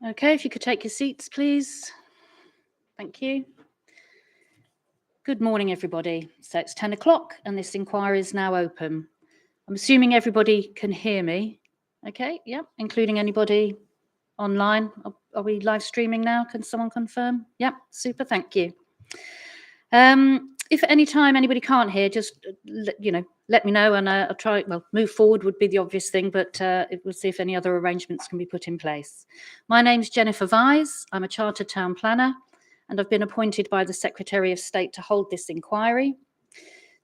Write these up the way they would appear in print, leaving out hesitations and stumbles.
Okay, if you could take your seats, please. Thank you. Good morning, everybody. So it's 10 o'clock and this inquiry is now open. I'm assuming everybody can hear me. Okay, yeah, including anybody online. Are we live streaming now? Can someone confirm? Yeah, super, thank you. If at any time anybody can't hear, just, let me know and I'll try, move forward would be the obvious thing, but we'll see if any other arrangements can be put in place. My name's Jennifer Vise. I'm a Chartered Town Planner and I've been appointed by the Secretary of State to hold this inquiry.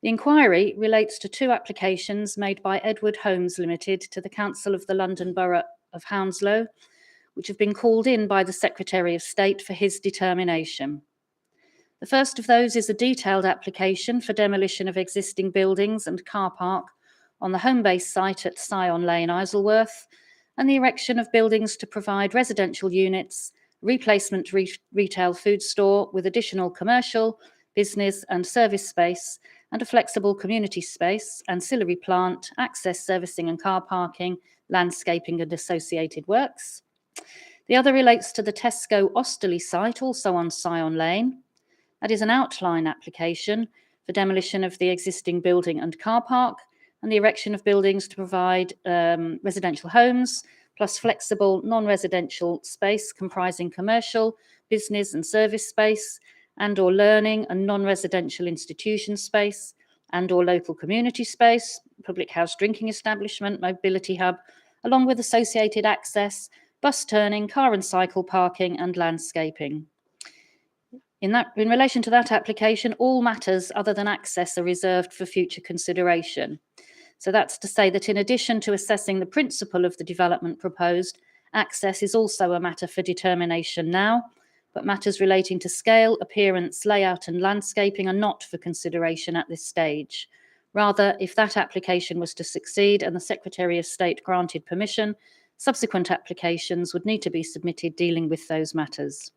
The inquiry relates to two applications made by Edward Homes Limited to the Council of the London Borough of Hounslow, which have been called in by the Secretary of State for his determination. The first of those is a detailed application for demolition of existing buildings and car park on the Homebase site at Syon Lane, Isleworth, and the erection of buildings to provide residential units, replacement retail food store with additional commercial, business and service space, and a flexible community space, ancillary plant, access servicing and car parking, landscaping and associated works. The other relates to the Tesco Osterley site, also on Syon Lane. That is an outline application for demolition of the existing building and car park and the erection of buildings to provide residential homes, plus flexible non-residential space comprising commercial, business and service space, and or learning and non-residential institution space, and or local community space, public house drinking establishment, mobility hub, along with associated access, bus turning, car and cycle parking, and landscaping. In relation to that application, all matters other than access are reserved for future consideration. So that's to say that in addition to assessing the principle of the development proposed, access is also a matter for determination now, but matters relating to scale, appearance, layout and landscaping are not for consideration at this stage. Rather, if that application was to succeed and the Secretary of State granted permission, subsequent applications would need to be submitted dealing with those matters.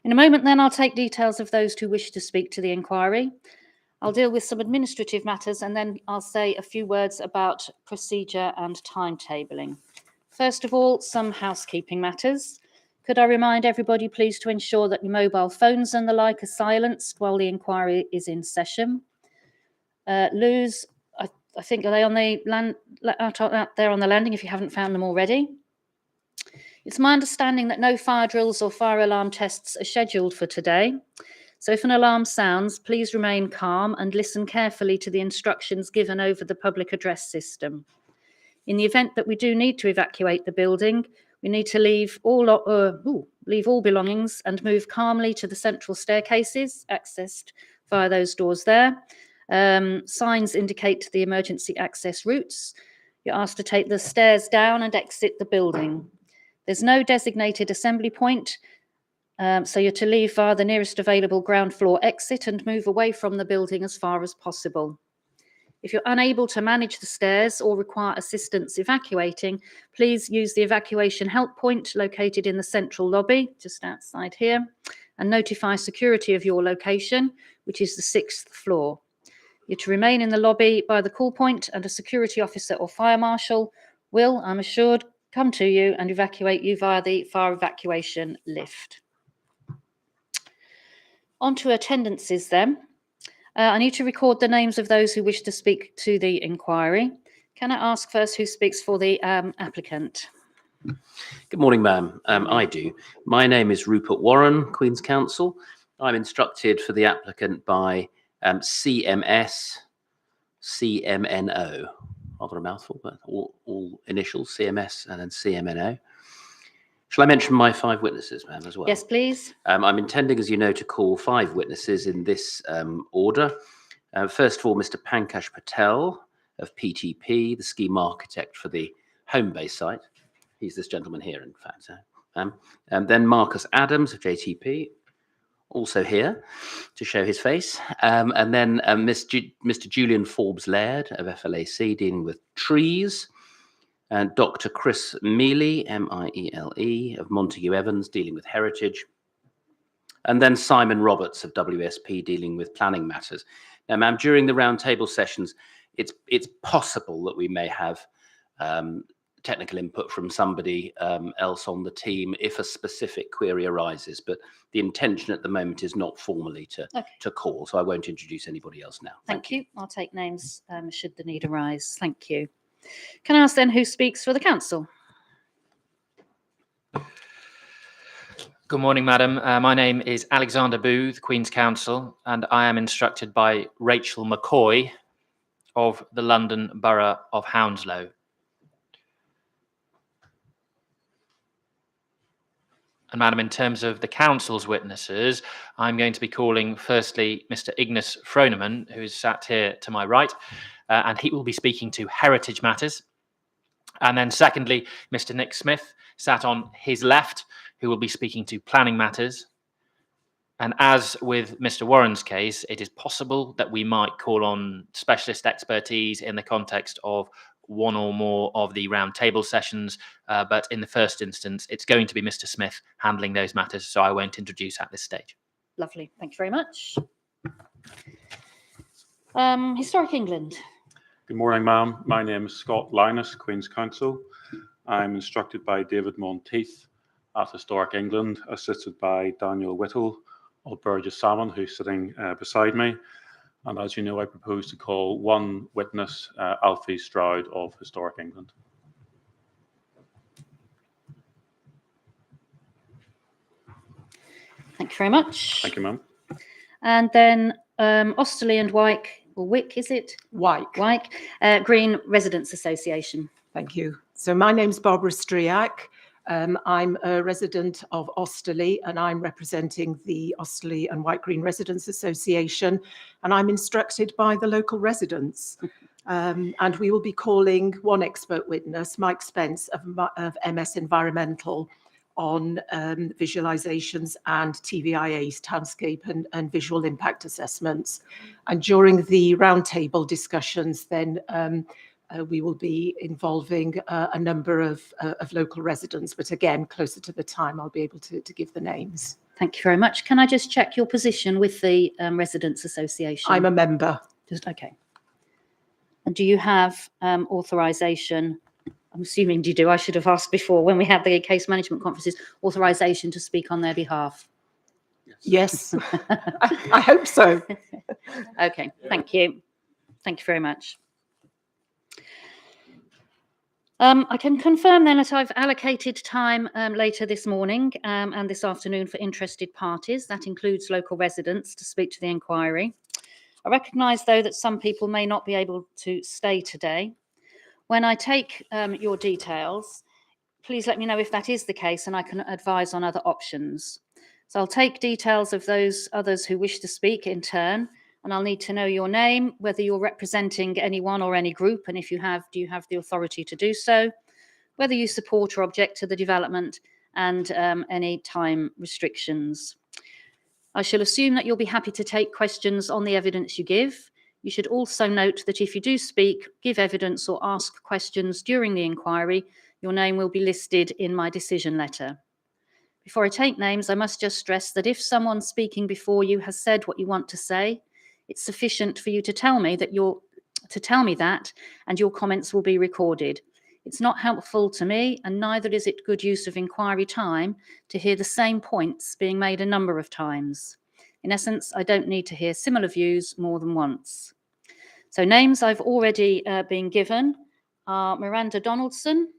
In a moment then, I'll take details of those who wish to speak to the inquiry. I'll deal with some administrative matters and then I'll say a few words about procedure and timetabling. First of all, some housekeeping matters. Could I remind everybody please to ensure that your mobile phones and the like are silenced while the inquiry is in session. Luz, I think, are they on the out there on the landing if you haven't found them already? It's my understanding that no fire drills or fire alarm tests are scheduled for today. So if an alarm sounds, please remain calm and listen carefully to the instructions given over the public address system. In the event that we do need to evacuate the building, we need to leave all belongings and move calmly to the central staircases, accessed via those doors there. Signs indicate the emergency access routes. You're asked to take the stairs down and exit the building. There's no designated assembly point, so you're to leave via the nearest available ground floor exit and move away from the building as far as possible. If you're unable to manage the stairs or require assistance evacuating, please use the evacuation help point located in the central lobby, just outside here, and notify security of your location, which is the 6th floor. You're to remain in the lobby by the call point, and a security officer or fire marshal will, I'm assured, come to you and evacuate you via the fire evacuation lift. On to attendances then. I need to record the names of those who wish to speak to the inquiry. Can I ask first who speaks for the applicant? Good morning, ma'am. I do. My name is Rupert Warren, Queen's Counsel. I'm instructed for the applicant by CMS, CMNO. Rather a mouthful, but all initials, CMS and then CMNO. Shall I mention my 5 witnesses, ma'am, as well? Yes, please. I'm intending, as you know, to call 5 witnesses in this order. First of all, Mr. Pankaj Patel of PTP, the scheme architect for the Homebase site. He's this gentleman here, in fact. Then Marcus Adams of JTP, also here to show his face. And then Mr. Julian Forbes Laird of FLAC, dealing with trees. And Dr. Chris Mealy, M-I-E-L-E, of Montague Evans, dealing with heritage. And then Simon Roberts of WSP, dealing with planning matters. Now, ma'am, during the roundtable sessions, it's possible that we may have technical input from somebody else on the team if a specific query arises. But the intention at the moment is not formally to call, so I won't introduce anybody else now. Thank you. I'll take names should the need arise. Thank you. Can I ask then who speaks for the council? Good morning, Madam. My name is Alexander Booth, Queen's Counsel, and I am instructed by Rachel McCoy of the London Borough of Hounslow. And Madam, in terms of the council's witnesses, I'm going to be calling firstly Mr. Ignace Froneman, who is sat here to my right, and he will be speaking to heritage matters. And then secondly, Mr. Nick Smith, sat on his left, who will be speaking to planning matters. And as with Mr. Warren's case, it is possible that we might call on specialist expertise in the context of one or more of the round table sessions. But in the first instance, it's going to be Mr. Smith handling those matters, so I won't introduce at this stage. Lovely. Thank you very much. Historic England. Good morning, ma'am. My name is Scott Linus, Queen's Counsel. I'm instructed by David Monteith at Historic England, assisted by Daniel Whittle of Burgess Salmon, who's sitting beside me. And as you know, I propose to call one witness, Alfie Stroud of Historic England. Thank you very much. Thank you, ma'am. And then Osterley and Wyke, or Wick, is it? Wyke. Wyke, Green Residents Association. Thank you. So my name's Barbara Striak. I'm a resident of Osterley, and I'm representing the Osterley and Wyke Green Residents Association, and I'm instructed by the local residents. And we will be calling one expert witness, Mike Spence of MS Environmental, on visualizations and TVIAs, townscape and visual impact assessments. And during the roundtable discussions, then we will be involving a number of local residents, but again, closer to the time, I'll be able to give the names. Thank you very much. Can I just check your position with the Residents Association? I'm a member. Just okay. And do you have authorisation? I'm assuming you do. I should have asked before when we had the case management conferences, authorisation to speak on their behalf. Yes, I hope so. Okay, thank you. Thank you very much. I can confirm then that I've allocated time later this morning and this afternoon for interested parties. That includes local residents to speak to the inquiry. I recognise, though, that some people may not be able to stay today. When I take your details, please let me know if that is the case and I can advise on other options. So I'll take details of those others who wish to speak in turn, and I'll need to know your name, whether you're representing anyone or any group, and if you have, do you have the authority to do so, whether you support or object to the development, and any time restrictions. I shall assume that you'll be happy to take questions on the evidence you give. You should also note that if you do speak, give evidence or ask questions during the inquiry, your name will be listed in my decision letter. Before I take names, I must just stress that if someone speaking before you has said what you want to say, it's sufficient for you to tell me that and your comments will be recorded. It's not helpful to me, and neither is it good use of inquiry time to hear the same points being made a number of times. In essence, I don't need to hear similar views more than once. So names I've already been given are Miranda Donaldson.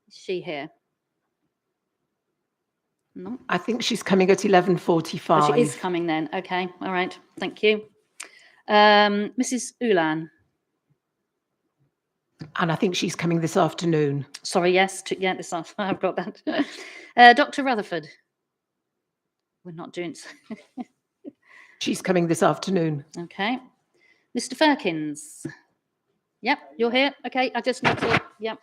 Is she here? No. I think she's coming at 11:45. Oh, she is coming then. Okay. All right. Thank you. Mrs. Ulan. And I think she's coming this afternoon. Sorry, yes. Yeah, this afternoon. I've got that. Dr. Rutherford. We're not doing so. She's coming this afternoon. Okay. Mr. Firkins. Yep, you're here. Okay, I just need to, yep.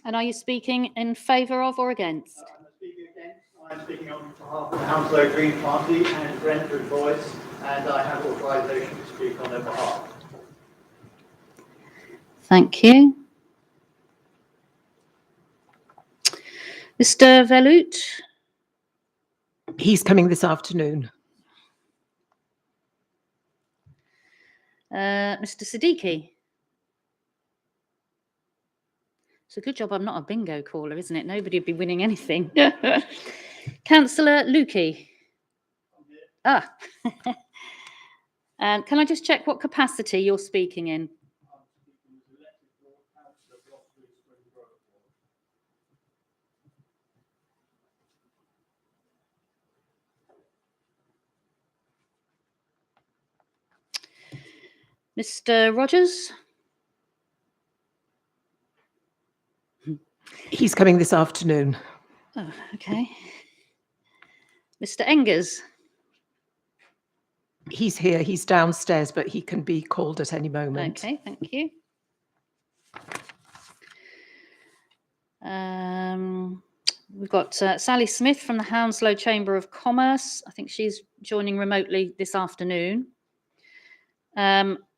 And are you speaking in favour of or against? I'm speaking against. I'm speaking on behalf of the Hounslow Green Party and Brentford Voice, and I have authorisation to speak on their behalf. Thank you. Mr. Velut. He's coming this afternoon. Mr. Siddiqui. It's a good job I'm not a bingo caller, isn't it? Nobody would be winning anything. Councillor Lukey. Ah. And can I just check what capacity you're speaking in? Mr. Rogers? He's coming this afternoon. Oh, okay. Mr. Engers? He's here, he's downstairs, but he can be called at any moment. Okay, thank you. We've got Sally Smith from the Hounslow Chamber of Commerce. I think she's joining remotely this afternoon.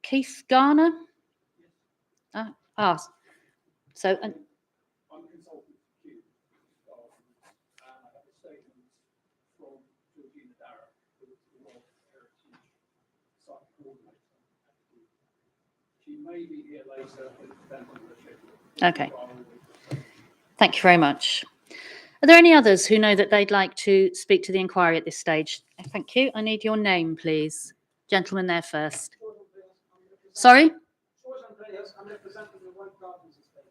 Keith Garner. So I'm consultant to Q. I have a statement from Georgina Darragh, who is the World Heritage Site Coordinator. She may be here later, but it depends on the schedule. okay, thank you very much. Are there any others who know that they'd like to speak to the inquiry at this stage? Thank you. I need your name, please. Gentleman there first. Sorry? I'm representing the White Gardens estate.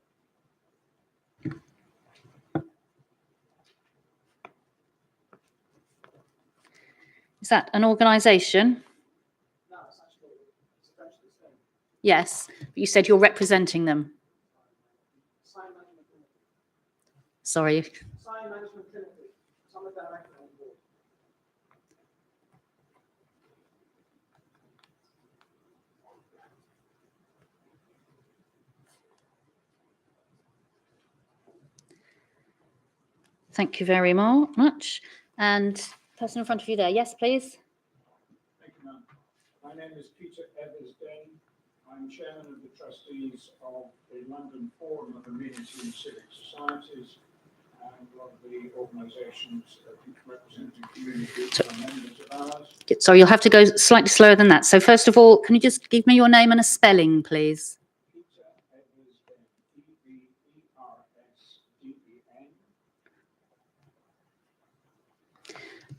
Is that an organisation? No, it's essentially the same. Yes, but you said you're representing them. Sign Management Limited. Sorry. Sign Management Limited. I'm a director on the board. Thank you very much. And person in front of you there, yes, please. Thank you, ma'am. My name is Peter Evers-Dane. I'm chairman of the trustees of the London Forum of Amenity and Civic Societies and one of the organisations representing communities are members of ours. Sorry, you'll have to go slightly slower than that. So first of all, can you just give me your name and a spelling, please? Peter Evers-Dane, E-V-E-R-S-D-E-N.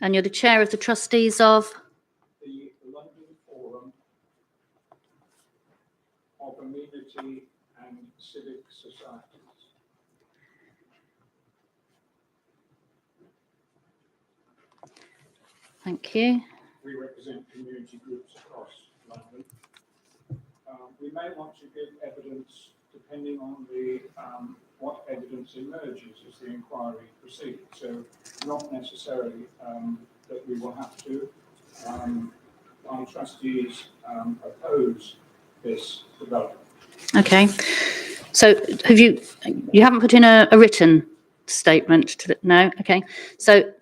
And you're the chair of the trustees of? The London Forum of Amenity and Civic Societies. Thank you. We represent community groups across London. We may want to give evidence depending on the what evidence emerges as the inquiry proceeds. So not necessarily that we will have to. Our trustees oppose this development. Okay. So you haven't put in a written statement to the, no? Okay. So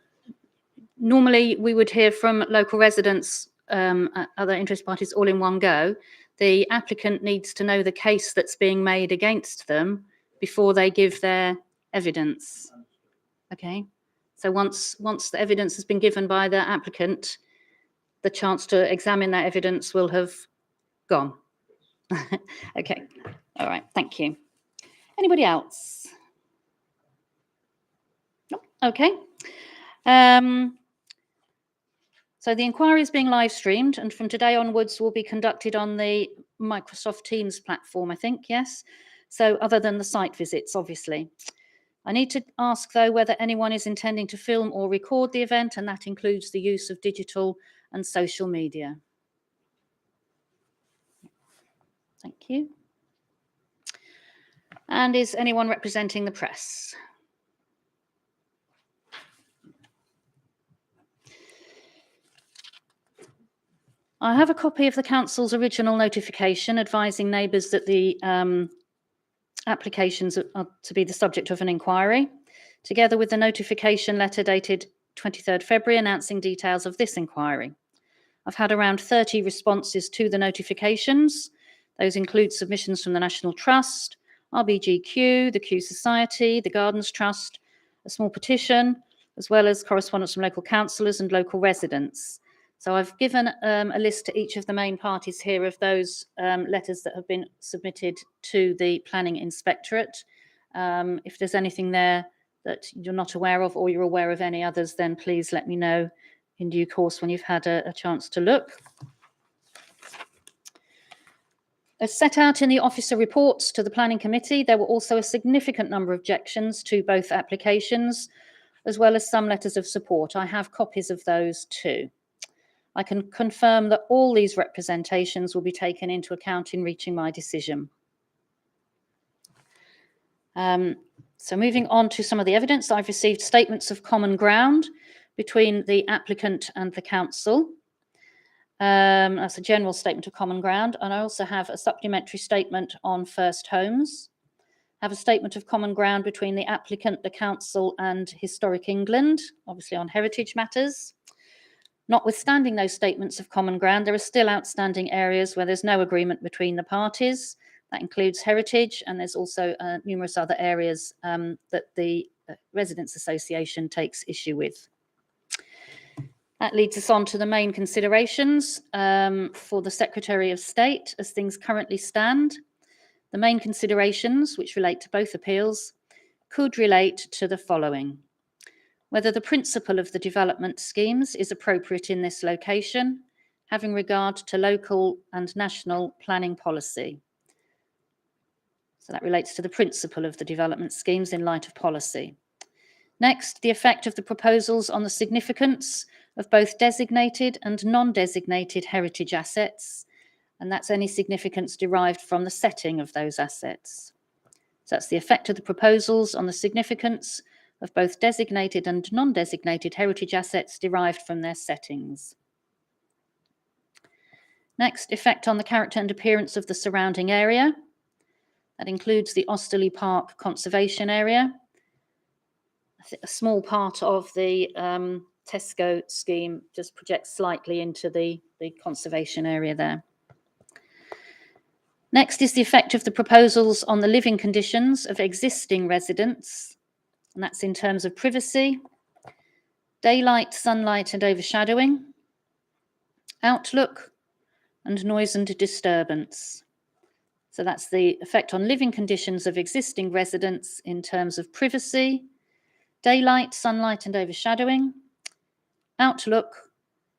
normally we would hear from local residents, other interest parties all in one go. The applicant needs to know the case that's being made against them before they give their evidence. Okay. So once the evidence has been given by the applicant, the chance to examine that evidence will have gone. Okay. All right. Thank you. Anybody else? No. Okay. So the inquiry is being live streamed, and from today onwards will be conducted on the Microsoft Teams platform, I think, yes? So other than the site visits, obviously. I need to ask, though, whether anyone is intending to film or record the event, and that includes the use of digital and social media. Thank you. And is anyone representing the press? I have a copy of the council's original notification advising neighbours that the applications are to be the subject of an inquiry, together with the notification letter dated 23rd February announcing details of this inquiry. I've had around 30 responses to the notifications. Those include submissions from the National Trust, RBGQ, the Q Society, the Gardens Trust, a small petition, as well as correspondence from local councillors and local residents. So I've given a list to each of the main parties here of those letters that have been submitted to the Planning Inspectorate. If there's anything there that you're not aware of, or you're aware of any others, then please let me know in due course when you've had a chance to look. As set out in the officer reports to the Planning Committee, there were also a significant number of objections to both applications, as well as some letters of support. I have copies of those too. I can confirm that all these representations will be taken into account in reaching my decision. So moving on to some of the evidence, I've received statements of common ground between the applicant and the council. That's a general statement of common ground. And I also have a supplementary statement on first homes. I have a statement of common ground between the applicant, the council and Historic England, obviously on heritage matters. Notwithstanding those statements of common ground, there are still outstanding areas where there's no agreement between the parties. That includes heritage, and there's also numerous other areas that the Residents Association takes issue with. That leads us on to the main considerations for the Secretary of State as things currently stand. The main considerations, which relate to both appeals, could relate to the following: whether the principle of the development schemes is appropriate in this location, having regard to local and national planning policy. So that relates to the principle of the development schemes in light of policy. Next, the effect of the proposals on the significance of both designated and non-designated heritage assets, and that's any significance derived from the setting of those assets. So that's the effect of the proposals on the significance of both designated and non-designated heritage assets derived from their settings. Next, effect on the character and appearance of the surrounding area. That includes the Osterley Park Conservation Area. A small part of the Tesco scheme just projects slightly into the conservation area there. Next is the effect of the proposals on the living conditions of existing residents, and that's in terms of privacy, daylight, sunlight and overshadowing, outlook, and noise and disturbance. So that's the effect on living conditions of existing residents in terms of privacy, daylight, sunlight and overshadowing, outlook,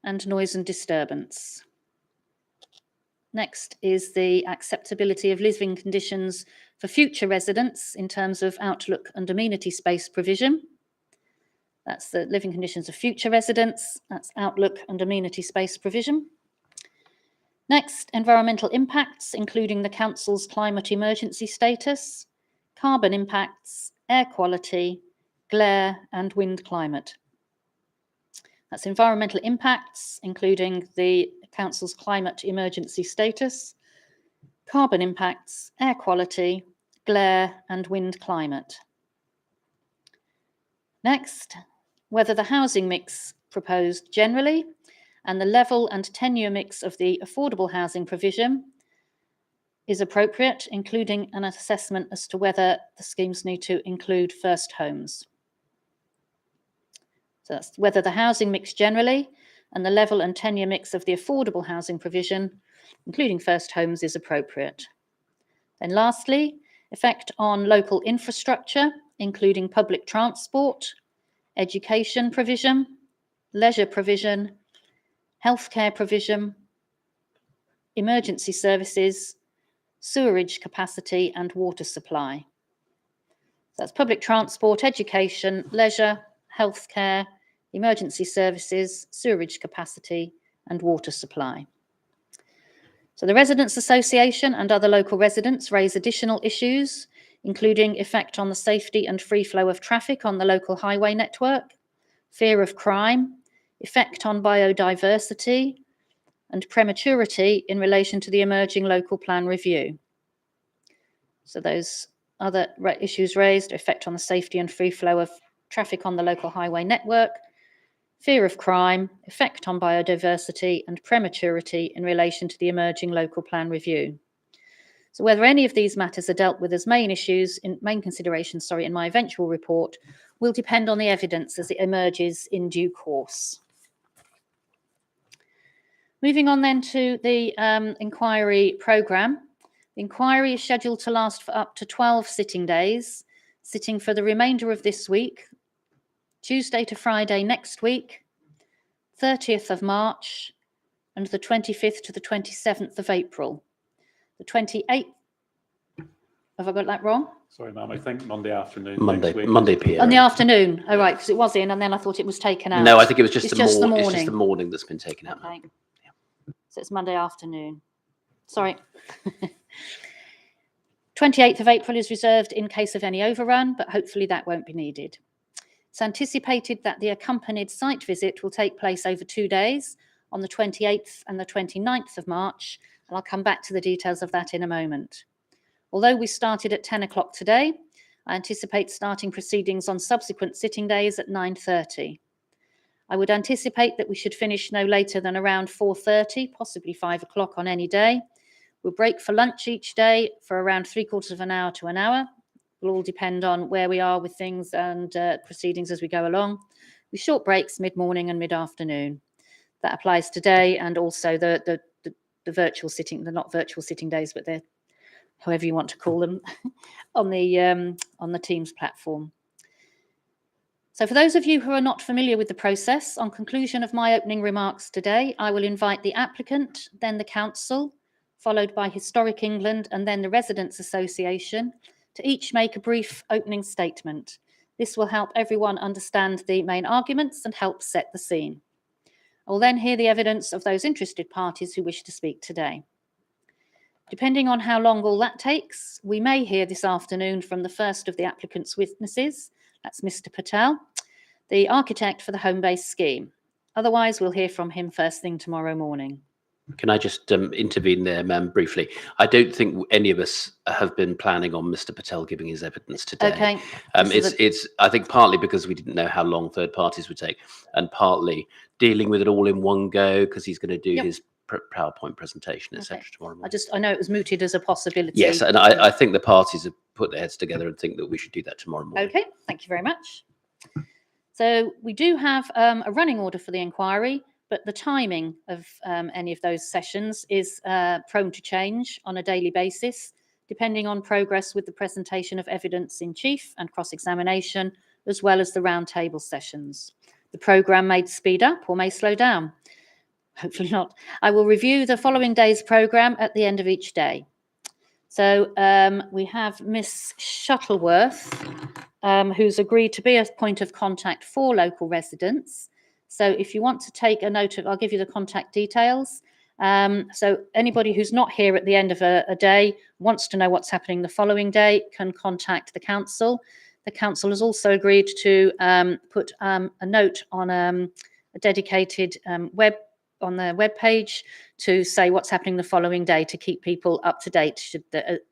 and noise and disturbance. Next is the acceptability of living conditions for future residents in terms of outlook and amenity space provision. That's the living conditions of future residents, that's outlook and amenity space provision. Next, environmental impacts, including the Council's climate emergency status, carbon impacts, air quality, glare and wind climate. That's environmental impacts, including the Council's climate emergency status, carbon impacts, air quality, glare and wind climate. Next, whether the housing mix proposed generally and the level and tenure mix of the affordable housing provision is appropriate, including an assessment as to whether the schemes need to include first homes. So that's whether the housing mix generally and the level and tenure mix of the affordable housing provision, including first homes, is appropriate. Then lastly, effect on local infrastructure, including public transport, education provision, leisure provision, healthcare provision, emergency services, sewerage capacity and water supply. So that's public transport, education, leisure, healthcare, emergency services, sewerage capacity and water supply. So the Residents Association and other local residents raise additional issues, including effect on the safety and free flow of traffic on the local highway network, fear of crime, effect on biodiversity, and prematurity in relation to the emerging local plan review. So those other issues raised: effect on the safety and free flow of traffic on the local highway network, fear of crime, effect on biodiversity, and prematurity in relation to the emerging local plan review. So whether any of these matters are dealt with as main considerations in my eventual report will depend on the evidence as it emerges in due course. Moving on then to the inquiry programme. The inquiry is scheduled to last for up to 12 sitting days sitting for the remainder of this week, Tuesday to Friday next week, 30th of March, and the 25th to the 27th of April. The 28th, have I got that wrong? Sorry, ma'am, I think Monday afternoon. Monday, next week Monday is PM. On the afternoon, oh right, because it was in and then I thought it was taken out. No, I think it was just It's the just the morning. It's just morning. the morning that's been taken out. Okay. So it's Monday afternoon. Sorry. 28th of April is reserved in case of any overrun, but hopefully that won't be needed. It's anticipated that the accompanied site visit will take place over 2 days on the 28th and the 29th of March, and I'll come back to the details of that in a moment. Although we started at 10 o'clock today, I anticipate starting proceedings on subsequent sitting days at 9:30. I would anticipate that we should finish no later than around 4:30, possibly 5 o'clock on any day. We'll break for lunch each day for around 3/4 of an hour to an hour. It'll all depend on where we are with things and proceedings as we go along, with short breaks mid-morning and mid-afternoon. That applies today and also the virtual sitting, the not virtual sitting days, but they're however you want to call them, on the Teams platform. So for those of you who are not familiar with the process, on conclusion of my opening remarks today, I will invite the applicant, then the council, followed by Historic England and then the Residents Association, to each make a brief opening statement. This will help everyone understand the main arguments and help set the scene. I will then hear the evidence of those interested parties who wish to speak today. Depending on how long all that takes, we may hear this afternoon from the first of the applicant's witnesses, that's Mr. Patel, the architect for the Homebase scheme. Otherwise, we'll hear from him first thing tomorrow morning. Can I just intervene there, ma'am, briefly? I don't think any of us have been planning on Mr. Patel giving his evidence today. Okay. It's I think partly because we didn't know how long third parties would take, and partly dealing with it all in one go because he's going to do his PowerPoint presentation, etc. tomorrow morning. I know it was mooted as a possibility. Yes, and I think the parties have put their heads together and think that we should do that tomorrow morning. Okay, thank you very much. So we do have a running order for the inquiry, but the timing of any of those sessions is prone to change on a daily basis, depending on progress with the presentation of evidence in chief and cross-examination, as well as the roundtable sessions. The programme may speed up or may slow down. Hopefully not. I will review the following day's programme at the end of each day. So we have Miss Shuttleworth, who's agreed to be a point of contact for local residents. So if you want to take a note of, I'll give you the contact details. So anybody who's not here at the end of a day, wants to know what's happening the following day, can contact the council. The council has also agreed to put a note on a dedicated on their webpage to say what's happening the following day to keep people up to date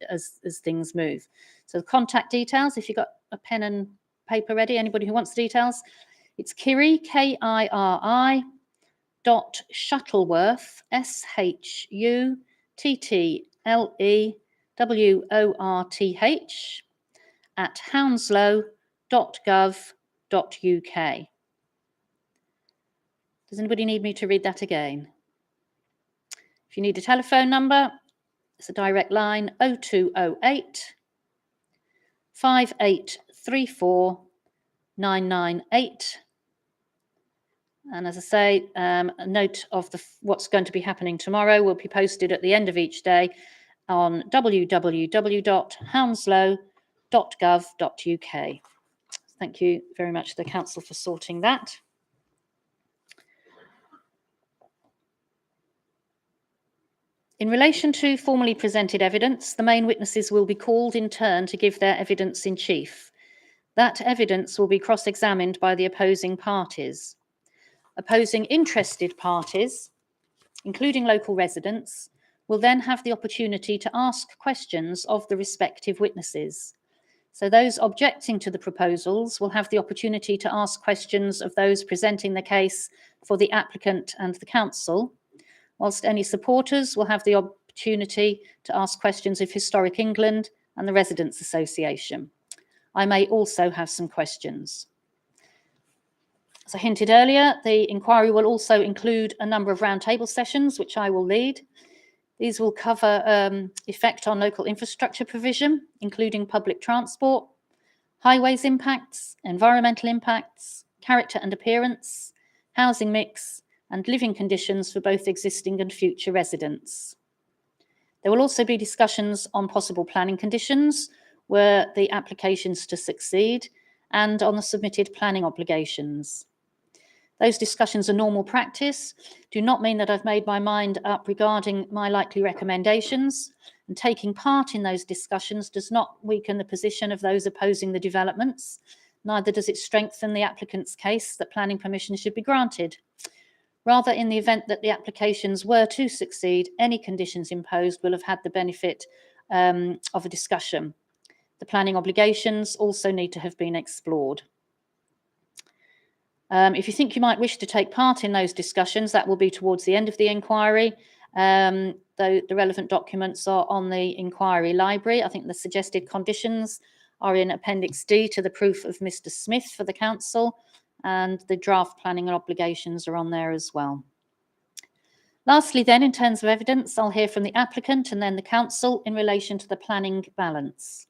as things move. So the contact details, if you've got a pen and paper ready, anybody who wants the details, it's Kiri, K-I-R-I, .Shuttleworth, SHUTTLEWORTH, at hounslow.gov.uk. Does anybody need me to read that again? If you need a telephone number, it's a direct line 0208 5834 998. And as I say, a note of what's going to be happening tomorrow will be posted at the end of each day on www.hounslow.gov.uk. Thank you very much to the council for sorting that. In relation to formally presented evidence, the main witnesses will be called in turn to give their evidence in chief. That evidence will be cross-examined by the opposing parties. Opposing interested parties, including local residents, will then have the opportunity to ask questions of the respective witnesses. So those objecting to the proposals will have the opportunity to ask questions of those presenting the case for the applicant and the council, whilst any supporters will have the opportunity to ask questions of Historic England and the Residents Association. I may also have some questions. As I hinted earlier, the inquiry will also include a number of roundtable sessions, which I will lead. These will cover effect on local infrastructure provision, including public transport, highways impacts, environmental impacts, character and appearance, housing mix, and living conditions for both existing and future residents. There will also be discussions on possible planning conditions were the applications to succeed and on the submitted planning obligations. Those discussions are normal practice, do not mean that I've made my mind up regarding my likely recommendations, and taking part in those discussions does not weaken the position of those opposing the developments, neither does it strengthen the applicant's case that planning permission should be granted. Rather, in the event that the applications were to succeed, any conditions imposed will have had the benefit of a discussion. The planning obligations also need to have been explored. If you think you might wish to take part in those discussions, that will be towards the end of the inquiry. Though the relevant documents are on the inquiry library. I think the suggested conditions are in Appendix D to the proof of Mr. Smith for the council, and the draft planning and obligations are on there as well. Lastly then, in terms of evidence, I'll hear from the applicant and then the council in relation to the planning balance.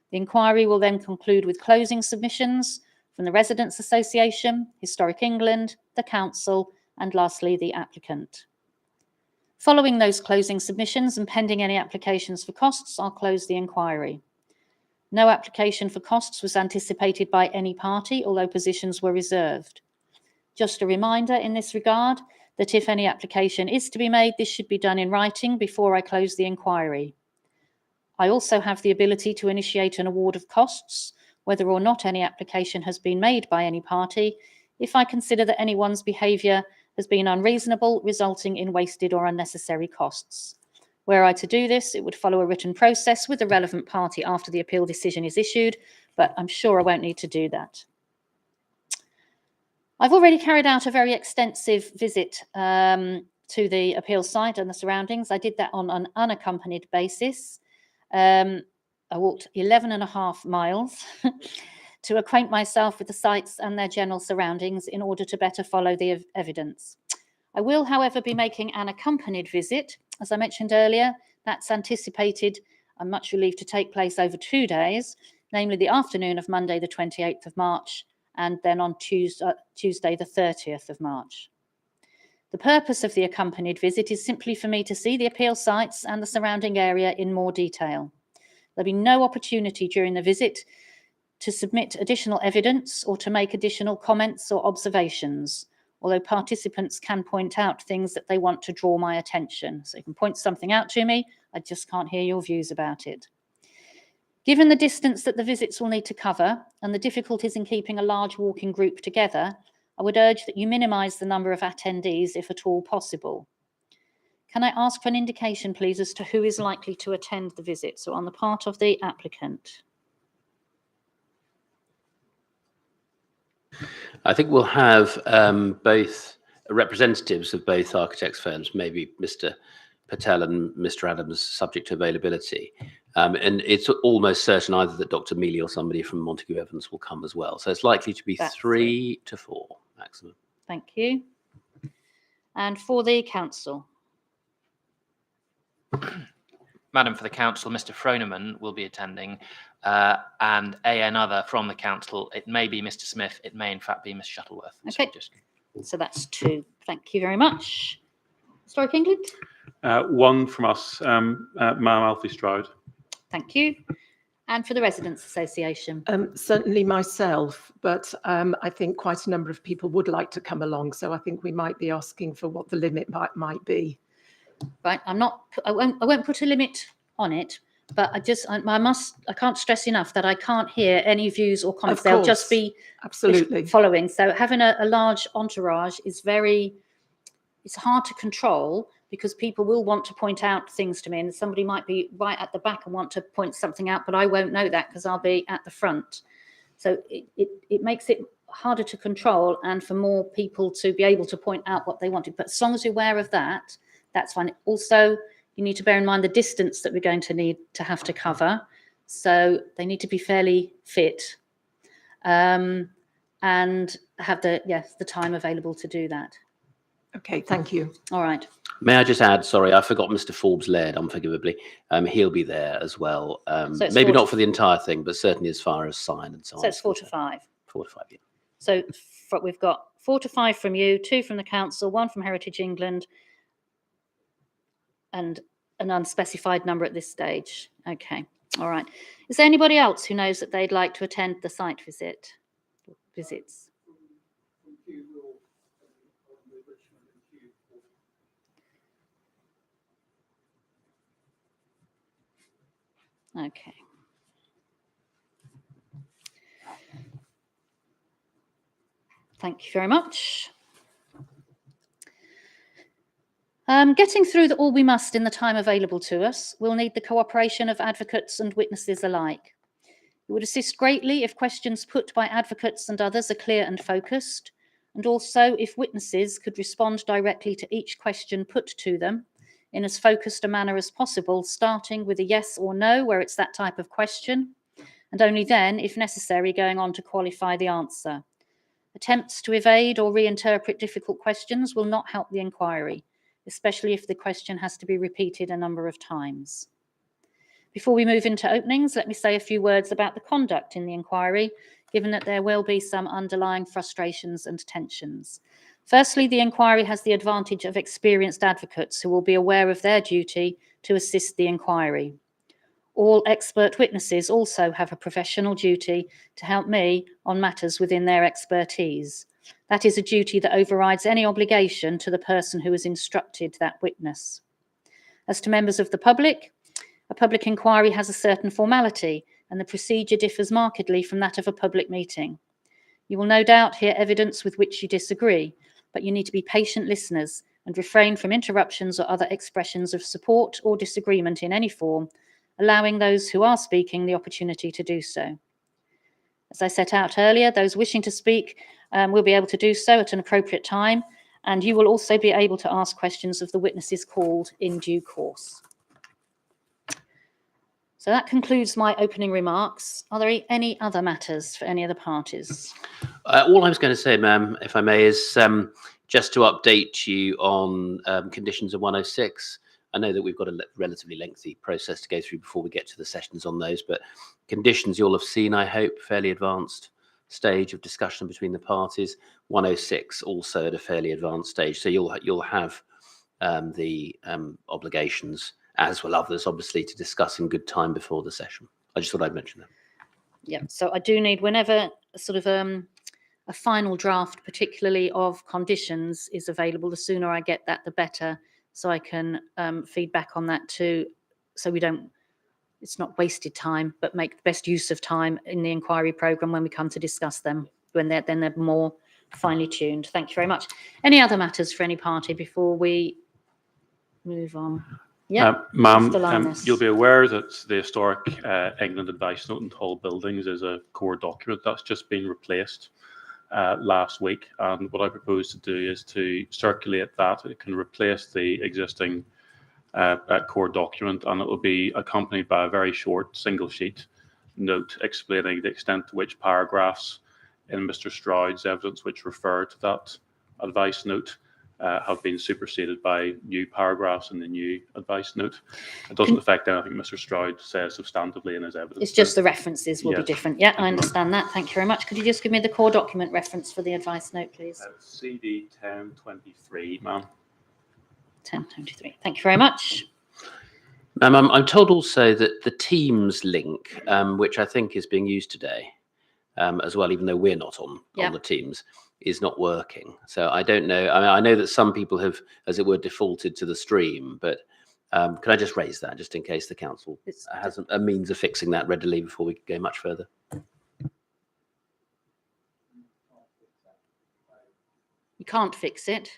The inquiry will then conclude with closing submissions from the Residents Association, Historic England, the council, and lastly the applicant. Following those closing submissions and pending any applications for costs, I'll close the inquiry. No application for costs was anticipated by any party, although positions were reserved. Just a reminder in this regard that if any application is to be made, this should be done in writing before I close the inquiry. I also have the ability to initiate an award of costs, whether or not any application has been made by any party, if I consider that anyone's behaviour has been unreasonable, resulting in wasted or unnecessary costs. Were I to do this, it would follow a written process with the relevant party after the appeal decision is issued, but I'm sure I won't need to do that. I've already carried out a very extensive visit to the appeal site and the surroundings. I did that on an unaccompanied basis. I walked 11.5 miles to acquaint myself with the sites and their general surroundings in order to better follow the evidence. I will, however, be making an accompanied visit. As I mentioned earlier, that's anticipated, I'm much relieved, to take place over 2 days, namely the afternoon of Monday the 28th of March and then on Tuesday the 30th of March. The purpose of the accompanied visit is simply for me to see the appeal sites and the surrounding area in more detail. There'll be no opportunity during the visit to submit additional evidence or to make additional comments or observations, although participants can point out things that they want to draw my attention. So you can point something out to me, I just can't hear your views about it. Given the distance that the visits will need to cover and the difficulties in keeping a large walking group together, I would urge that you minimise the number of attendees if at all possible. Can I ask for an indication, please, as to who is likely to attend the visit? So on the part of the applicant. I think we'll have both representatives of both architects' firms, maybe Mr. Patel and Mr. Adams, subject to availability. And it's almost certain either that Dr. Mealy or somebody from Montague Evans will come as well. So it's likely to be That's 3 to 4 maximum. Thank you. And for the council. Madam, for the council, Mr. Froneman will be attending, and another from the council. It may be Mr. Smith. It may, in fact, be Ms. Shuttleworth. Okay, so that's 2. Thank you very much. Historic England? 1 from us, Ma'am Alfie Stroud. Thank you. And for the Residents Association? Certainly myself, but I think quite a number of people would like to come along, so I think we might be asking for what the limit might be. Right, I won't put a limit on it, but I can't stress enough that I can't hear any views or comments. They'll just be absolutely following. So having a large entourage is it's hard to control, because people will want to point out things to me, and somebody might be right at the back and want to point something out, but I won't know that because I'll be at the front. So it makes it harder to control and for more people to be able to point out what they wanted. But as long as you're aware of that, that's fine. Also, you need to bear in mind the distance that we're going to need to have to cover. So they need to be fairly fit and have the time available to do that. Okay, thank you. All right. May I just add, sorry, I forgot Mr. Forbes-Laird, unforgivably. He'll be there as well. So it's Maybe 4 not to for the entire thing, but certainly as far as sign and so on. So it's 4 to 5. 4 to 5, yeah. So we've got 4 to 5 from you, 2 from the council, 1 from Heritage England, and an unspecified number at this stage. Okay, all right. Is there anybody else who knows that they'd like to attend the site visits? Okay. Thank you very much. Getting through all we must in the time available to us, we'll need the cooperation of advocates and witnesses alike. It would assist greatly if questions put by advocates and others are clear and focused, and also if witnesses could respond directly to each question put to them in as focused a manner as possible, starting with a yes or no where it's that type of question, and only then, if necessary, going on to qualify the answer. Attempts to evade or reinterpret difficult questions will not help the inquiry, especially if the question has to be repeated a number of times. Before we move into openings, let me say a few words about the conduct in the inquiry, given that there will be some underlying frustrations and tensions. Firstly, the inquiry has the advantage of experienced advocates who will be aware of their duty to assist the inquiry. All expert witnesses also have a professional duty to help me on matters within their expertise. That is a duty that overrides any obligation to the person who has instructed that witness. As to members of the public, a public inquiry has a certain formality, and the procedure differs markedly from that of a public meeting. You will no doubt hear evidence with which you disagree, but you need to be patient listeners and refrain from interruptions or other expressions of support or disagreement in any form, allowing those who are speaking the opportunity to do so. As I set out earlier, those wishing to speak will be able to do so at an appropriate time, and you will also be able to ask questions of the witnesses called in due course. So that concludes my opening remarks. Are there any other matters for any of the parties? All I was going to say, ma'am, if I may, is just to update you on conditions of 106. I know that we've got a relatively lengthy process to go through before we get to the sessions on those, but conditions you'll have seen, I hope, fairly advanced stage of discussion between the parties. 106 also at a fairly advanced stage. So you'll have the obligations, as will others, obviously, to discuss in good time before the session. I just thought I'd mention that. Yeah, so I do need, whenever sort of a final draft, particularly of conditions, is available, the sooner I get that, the better, so I can feed back on that too, so we don't, it's not wasted time, but make the best use of time in the inquiry programme when we come to discuss them, when they're more finely tuned. Thank you very much. Any other matters for any party before we move on? Yeah, Ma'am, you'll be aware that the Historic England Advice Note on Tall Buildings is a core document that's just been replaced last week. And what I propose to do is to circulate that. It can replace the existing core document, and it will be accompanied by a very short single sheet note explaining the extent to which paragraphs in Mr. Stroud's evidence which refer to that advice note have been superseded by new paragraphs in the new advice note. It doesn't affect anything Mr. Stroud says substantively in his evidence. It's just the references will be different. Yeah, I understand that. Thank you very much. Could you just give me the core document reference for the advice note, please? CD 1023, ma'am. 1023. Thank you very much. I'm told also that the Teams link, which I think is being used today as well, even though we're not on the Teams, is not working. So I don't know. I mean, I know that some people have, as it were, defaulted to the stream, but can I just raise that just in case the council has a means of fixing that readily before we go much further? You can't fix it.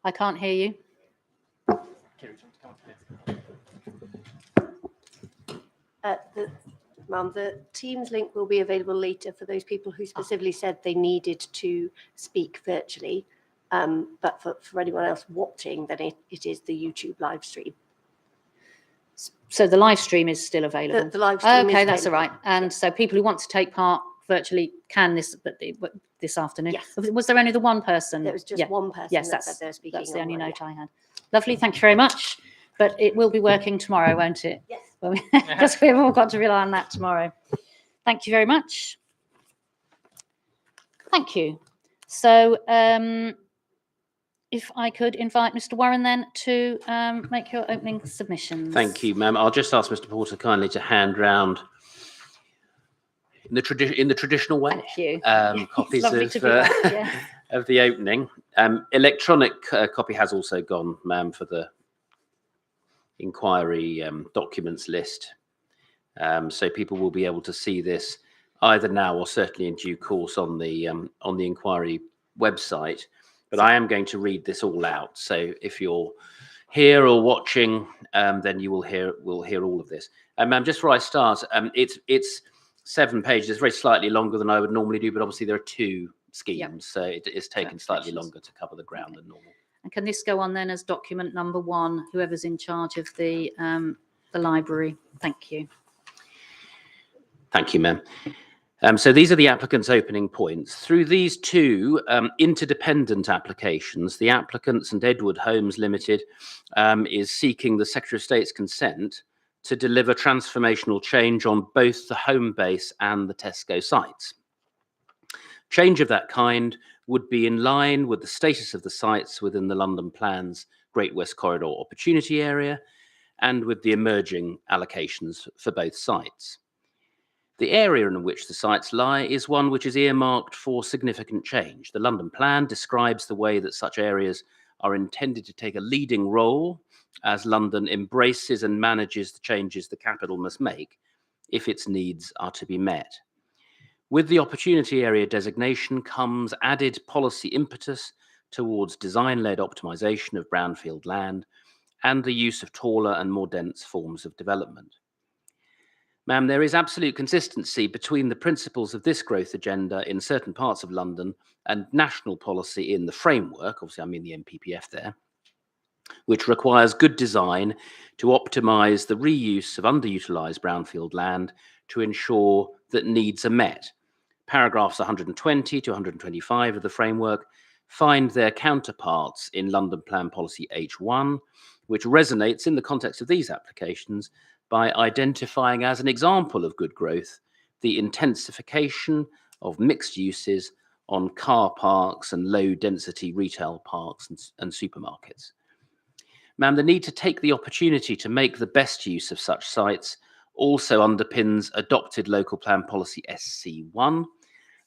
I can't hear you. Ma'am, the Teams link will be available later for those people who specifically said they needed to speak virtually. But for anyone else watching, then it is the YouTube live stream. So the live stream is still available? The live stream is that's all right. And so people who want to take part virtually can this afternoon. Yes. Was there only the one person? There was just Yeah. one person Yes, that said they were speaking. that's the only online, note I had. Lovely, thank you very much. But it will be working tomorrow, won't it? Yes. Because we've all got to rely on that tomorrow. Thank you very much. Thank you. So if I could invite Mr. Warren then to make your opening submissions. Thank you, ma'am. I'll just ask Mr. Porter kindly to hand round in the traditional way. Thank you. Copies Lovely of, to be back, yes. of the opening. Electronic copy has also gone, ma'am, for the inquiry documents list. So people will be able to see this either now or certainly in due course on the inquiry website. But I am going to read this all out. So if you're here or watching, then you will hear all of this. Ma'am, just before I start, it's 7 pages. It's very slightly longer than I would normally do, but obviously there are 2 schemes, Yep. so it is taken slightly longer to cover the ground than normal. And can this go on then as document number 1, whoever's in charge of the library? Thank you. Thank you, ma'am. So these are the applicant's opening points. Through these 2 interdependent applications, the applicant, St Edward Homes Limited, is seeking the Secretary of State's consent to deliver transformational change on both the Homebase and the Tesco sites. Change of that kind would be in line with the status of the sites within the London Plan's Great West Corridor Opportunity Area and with the emerging allocations for both sites. The area in which the sites lie is one which is earmarked for significant change. The London Plan describes the way that such areas are intended to take a leading role as London embraces and manages the changes the capital must make if its needs are to be met. With the opportunity area designation comes added policy impetus towards design-led optimization of brownfield land and the use of taller and more dense forms of development. Ma'am, there is absolute consistency between the principles of this growth agenda in certain parts of London and national policy in the framework, obviously I mean the NPPF there, which requires good design to optimise the reuse of underutilised brownfield land to ensure that needs are met. Paragraphs 120 to 125 of the framework find their counterparts in London Plan Policy H1, which resonates in the context of these applications by identifying as an example of good growth the intensification of mixed uses on car parks and low-density retail parks and supermarkets. Ma'am, the need to take the opportunity to make the best use of such sites also underpins adopted local plan policy SC1,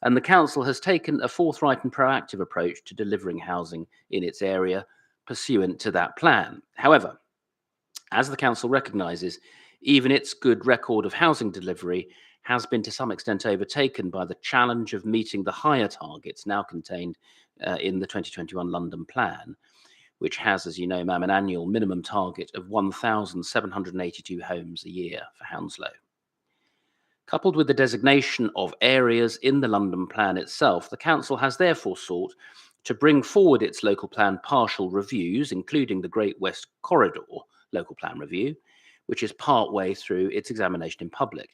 and the Council has taken a forthright and proactive approach to delivering housing in its area pursuant to that plan. However, as the Council recognises, even its good record of housing delivery has been to some extent overtaken by the challenge of meeting the higher targets now contained in the 2021 London Plan, which has, as you know, ma'am, an annual minimum target of 1,782 homes a year for Hounslow. Coupled with the designation of areas in the London Plan itself, the Council has therefore sought to bring forward its local plan partial reviews, including the Great West Corridor local plan review, which is partway through its examination in public.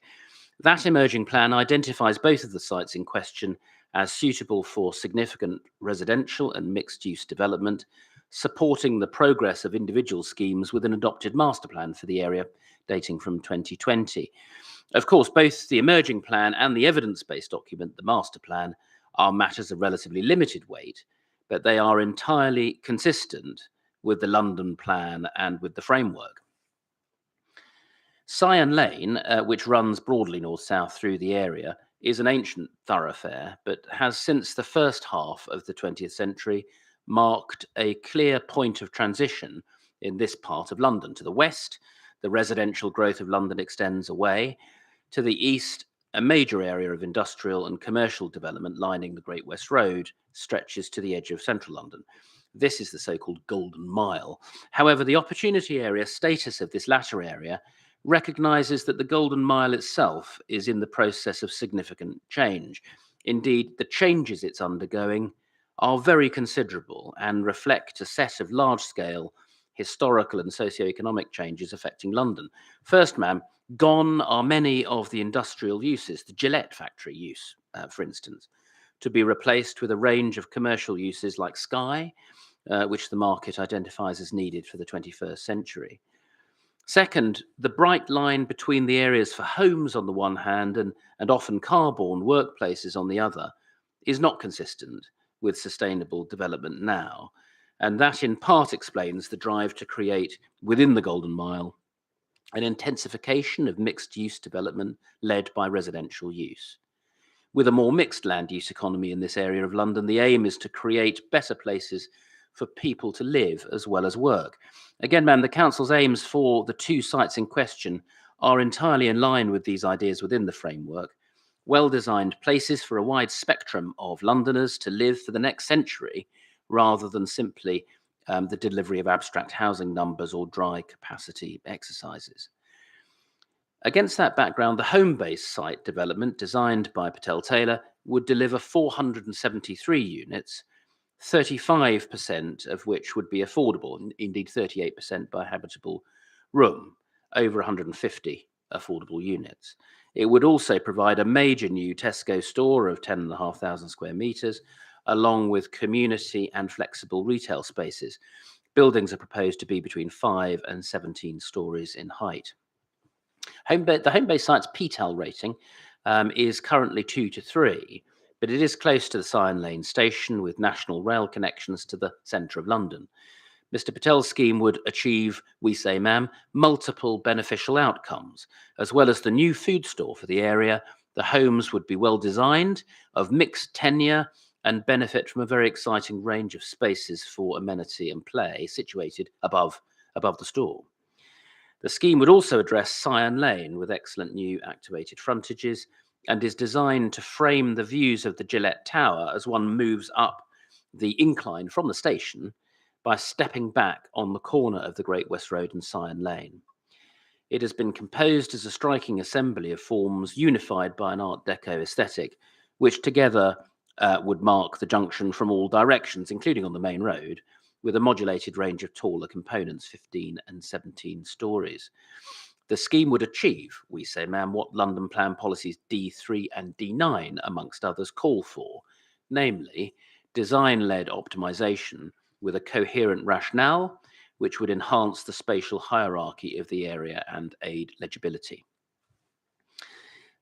That emerging plan identifies both of the sites in question as suitable for significant residential and mixed-use development, supporting the progress of individual schemes with an adopted master plan for the area dating from 2020. Of course, both the emerging plan and the evidence-based document, the master plan, are matters of relatively limited weight, but they are entirely consistent with the London Plan and with the framework. Syon Lane, which runs broadly north-south through the area, is an ancient thoroughfare, but has since the first half of the 20th century marked a clear point of transition in this part of London. To the west, the residential growth of London extends away. To the east, a major area of industrial and commercial development lining the Great West Road stretches to the edge of central London. This is the so-called Golden Mile. However, the opportunity area status of this latter area recognises that the Golden Mile itself is in the process of significant change. Indeed, the changes it's undergoing are very considerable and reflect a set of large-scale historical and socio-economic changes affecting London. First, ma'am, gone are many of the industrial uses. The Gillette factory use for instance, to be replaced with a range of commercial uses like Sky, which the market identifies as needed for the 21st century. Second, the bright line between the areas for homes on the one hand and often car-borne workplaces on the other is not consistent with sustainable development now. And that in part explains the drive to create within the Golden Mile an intensification of mixed-use development led by residential use. With a more mixed land use economy in this area of London, the aim is to create better places for people to live as well as work. Again, ma'am, the council's aims for the two sites in question are entirely in line with these ideas within the framework. Well-designed places for a wide spectrum of Londoners to live for the next century, rather than simply the delivery of abstract housing numbers or dry capacity exercises. Against that background, the Homebase site development designed by Patel Taylor would deliver 473 units, 35% of which would be affordable, indeed 38% by habitable room, over 150 affordable units. It would also provide a major new Tesco store of 10,500 square metres, along with community and flexible retail spaces. Buildings are proposed to be between 5 and 17 stories in height. The Homebase site's PTAL rating is currently 2 to 3, but it is close to the Syon Lane station with national rail connections to the centre of London. Mr. Patel's scheme would achieve, we say, ma'am, multiple beneficial outcomes. As well as the new food store for the area, the homes would be well designed, of mixed tenure, and benefit from a very exciting range of spaces for amenity and play situated above the store. The scheme would also address Syon Lane with excellent new activated frontages and is designed to frame the views of the Gillette Tower as one moves up the incline from the station by stepping back on the corner of the Great West Road and Syon Lane. It has been composed as a striking assembly of forms unified by an Art Deco aesthetic, which together would mark the junction from all directions, including on the main road, with a modulated range of taller components, 15 and 17 stories. The scheme would achieve, we say, ma'am, what London Plan Policies D3 and D9, amongst others, call for, namely design-led optimisation with a coherent rationale, which would enhance the spatial hierarchy of the area and aid legibility.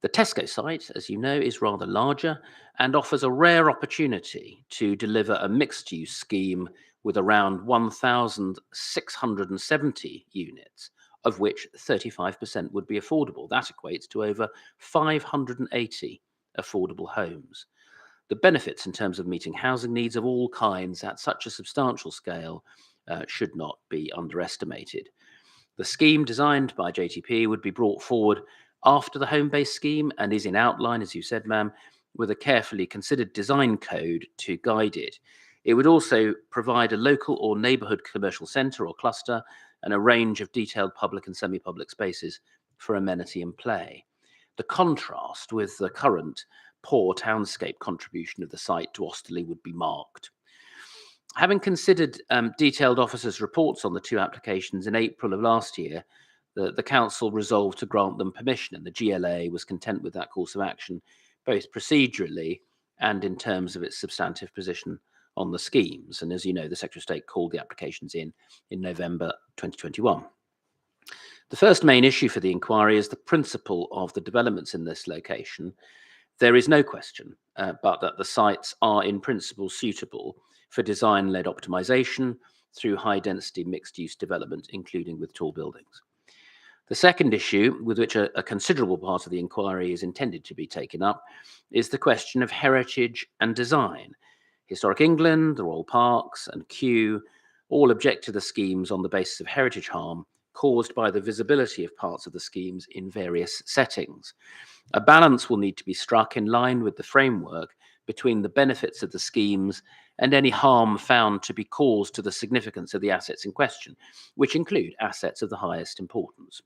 The Tesco site, as you know, is rather larger and offers a rare opportunity to deliver a mixed-use scheme with around 1,670 units, of which 35% would be affordable. That equates to over 580 affordable homes. The benefits in terms of meeting housing needs of all kinds at such a substantial scale should not be underestimated. The scheme designed by JTP would be brought forward after the Homebase scheme and is in outline, as you said, ma'am, with a carefully considered design code to guide it. It would also provide a local or neighbourhood commercial centre or cluster and a range of detailed public and semi-public spaces for amenity and play. The contrast with the current poor townscape contribution of the site to Osterley would be marked. Having considered detailed officers' reports on the two applications in April of last year, the council resolved to grant them permission, and the GLA was content with that course of action, both procedurally and in terms of its substantive position on the schemes. And as you know, the Secretary of State called the applications in November 2021. The first main issue for the inquiry is the principle of the developments in this location. There is no question but that the sites are in principle suitable for design-led optimisation through high-density mixed-use development, including with tall buildings. The second issue, with which a considerable part of the inquiry is intended to be taken up, is the question of heritage and design. Historic England, the Royal Parks and Kew all object to the schemes on the basis of heritage harm caused by the visibility of parts of the schemes in various settings. A balance will need to be struck in line with the framework between the benefits of the schemes and any harm found to be caused to the significance of the assets in question, which include assets of the highest importance.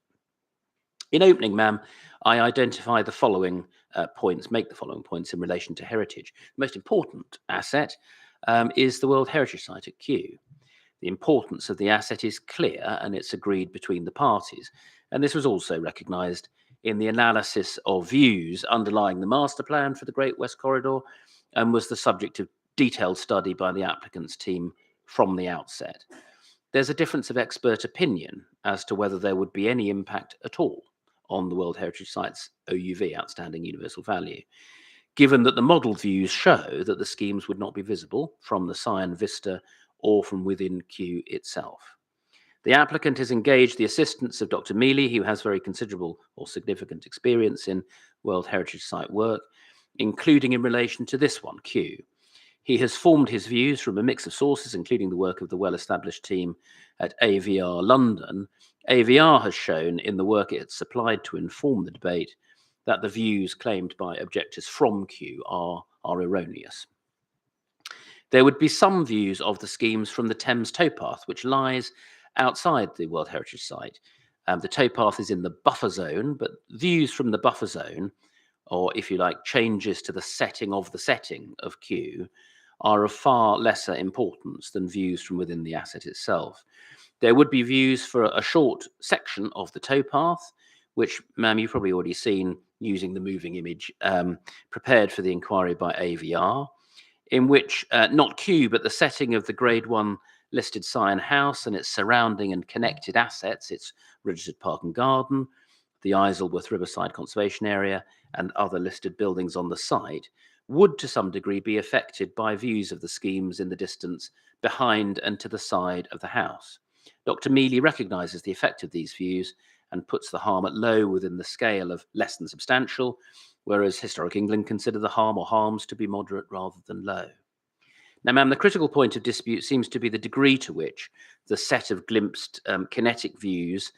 In opening, ma'am, I identify the following points, make the following points in relation to heritage. The most important asset is the World Heritage Site at Kew. The importance of the asset is clear and it's agreed between the parties. And this was also recognised in the analysis of views underlying the master plan for the Great West Corridor and was the subject of detailed study by the applicant's team from the outset. There's a difference of expert opinion as to whether there would be any impact at all on the World Heritage Site's OUV, outstanding universal value, given that the modelled views show that the schemes would not be visible from the Sion Vista or from within Kew itself. The applicant has engaged the assistance of Dr. Mealy, who has very considerable or significant experience in World Heritage Site work, including in relation to this one, Kew. He has formed his views from a mix of sources, including the work of the well-established team at AVR London. AVR has shown in the work it supplied to inform the debate that the views claimed by objectors from Kew are erroneous. There would be some views of the schemes from the Thames towpath, which lies outside the World Heritage Site. The towpath is in the buffer zone, but views from the buffer zone, or if you like, changes to the setting of Kew, are of far lesser importance than views from within the asset itself. There would be views for a short section of the towpath, which, ma'am, you've probably already seen using the moving image prepared for the inquiry by AVR, in which not Kew, but the setting of the Grade 1 listed Sion House and its surrounding and connected assets, its registered park and garden, the Isleworth Riverside Conservation Area, and other listed buildings on the site, would to some degree be affected by views of the schemes in the distance behind and to the side of the house. Dr. Mealy recognises the effect of these views and puts the harm at low within the scale of less than substantial, whereas Historic England consider the harm or harms to be moderate rather than low. Now, ma'am, the critical point of dispute seems to be the degree to which the set of glimpsed kinetic views,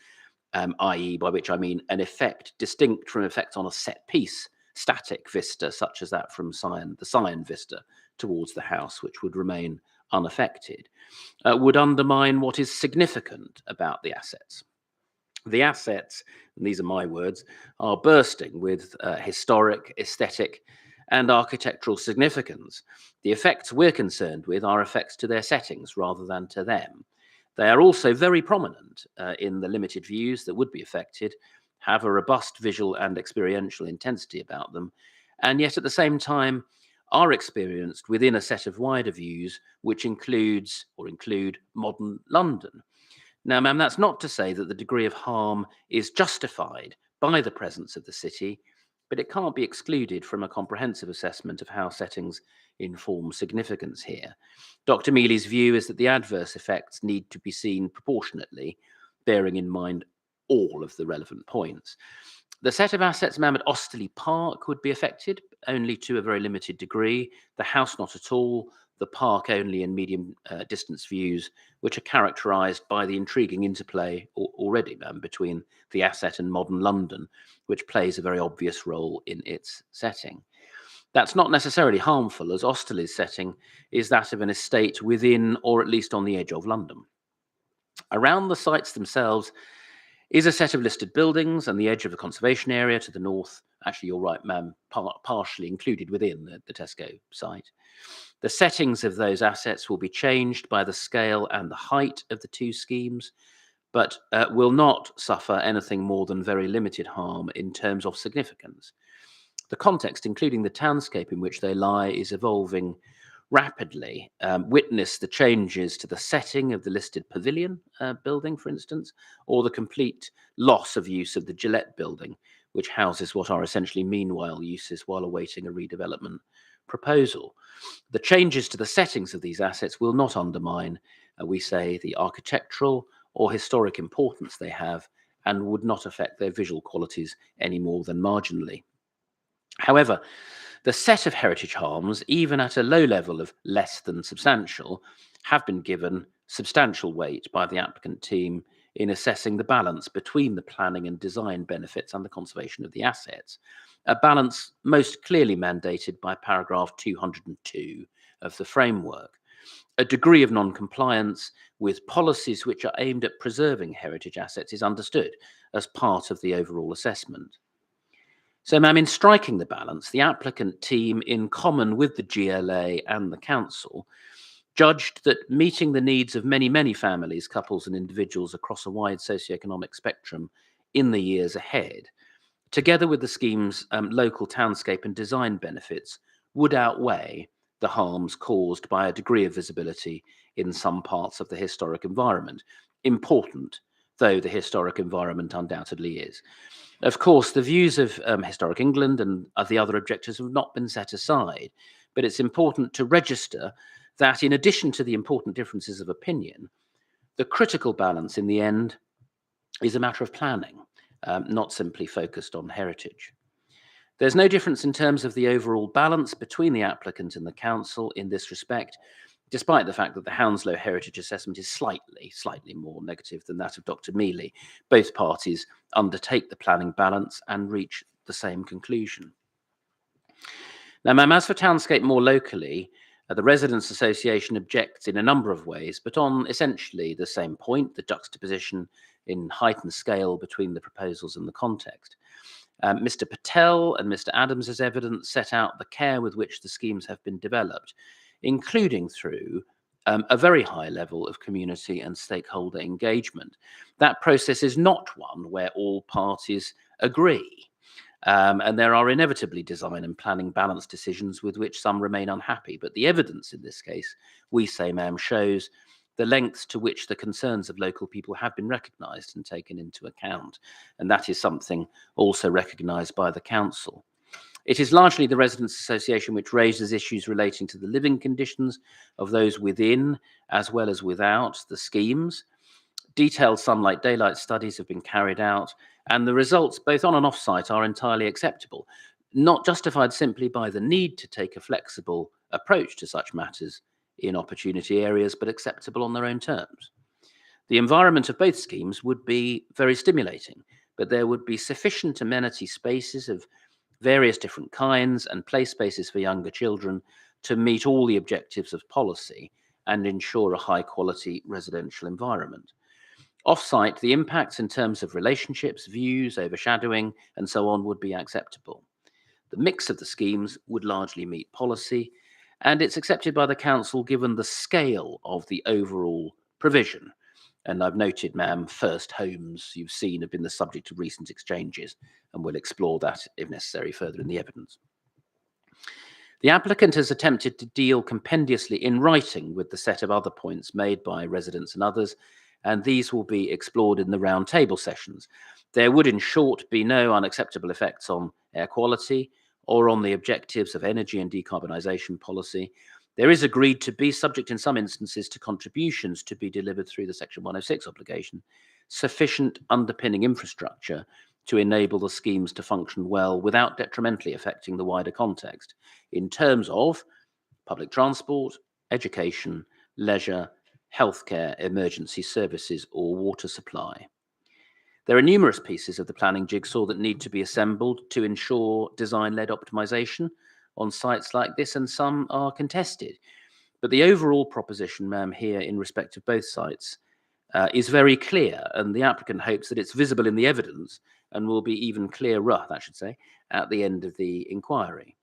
i.e. by which I mean an effect distinct from effects on a set piece, static vista, such as that from the Sion Vista towards the house, which would remain unaffected, would undermine what is significant about the assets. The assets, and these are my words, are bursting with historic, aesthetic, and architectural significance. The effects we're concerned with are effects to their settings rather than to them. They are also very prominent in the limited views that would be affected, have a robust visual and experiential intensity about them, and yet at the same time are experienced within a set of wider views which include modern London. Now, ma'am, that's not to say that the degree of harm is justified by the presence of the city, but it can't be excluded from a comprehensive assessment of how settings inform significance here. Dr. Mealy's view is that the adverse effects need to be seen proportionately, bearing in mind all of the relevant points. The set of assets, ma'am, at Osterley Park would be affected only to a very limited degree, the house not at all, the park only in medium distance views, which are characterised by the intriguing interplay already, ma'am, between the asset and modern London, which plays a very obvious role in its setting. That's not necessarily harmful, as Osterley's setting is that of an estate within or at least on the edge of London. Around the sites themselves is a set of listed buildings and the edge of the conservation area to the north. Actually, you're right, ma'am, partially included within the Tesco site. The settings of those assets will be changed by the scale and the height of the two schemes, but will not suffer anything more than very limited harm in terms of significance. The context, including the townscape in which they lie, is evolving rapidly. Witness the changes to the setting of the listed pavilion building, for instance, or the complete loss of use of the Gillette building, which houses what are essentially meanwhile uses while awaiting a redevelopment proposal. The changes to the settings of these assets will not undermine, we say, the architectural or historic importance they have, and would not affect their visual qualities any more than marginally. However, the set of heritage harms, even at a low level of less than substantial, have been given substantial weight by the applicant team in assessing the balance between the planning and design benefits and the conservation of the assets, a balance most clearly mandated by paragraph 202 of the framework. A degree of non-compliance with policies which are aimed at preserving heritage assets is understood as part of the overall assessment. So, ma'am, in striking the balance, the applicant team, in common with the GLA and the council, judged that meeting the needs of many, many families, couples and individuals across a wide socioeconomic spectrum in the years ahead, together with the scheme's local townscape and design benefits, would outweigh the harms caused by a degree of visibility in some parts of the historic environment, important though the historic environment undoubtedly is. Of course, the views of Historic England and of the other objectors have not been set aside, but it's important to register that in addition to the important differences of opinion, the critical balance in the end is a matter of planning, not simply focused on heritage. There's no difference in terms of the overall balance between the applicant and the council in this respect, despite the fact that the Hounslow Heritage Assessment is slightly more negative than that of Dr. Mealy. Both parties undertake the planning balance and reach the same conclusion. Now, ma'am, as for townscape more locally, the Residents' Association objects in a number of ways, but on essentially the same point, the juxtaposition in height and scale between the proposals and the context. Mr. Patel and Mr. Adams's evidence set out the care with which the schemes have been developed, including through a very high level of community and stakeholder engagement. That process is not one where all parties agree. And there are inevitably design and planning balance decisions with which some remain unhappy. But the evidence in this case, we say, ma'am, shows the lengths to which the concerns of local people have been recognised and taken into account. And that is something also recognised by the council. It is largely the Residents' Association which raises issues relating to the living conditions of those within as well as without the schemes. Detailed sunlight daylight studies have been carried out, and the results both on and off site are entirely acceptable, not justified simply by the need to take a flexible approach to such matters in opportunity areas, but acceptable on their own terms. The environment of both schemes would be very stimulating, but there would be sufficient amenity spaces of various different kinds and play spaces for younger children to meet all the objectives of policy and ensure a high quality residential environment. Off-site, the impacts in terms of relationships, views, overshadowing, and so on would be acceptable. The mix of the schemes would largely meet policy, and it's accepted by the council given the scale of the overall provision. And I've noted, ma'am, first homes you've seen have been the subject of recent exchanges, and we'll explore that if necessary further in the evidence. The applicant has attempted to deal compendiously in writing with the set of other points made by residents and others, and these will be explored in the round table sessions. There would, in short, be no unacceptable effects on air quality or on the objectives of energy and decarbonisation policy. There is agreed to be, subject in some instances to contributions to be delivered through the Section 106 obligation, sufficient underpinning infrastructure to enable the schemes to function well without detrimentally affecting the wider context in terms of public transport, education, leisure, healthcare, emergency services, or water supply. There are numerous pieces of the planning jigsaw that need to be assembled to ensure design-led optimisation on sites like this, and some are contested. But the overall proposition, ma'am, here in respect of both sites is very clear, and the applicant hopes that it's visible in the evidence and will be even clearer, I should say, at the end of the inquiry.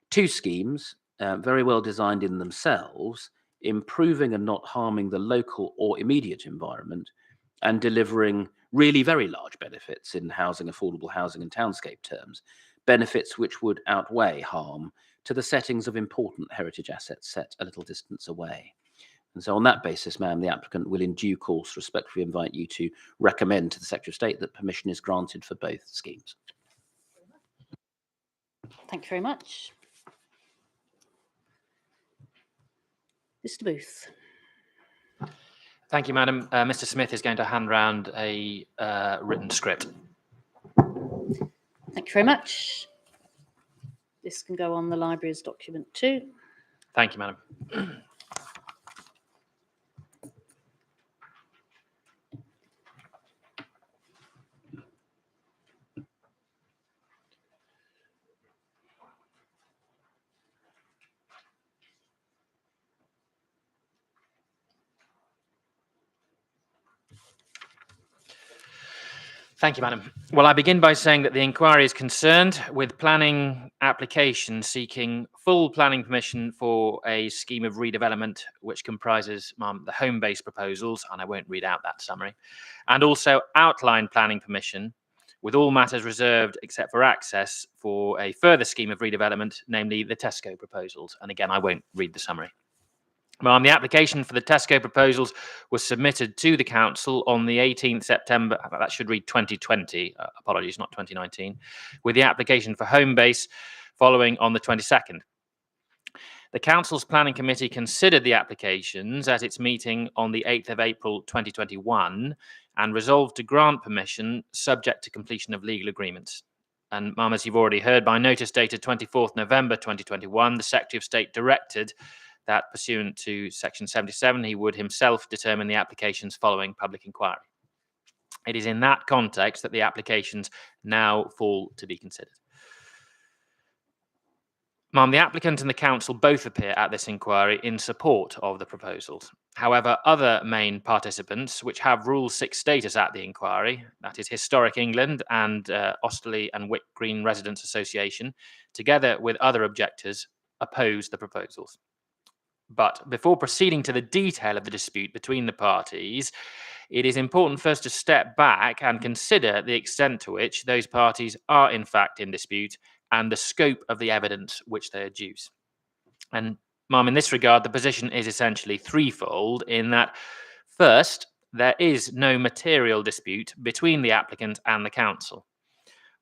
Two schemes, very well designed in themselves, improving and not harming the local or immediate environment, and delivering really very large benefits in housing, affordable housing and townscape terms, benefits which would outweigh harm to the settings of important heritage assets set a little distance away. And so on that basis, ma'am, the applicant will in due course respectfully invite you to recommend to the Secretary of State that permission is granted for both schemes. Thank you very much. Mr. Booth. Thank you, Madam. Mr. Smith is going to hand round a written script. Thank you very much. This can go on the library as document 2. Thank you, Madam. Thank you, Madam. Well, I begin by saying that the inquiry is concerned with planning applications seeking full planning permission for a scheme of redevelopment, which comprises the Homebase proposals, and I won't read out that summary, and also outline planning permission with all matters reserved except for access for a further scheme of redevelopment, namely the Tesco proposals. And again, I won't read the summary. Ma'am, the application for the Tesco proposals was submitted to the council on the 18th September, that should read 2020, apologies, not 2019, with the application for Homebase following on the 22nd. The council's planning committee considered the applications at its meeting on the 8th of April 2021 and resolved to grant permission subject to completion of legal agreements. And ma'am, as you've already heard, by notice dated 24th November 2021, the Secretary of State directed that pursuant to Section 77, he would himself determine the applications following public inquiry. It is in that context that the applications now fall to be considered. Ma'am, the applicant and the council both appear at this inquiry in support of the proposals. However, other main participants, which have Rule 6 status at the inquiry, that is Historic England and Osterley and Wick Green Residents Association, together with other objectors, oppose the proposals. But before proceeding to the detail of the dispute between the parties, it is important first to step back and consider the extent to which those parties are in fact in dispute and the scope of the evidence which they adduce. And ma'am, in this regard, the position is essentially threefold in that, first, there is no material dispute between the applicant and the council.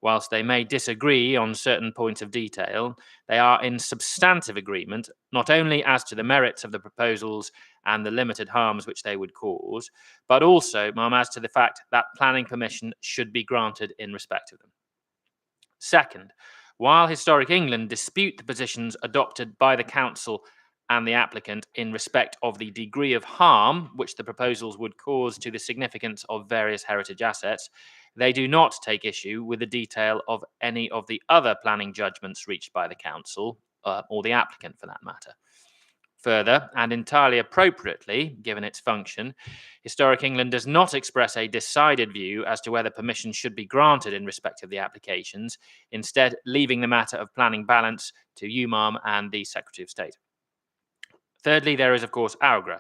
Whilst they may disagree on certain points of detail, they are in substantive agreement, not only as to the merits of the proposals and the limited harms which they would cause, but also, ma'am, as to the fact that planning permission should be granted in respect of them. Second, while Historic England dispute the positions adopted by the council and the applicant in respect of the degree of harm which the proposals would cause to the significance of various heritage assets, they do not take issue with the detail of any of the other planning judgments reached by the council, or the applicant for that matter. Further, and entirely appropriately, given its function, Historic England does not express a decided view as to whether permission should be granted in respect of the applications, instead leaving the matter of planning balance to you, ma'am, and the Secretary of State. Thirdly, there is, of course, AUGRA.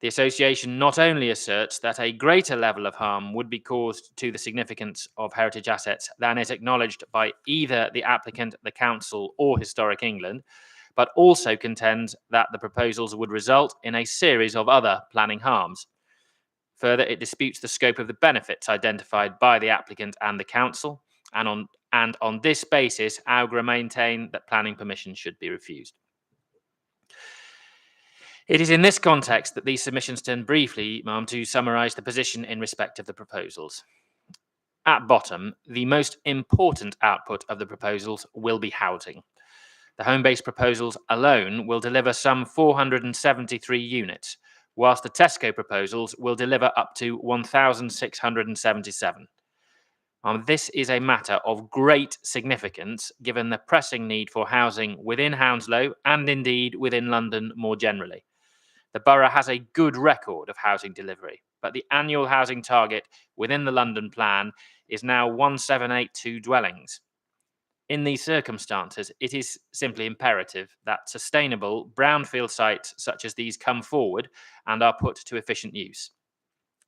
The association not only asserts that a greater level of harm would be caused to the significance of heritage assets than is acknowledged by either the applicant, the council, or Historic England, but also contends that the proposals would result in a series of other planning harms. Further, it disputes the scope of the benefits identified by the applicant and the council, and on this basis, AUGRA maintain that planning permission should be refused. It is in this context that these submissions turn briefly, ma'am, to summarise the position in respect of the proposals. At bottom, the most important output of the proposals will be housing. The Homebase proposals alone will deliver some 473 units, whilst the Tesco proposals will deliver up to 1,677. This is a matter of great significance given the pressing need for housing within Hounslow and indeed within London more generally. The borough has a good record of housing delivery, but the annual housing target within the London plan is now 1782 dwellings. In these circumstances, it is simply imperative that sustainable brownfield sites such as these come forward and are put to efficient use.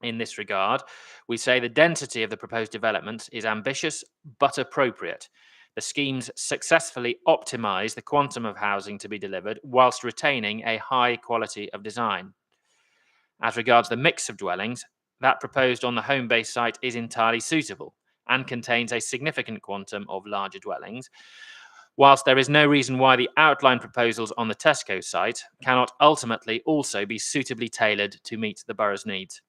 In this regard, we say the density of the proposed development is ambitious but appropriate. The schemes successfully optimise the quantum of housing to be delivered whilst retaining a high quality of design. As regards the mix of dwellings, that proposed on the Homebase site is entirely suitable and contains a significant quantum of larger dwellings, whilst there is no reason why the outline proposals on the Tesco site cannot ultimately also be suitably tailored to meet the borough's needs.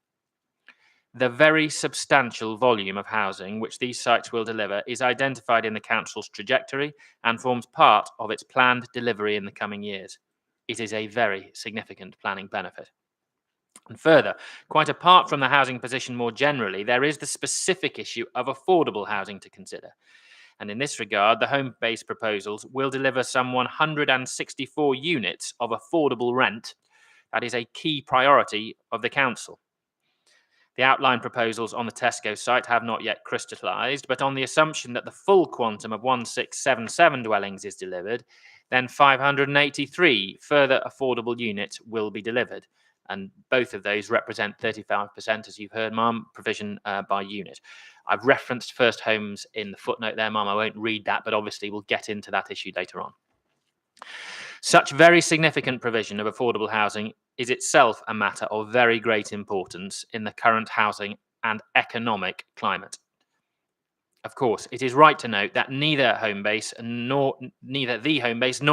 The very substantial volume of housing which these sites will deliver is identified in the council's trajectory and forms part of its planned delivery in the coming years. It is a very significant planning benefit. And further, quite apart from the housing position more generally, there is the specific issue of affordable housing to consider. And in this regard, the Homebase proposals will deliver some 164 units of affordable rent. That is a key priority of the council. The outline proposals on the Tesco site have not yet crystallised, but on the assumption that the full quantum of 1677 dwellings is delivered, then 583 further affordable units will be delivered. And both of those represent 35%, as you've heard, ma'am, provision by unit. I've referenced First Homes in the footnote there, Mum. I won't read that, but obviously we'll get into that issue later on. Such very significant provision of affordable housing is itself a matter of very great importance in the current housing and economic climate. Of course, it is right to note that neither the Homebase nor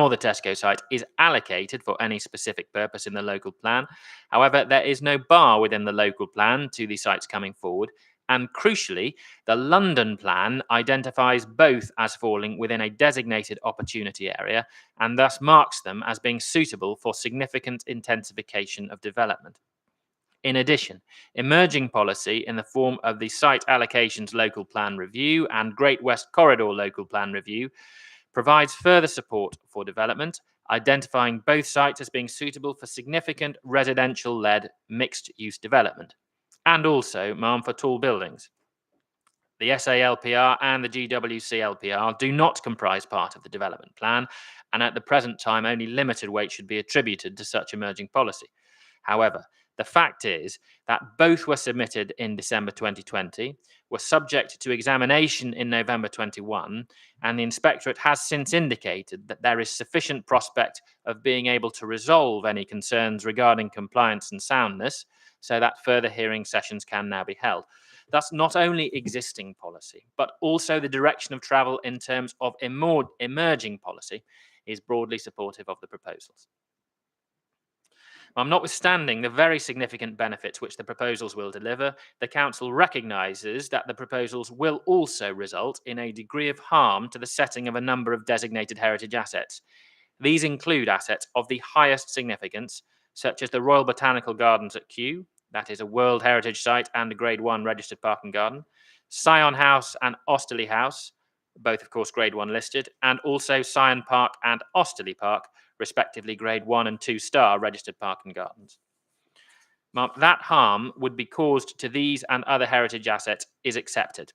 the Tesco site is allocated for any specific purpose in the local plan. However, there is no bar within the local plan to the sites coming forward. And crucially, the London plan identifies both as falling within a designated opportunity area and thus marks them as being suitable for significant intensification of development. In addition, emerging policy in the form of the Site Allocations Local Plan Review and Great West Corridor Local Plan Review provides further support for development, identifying both sites as being suitable for significant residential-led mixed-use development, and also, Ma'am, for tall buildings. The SALPR and the GWCLPR do not comprise part of the development plan, and at the present time, only limited weight should be attributed to such emerging policy. However, the fact is that both were submitted in December 2020, were subject to examination in November 21, and the Inspectorate has since indicated that there is sufficient prospect of being able to resolve any concerns regarding compliance and soundness, so that further hearing sessions can now be held. Thus, not only existing policy, but also the direction of travel in terms of emerging policy is broadly supportive of the proposals. Notwithstanding the very significant benefits which the proposals will deliver, the Council recognises that the proposals will also result in a degree of harm to the setting of a number of designated heritage assets. These include assets of the highest significance, such as the Royal Botanical Gardens at Kew, that is a World Heritage Site and a Grade 1 registered park and garden, Syon House and Osterley House, both of course Grade 1 listed, and also Syon Park and Osterley Park, respectively Grade 1 and 2 star registered park and gardens. That harm would be caused to these and other heritage assets is accepted.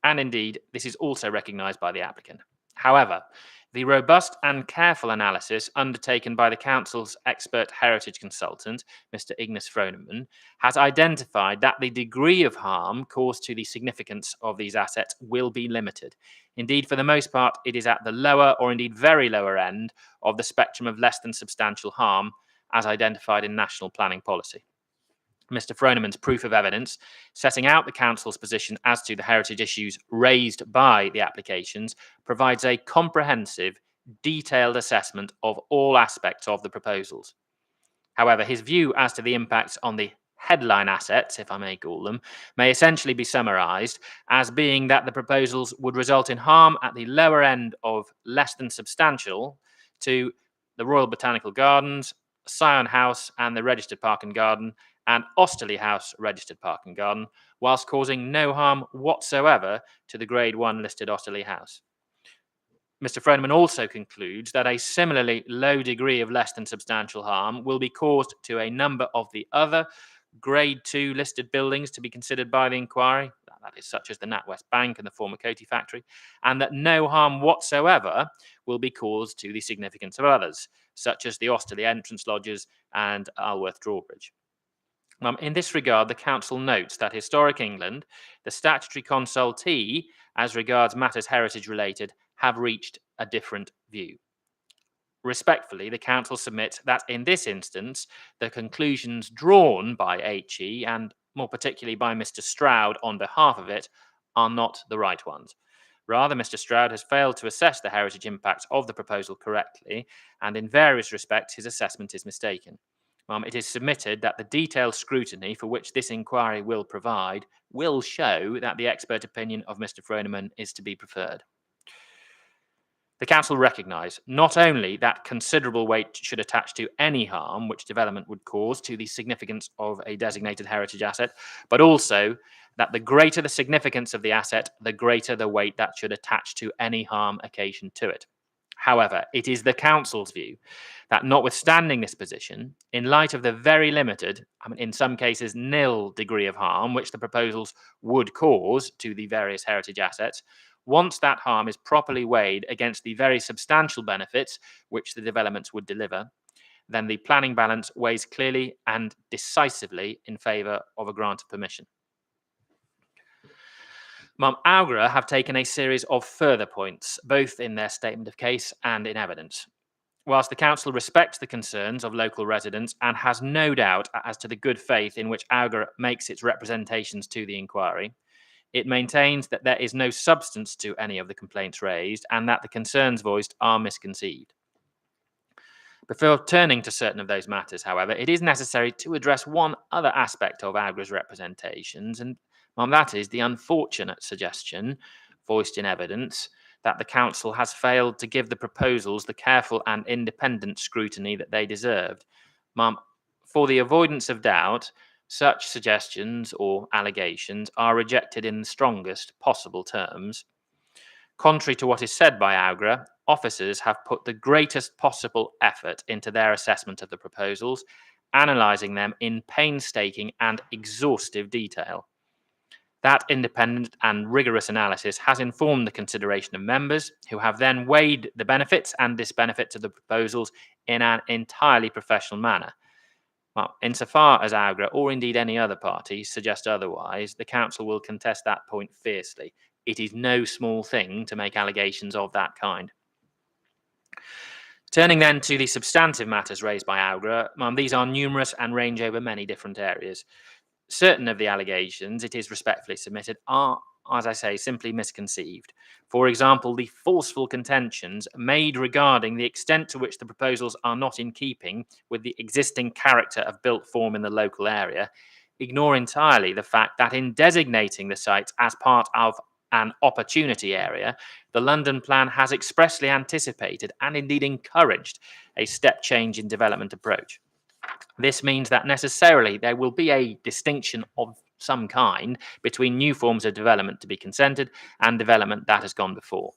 And indeed, this is also recognised by the applicant. However, the robust and careful analysis undertaken by the Council's expert heritage consultant, Mr. Ignis Froneman, has identified that the degree of harm caused to the significance of these assets will be limited. Indeed, for the most part, it is at the lower or indeed very lower end of the spectrum of less than substantial harm as identified in national planning policy. Mr. Froneman's proof of evidence, setting out the Council's position as to the heritage issues raised by the applications, provides a comprehensive, detailed assessment of all aspects of the proposals. However, his view as to the impacts on the headline assets, if I may call them, may essentially be summarised as being that the proposals would result in harm at the lower end of less than substantial to the Royal Botanical Gardens, Syon House and the Registered Park and Garden, and Osterley House registered park and garden, whilst causing no harm whatsoever to the Grade 1 listed Osterley House. Mr. Froneman also concludes that a similarly low degree of less than substantial harm will be caused to a number of the other Grade 2 listed buildings to be considered by the inquiry, that is such as the NatWest Bank and the former Coty factory, and that no harm whatsoever will be caused to the significance of others, such as the Osterley entrance lodges and Alworth Drawbridge. In this regard, the Council notes that Historic England, the statutory consultee as regards matters heritage related, have reached a different view. Respectfully, the Council submits that in this instance, the conclusions drawn by HE and more particularly by Mr. Stroud on behalf of it are not the right ones. Rather, Mr. Stroud has failed to assess the heritage impact of the proposal correctly, and in various respects, his assessment is mistaken. It is submitted that the detailed scrutiny for which this inquiry will provide will show that the expert opinion of Mr. Froneman is to be preferred. The Council recognise not only that considerable weight should attach to any harm which development would cause to the significance of a designated heritage asset, but also that the greater the significance of the asset, the greater the weight that should attach to any harm occasioned to it. However, it is the Council's view that notwithstanding this position, in light of the very limited, in some cases nil degree of harm which the proposals would cause to the various heritage assets, once that harm is properly weighed against the very substantial benefits which the developments would deliver, then the planning balance weighs clearly and decisively in favour of a grant of permission. Ma'am, Augra have taken a series of further points, both in their statement of case and in evidence. Whilst the council respects the concerns of local residents and has no doubt as to the good faith in which Augra makes its representations to the inquiry, it maintains that there is no substance to any of the complaints raised and that the concerns voiced are misconceived. Before turning to certain of those matters, however, it is necessary to address one other aspect of Augra's representations, and that is the unfortunate suggestion, voiced in evidence, that the council has failed to give the proposals the careful and independent scrutiny that they deserved. For the avoidance of doubt, such suggestions or allegations are rejected in the strongest possible terms. Contrary to what is said by Augra, officers have put the greatest possible effort into their assessment of the proposals, analysing them in painstaking and exhaustive detail. That independent and rigorous analysis has informed the consideration of members, who have then weighed the benefits and disbenefits of the proposals in an entirely professional manner. Well, insofar as Augra, or indeed any other party, suggest otherwise, the council will contest that point fiercely. It is no small thing to make allegations of that kind. Turning then to the substantive matters raised by Augra, these are numerous and range over many different areas. Certain of the allegations, it is respectfully submitted, are, as I say, simply misconceived. For example, the forceful contentions made regarding the extent to which the proposals are not in keeping with the existing character of built form in the local area ignore entirely the fact that in designating the sites as part of an opportunity area, the London Plan has expressly anticipated and indeed encouraged a step change in development approach. This means that necessarily there will be a distinction of some kind between new forms of development to be consented and development that has gone before.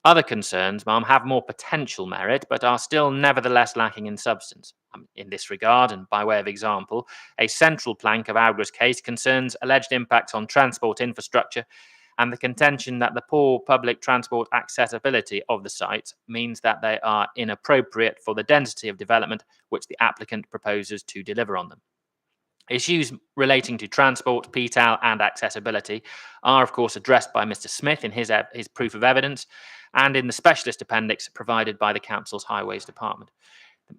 Other concerns, have more potential merit, but are still nevertheless lacking in substance. In this regard, and by way of example, a central plank of Augra's case concerns alleged impacts on transport infrastructure and the contention that the poor public transport accessibility of the sites means that they are inappropriate for the density of development which the applicant proposes to deliver on them. Issues relating to transport, PTAL and accessibility are of course addressed by Mr. Smith in his proof of evidence and in the specialist appendix provided by the Council's Highways Department.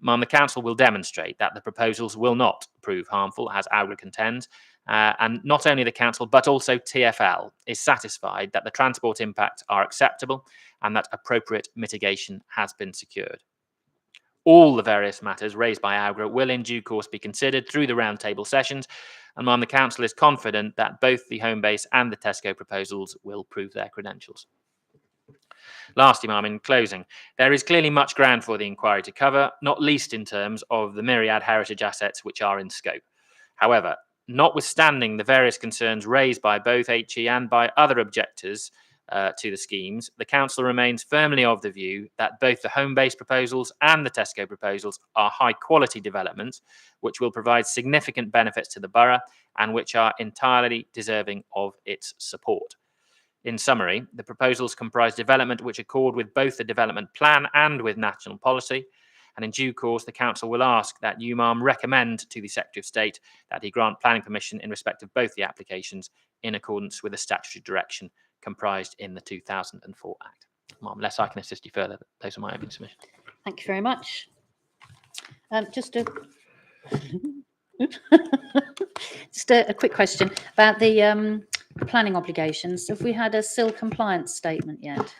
The Council will demonstrate that the proposals will not prove harmful, as Augra contends, and not only the Council but also TfL is satisfied that the transport impacts are acceptable and that appropriate mitigation has been secured. All the various matters raised by Augra will in due course be considered through the roundtable sessions, and the Council is confident that both the Homebase and the Tesco proposals will prove their credentials. Lastly, in closing, there is clearly much ground for the inquiry to cover, not least in terms of the myriad heritage assets which are in scope. However, notwithstanding the various concerns raised by both HE and by other objectors to the schemes, the Council remains firmly of the view that both the Homebase proposals and the Tesco proposals are high-quality developments which will provide significant benefits to the borough and which are entirely deserving of its support. In summary, the proposals comprise development which accord with both the development plan and with national policy, and in due course the Council will ask that you, recommend to the Secretary of State that he grant planning permission in respect of both the applications in accordance with the statutory direction comprised in the 2004 Act. Unless I can assist you further, those are my opening submissions. Thank you very much. Just a quick question about the planning obligations. Have we had a SIL compliance statement yet?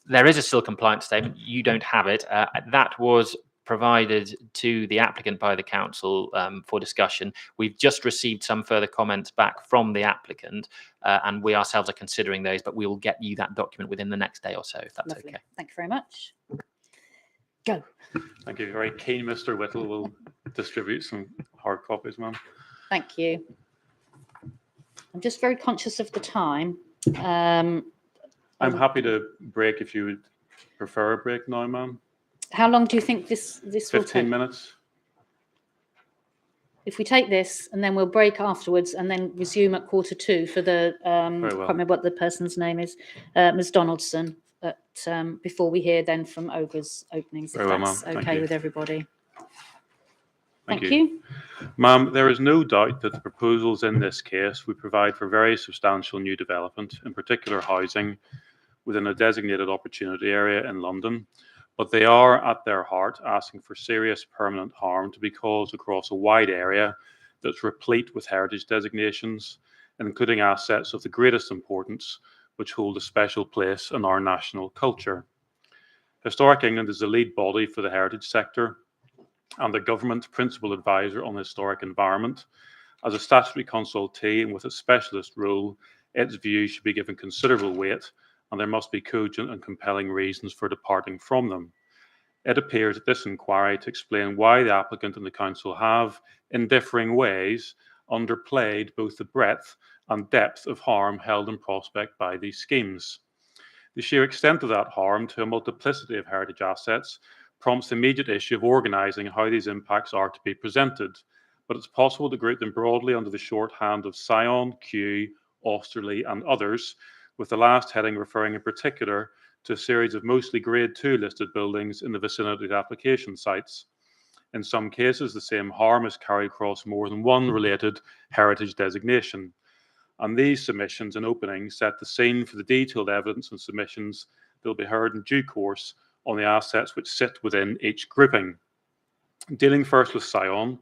There is a SIL compliance statement. You don't have it. That was provided to the applicant by the council for discussion. We've just received some further comments back from the applicant, and we ourselves are considering those, but we will get you that document within the next day or so, if that's Lovely. okay. Thank you very much. Go. Thank you. Very keen, Mr. Whittle will distribute some hard copies, ma'am. Thank you. I'm just very conscious of the time. I'm happy to break if you would prefer a break now, ma'am. How long do you think this will take? 15 minutes. If we take this and then we'll break afterwards and then resume at 1:45 for the, I can't remember what the person's name is, Ms. Donaldson, before we hear then from Augra's openings, if that's okay with everybody. Thank you. Ma'am, there is no doubt that the proposals in this case would provide for very substantial new development, in particular housing, within a designated opportunity area in London, but they are at their heart asking for serious permanent harm to be caused across a wide area that's replete with heritage designations, including assets of the greatest importance, which hold a special place in our national culture. Historic England is the lead body for the heritage sector and the government's principal advisor on historic environment. As a statutory consultee and with a specialist role, its views should be given considerable weight, and there must be cogent and compelling reasons for departing from them. It appears at this inquiry to explain why the applicant and the council have, in differing ways, underplayed both the breadth and depth of harm held in prospect by these schemes. The sheer extent of that harm to a multiplicity of heritage assets prompts the immediate issue of organising how these impacts are to be presented, but it's possible to group them broadly under the shorthand of Sion, Kew, Austerley and others, with the last heading referring in particular to a series of mostly Grade 2 listed buildings in the vicinity of application sites. In some cases, the same harm is carried across more than one related heritage designation. And these submissions and openings set the scene for the detailed evidence and submissions that will be heard in due course on the assets which sit within each grouping. Dealing first with Sion,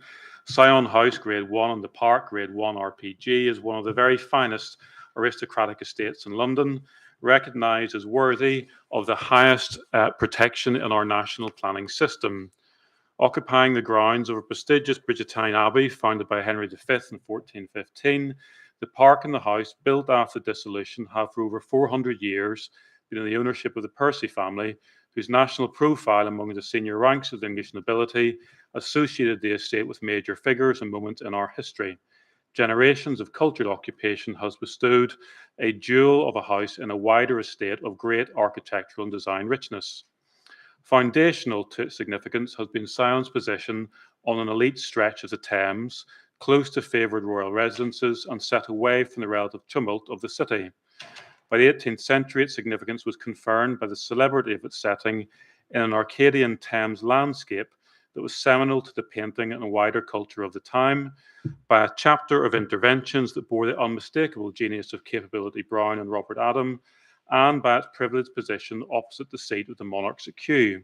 Sion House Grade 1 and the Park Grade 1 RPG is one of the very finest aristocratic estates in London, recognised as worthy of the highest protection in our national planning system. Occupying the grounds of a prestigious Bridgetine Abbey founded by Henry V in 1415, the park and the house, built after dissolution, have for over 400 years been in the ownership of the Percy family, whose national profile among the senior ranks of the English nobility associated the estate with major figures and moments in our history. Generations of cultured occupation has bestowed a jewel of a house in a wider estate of great architectural and design richness. Foundational to significance has been Sion's position on an elite stretch of the Thames, close to favoured royal residences and set away from the relative tumult of the city. By the 18th century, its significance was confirmed by the celebrity of its setting in an Arcadian Thames landscape that was seminal to the painting and wider culture of the time, by a chapter of interventions that bore the unmistakable genius of Capability Brown and Robert Adam, and by its privileged position opposite the seat of the monarchs at Kew.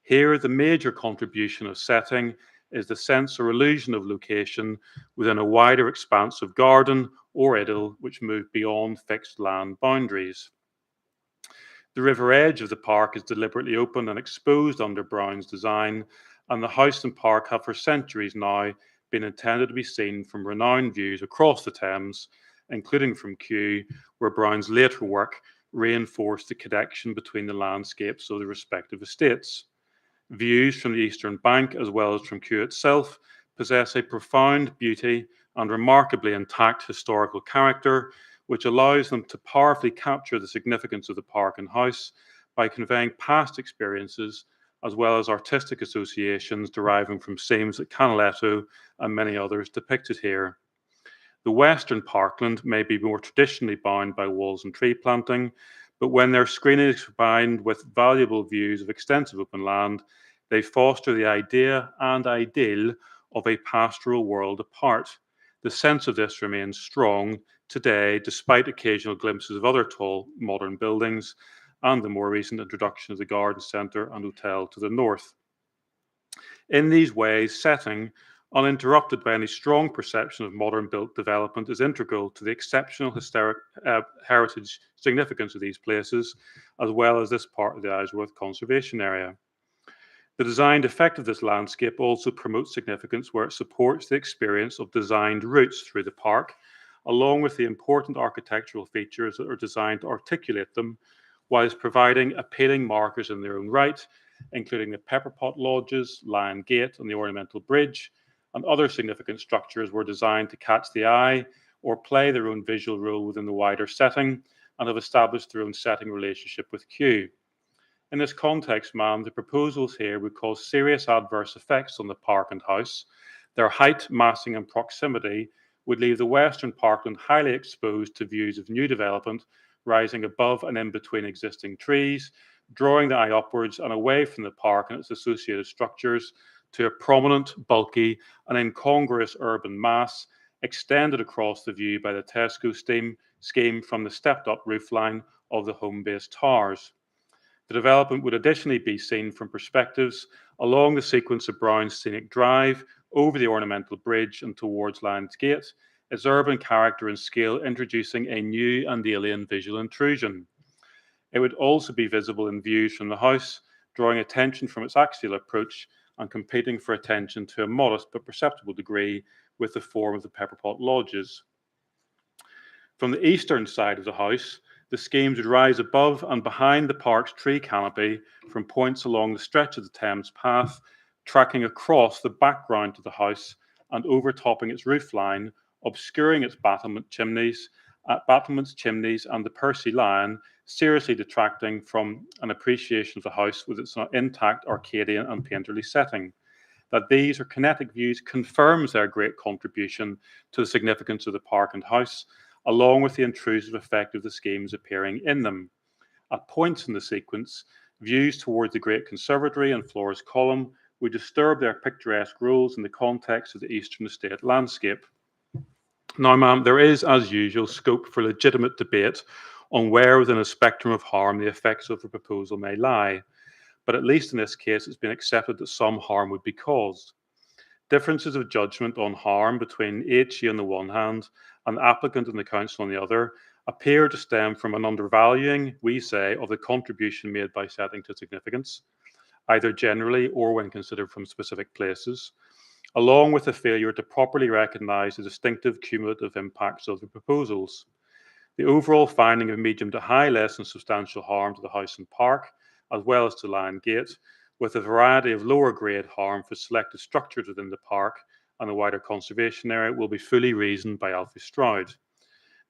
Here, the major contribution of setting is the sense or illusion of location within a wider expanse of garden or idyll which moved beyond fixed land boundaries. The river edge of the park is deliberately open and exposed under Brown's design, and the house and park have for centuries now been intended to be seen from renowned views across the Thames, including from Kew, where Brown's later work reinforced the connection between the landscapes of the respective estates. Views from the eastern bank, as well as from Kew itself, possess a profound beauty and remarkably intact historical character, which allows them to powerfully capture the significance of the park and house by conveying past experiences as well as artistic associations deriving from scenes at Canaletto and many others depicted here. The western parkland may be more traditionally bound by walls and tree planting, but when their screening is combined with valuable views of extensive open land, they foster the idea and ideal of a pastoral world apart. The sense of this remains strong today, despite occasional glimpses of other tall modern buildings and the more recent introduction of the garden centre and hotel to the north. In these ways, setting, uninterrupted by any strong perception of modern built development, is integral to the exceptional heritage significance of these places, as well as this part of the Isleworth Conservation Area. The designed effect of this landscape also promotes significance where it supports the experience of designed routes through the park, along with the important architectural features that are designed to articulate them, whilst providing appealing markers in their own right, including the Pepperpot Lodges, Lion Gate, and the Ornamental Bridge, and other significant structures were designed to catch the eye or play their own visual role within the wider setting and have established their own setting relationship with Kew. In this context, ma'am, the proposals here would cause serious adverse effects on the park and house. Their height, massing, and proximity would leave the western parkland highly exposed to views of new development rising above and in between existing trees, drawing the eye upwards and away from the park and its associated structures, to a prominent, bulky and incongruous urban mass extended across the view by the Tesco scheme from the stepped-up roofline of the Homebase towers. The development would additionally be seen from perspectives along the sequence of Brown's Scenic Drive, over the ornamental bridge and towards Lions Gate, its urban character and scale introducing a new and alien visual intrusion. It would also be visible in views from the house, drawing attention from its axial approach and competing for attention to a modest but perceptible degree with the form of the Pepperpot Lodges. From the eastern side of the house, the schemes would rise above and behind the park's tree canopy from points along the stretch of the Thames path, tracking across the background to the house and overtopping its roofline, obscuring its battlements, chimneys, and the Percy Lion, seriously detracting from an appreciation of the house with its intact Arcadian and painterly setting. That these are kinetic views confirms their great contribution to the significance of the park and house, along with the intrusive effect of the schemes appearing in them. At points in the sequence, views towards the Great Conservatory and Flores Column would disturb their picturesque roles in the context of the Eastern Estate landscape. Now, ma'am, there is, as usual, scope for legitimate debate on where within a spectrum of harm the effects of the proposal may lie, but at least in this case it's been accepted that some harm would be caused. Differences of judgment on harm between HE on the one hand and the applicant and the council on the other appear to stem from an undervaluing, we say, of the contribution made by setting to significance, either generally or when considered from specific places, along with the failure to properly recognise the distinctive cumulative impacts of the proposals. The overall finding of medium to high less than substantial harm to the house and park, as well as to Lion Gate, with a variety of lower grade harm for selected structures within the park and the wider conservation area, will be fully reasoned by Alfie Stroud.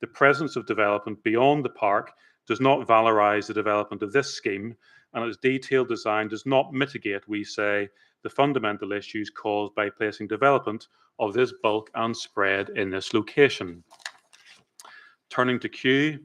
The presence of development beyond the park does not valorise the development of this scheme, and its detailed design does not mitigate, we say, the fundamental issues caused by placing development of this bulk and spread in this location. Turning to Kew,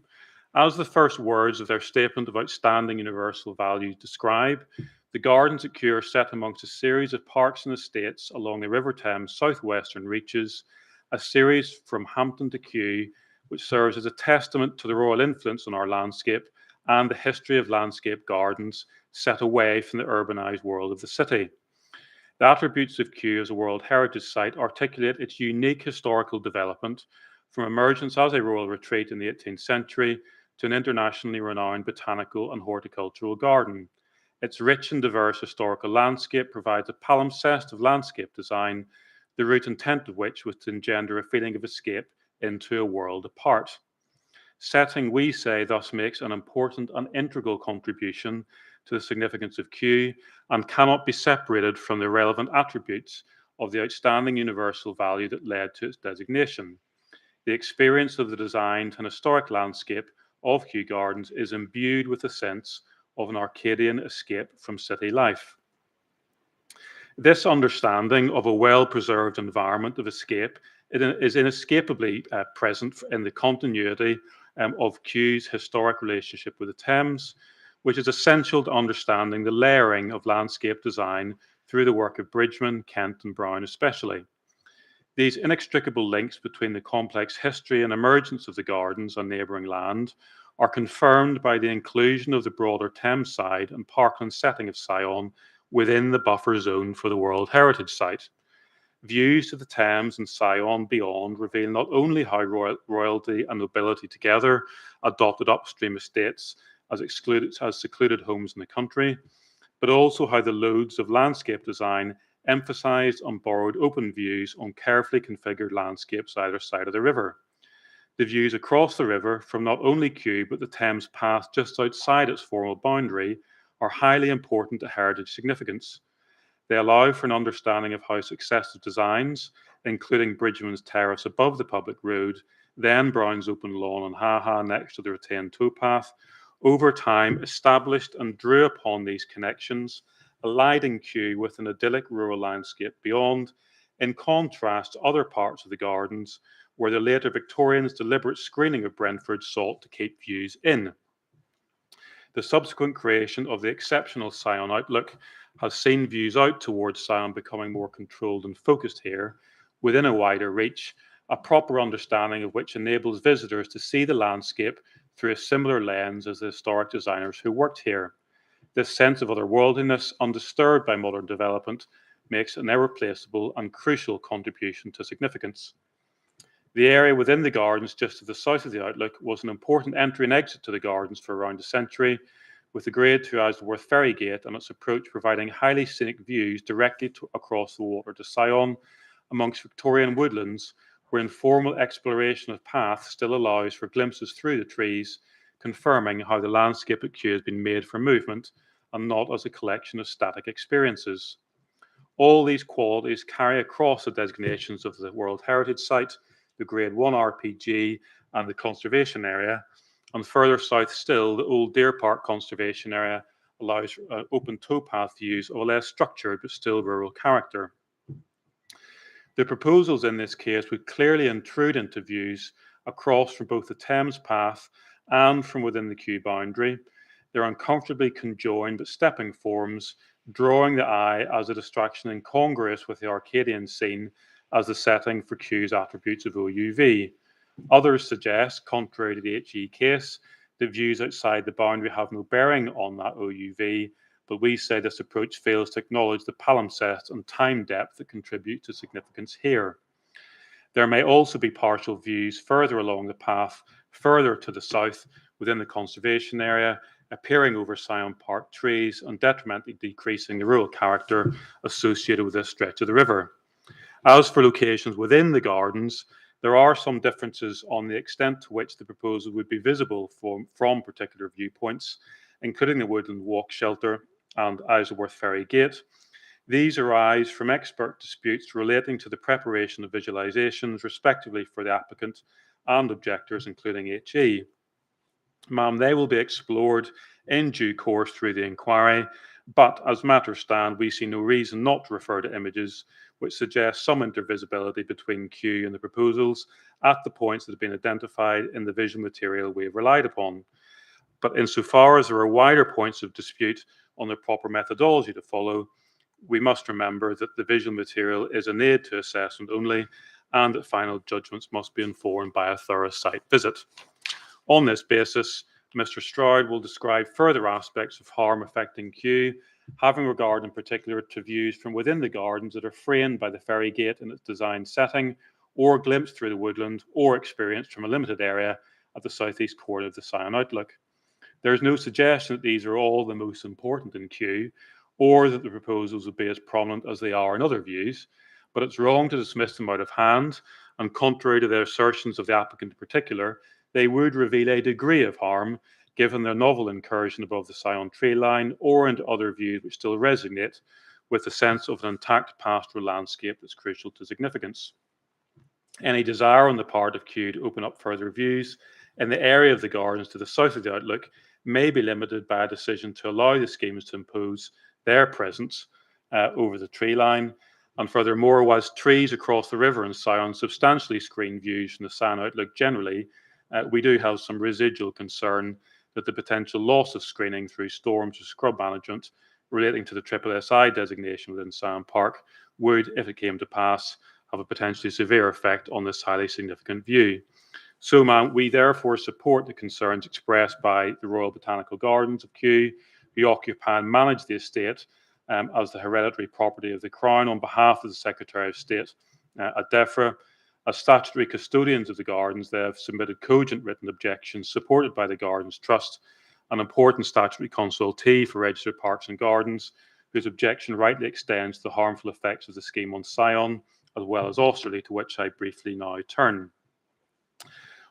as the first words of their statement of outstanding universal value describe, the gardens at Kew are set amongst a series of parks and estates along the River Thames southwestern reaches, a series from Hampton to Kew, which serves as a testament to the royal influence on our landscape and the history of landscape gardens set away from the urbanised world of the city. The attributes of Kew as a World Heritage Site articulate its unique historical development from emergence as a royal retreat in the 18th century to an internationally renowned botanical and horticultural garden. Its rich and diverse historical landscape provides a palimpsest of landscape design, the root intent of which was to engender a feeling of escape into a world apart. Setting, we say, thus makes an important and integral contribution to the significance of Kew and cannot be separated from the relevant attributes of the outstanding universal value that led to its designation. The experience of the designed and historic landscape of Kew Gardens is imbued with a sense of an Arcadian escape from city life. This understanding of a well-preserved environment of escape is inescapably present in the continuity of Kew's historic relationship with the Thames, which is essential to understanding the layering of landscape design through the work of Bridgman, Kent and Brown especially. These inextricable links between the complex history and emergence of the gardens on neighbouring land are confirmed by the inclusion of the broader Thames side and parkland setting of Sion within the buffer zone for the World Heritage Site. Views to the Thames and Sion beyond reveal not only how royalty and nobility together adopted upstream estates as secluded homes in the country, but also how the loads of landscape design emphasised and borrowed open views on carefully configured landscapes either side of the river. The views across the river from not only Kew but the Thames path just outside its formal boundary are highly important to heritage significance. They allow for an understanding of how successive designs, including Bridgman's terrace above the public road, then Brown's open lawn and ha-ha next to the retained towpath, over time established and drew upon these connections, allied Kew with an idyllic rural landscape beyond, in contrast to other parts of the gardens where the later Victorians' deliberate screening of Brentford sought to keep views in. The subsequent creation of the exceptional Sion outlook has seen views out towards Sion becoming more controlled and focused here within a wider reach, a proper understanding of which enables visitors to see the landscape through a similar lens as the historic designers who worked here. This sense of otherworldliness, undisturbed by modern development, makes an irreplaceable and crucial contribution to significance. The area within the gardens just to the south of the outlook was an important entry and exit to the gardens for around a century, with the grade to Isleworth Ferry Gate and its approach providing highly scenic views directly across the water to Sion, amongst Victorian woodlands, where informal exploration of paths still allows for glimpses through the trees, confirming how the landscape at Kew has been made for movement and not as a collection of static experiences. All these qualities carry across the designations of the World Heritage Site, the Grade 1 RPG and the Conservation Area, and further south still, the Old Deer Park Conservation Area allows open towpath views of a less structured but still rural character. The proposals in this case would clearly intrude into views across from both the Thames Path and from within the Kew boundary. They're uncomfortably conjoined but stepping forms, drawing the eye as a distraction incongruous with the Arcadian scene as the setting for Kew's attributes of OUV. Others suggest, contrary to the HE case, that views outside the boundary have no bearing on that OUV, but we say this approach fails to acknowledge the palimpsest and time depth that contribute to significance here. There may also be partial views further along the path, further to the south within the conservation area, appearing over Sion Park trees and detrimentally decreasing the rural character associated with this stretch of the river. As for locations within the gardens, there are some differences on the extent to which the proposal would be visible from particular viewpoints, including the Woodland Walk Shelter and Isleworth Ferry Gate. These arise from expert disputes relating to the preparation of visualisations, respectively, for the applicant and objectors, including HE. Ma'am, they will be explored in due course through the inquiry, but as matters stand, we see no reason not to refer to images which suggest some intervisibility between Kew and the proposals at the points that have been identified in the visual material we have relied upon. But insofar as there are wider points of dispute on the proper methodology to follow, we must remember that the visual material is an aid to assessment only, and that final judgments must be informed by a thorough site visit. On this basis, Mr. Stroud will describe further aspects of harm affecting Kew, having regard in particular to views from within the gardens that are framed by the ferry gate in its design setting, or glimpsed through the woodland, or experienced from a limited area at the southeast quarter of the Sion outlook. There is no suggestion that these are all the most important in Kew, or that the proposals would be as prominent as they are in other views, but it's wrong to dismiss them out of hand, and contrary to the assertions of the applicant in particular, they would reveal a degree of harm given their novel incursion above the Sion tree line or into other views which still resonate with the sense of an intact pastoral landscape that's crucial to significance. Any desire on the part of Kew to open up further views in the area of the gardens to the south of the outlook may be limited by a decision to allow the schemes to impose their presence over the tree line. And furthermore, whilst trees across the river in Sion substantially screen views from the Sion outlook generally, we do have some residual concern that the potential loss of screening through storms or scrub management relating to the SSSI designation within Sion Park would, if it came to pass, have a potentially severe effect on this highly significant view. So, ma'am, we therefore support the concerns expressed by the Royal Botanical Gardens of Kew, who occupy and manage the estate as the hereditary property of the Crown on behalf of the Secretary of State at DEFRA. As statutory custodians of the gardens, they have submitted cogent written objections supported by the Gardens Trust, an important statutory consultee for registered parks and gardens, whose objection rightly extends to the harmful effects of the scheme on Sion, as well as Austerley, to which I briefly now turn.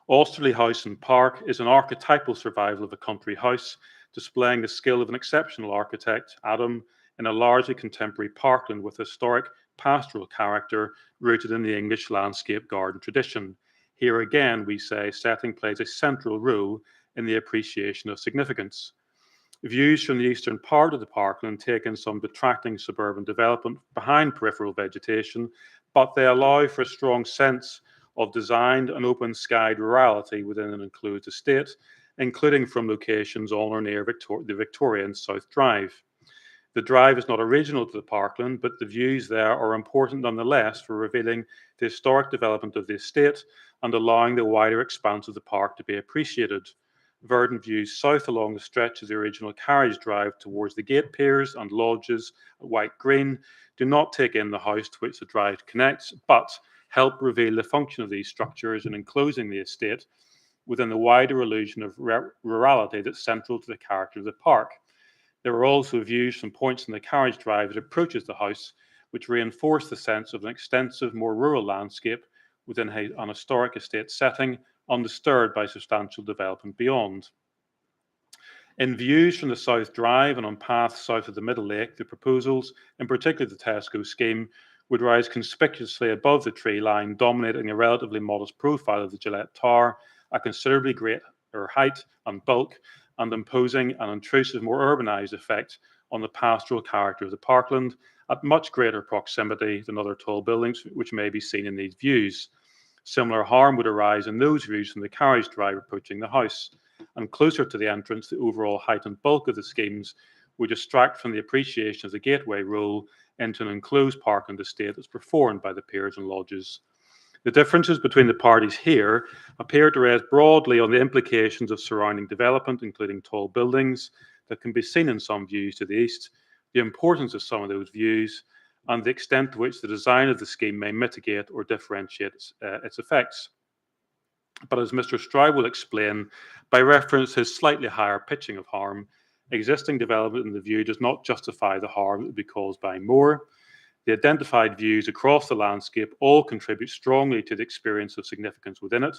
Austerley House and Park is an archetypal survival of a country house, displaying the skill of an exceptional architect, Adam, in a largely contemporary parkland with historic pastoral character rooted in the English landscape garden tradition. Here again, we say setting plays a central role in the appreciation of significance. Views from the eastern part of the parkland take in some detracting suburban development behind peripheral vegetation, but they allow for a strong sense of designed and open-skied rurality within an enclosed estate, including from locations on or near the Victorian South Drive. The drive is not original to the parkland, but the views there are important nonetheless for revealing the historic development of the estate and allowing the wider expanse of the park to be appreciated. Verdant views south along the stretch of the original carriage drive towards the gate piers and lodges at White Green do not take in the house to which the drive connects, but help reveal the function of these structures in enclosing the estate within the wider illusion of rurality that's central to the character of the park. There are also views from points in the carriage drive that approaches the house, which reinforce the sense of an extensive, more rural landscape within an historic estate setting, undisturbed by substantial development beyond. In views from the South Drive and on paths south of the Middle Lake, the proposals, in particular the Tesco scheme, would rise conspicuously above the tree line, dominating a relatively modest profile of the Gillette Tower, a considerably greater height and bulk, and imposing an intrusive, more urbanised effect on the pastoral character of the parkland at much greater proximity than other tall buildings which may be seen in these views. Similar harm would arise in those views from the carriage drive approaching the house, and closer to the entrance, the overall height and bulk of the schemes would distract from the appreciation of the gateway role into an enclosed parkland estate as performed by the piers and lodges. The differences between the parties here appear to rest broadly on the implications of surrounding development, including tall buildings that can be seen in some views to the east, the importance of some of those views, and the extent to which the design of the scheme may mitigate or differentiate its effects. But as Mr. Stroud will explain, by reference to his slightly higher pitching of harm, existing development in the view does not justify the harm that would be caused by more. The identified views across the landscape all contribute strongly to the experience of significance within it,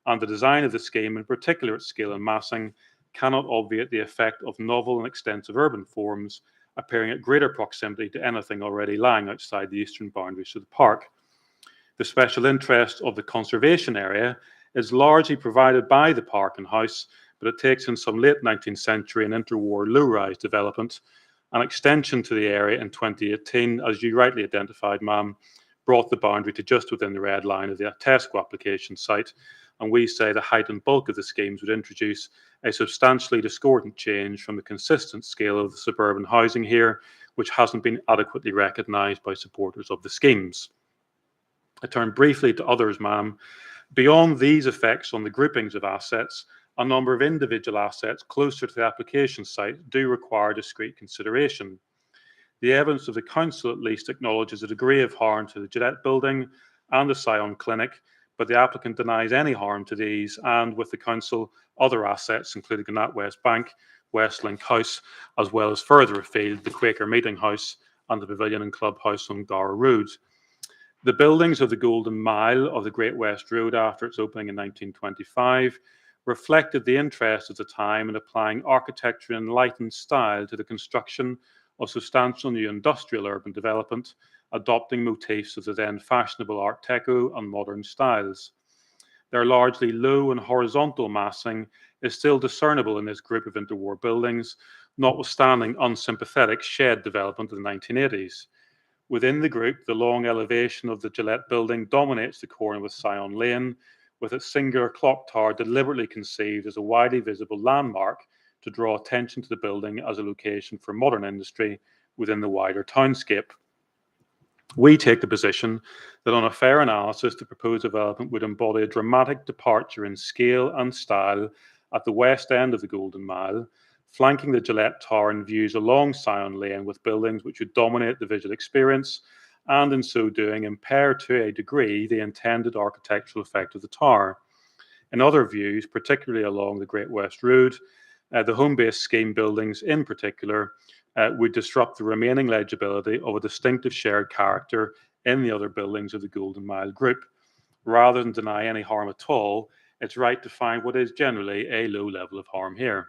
and the design of the scheme, in particular its scale and massing, cannot obviate the effect of novel and extensive urban forms appearing at greater proximity to anything already lying outside the eastern boundaries of the park. The special interest of the conservation area is largely provided by the park and house, but it takes in some late 19th century and interwar low-rise development. An extension to the area in 2018, as you rightly identified, ma'am, brought the boundary to just within the red line of the Tesco application site, and we say the height and bulk of the schemes would introduce a substantially discordant change from the consistent scale of the suburban housing here, which hasn't been adequately recognised by supporters of the schemes. I turn briefly to others, ma'am. Beyond these effects on the groupings of assets, a number of individual assets closer to the application site do require discrete consideration. The evidence of the council at least acknowledges a degree of harm to the Gillette building and the Scion Clinic, but the applicant denies any harm to these and, with the council, other assets, including the NatWest Bank, Westlink House, as well as further afield, the Quaker Meeting House and the Pavilion and Clubhouse on Gower Road. The buildings of the Golden Mile of the Great West Road after its opening in 1925 reflected the interest of the time in applying architecture in enlightened style to the construction of substantial new industrial urban development, adopting motifs of the then fashionable Art Deco and modern styles. Their largely low and horizontal massing is still discernible in this group of interwar buildings, notwithstanding unsympathetic shed development in the 1980s. Within the group, the long elevation of the Gillette building dominates the corner with Scion Lane, with its singular clock tower deliberately conceived as a widely visible landmark to draw attention to the building as a location for modern industry within the wider townscape. We take the position that on a fair analysis, the proposed development would embody a dramatic departure in scale and style at the west end of the Golden Mile, flanking the Gillette Tower in views along Scion Lane with buildings which would dominate the visual experience and in so doing impair to a degree the intended architectural effect of the tower. In other views, particularly along the Great West Road, the Homebase scheme buildings in particular would disrupt the remaining legibility of a distinctive shared character in the other buildings of the Golden Mile group. Rather than deny any harm at all, it's right to find what is generally a low level of harm here.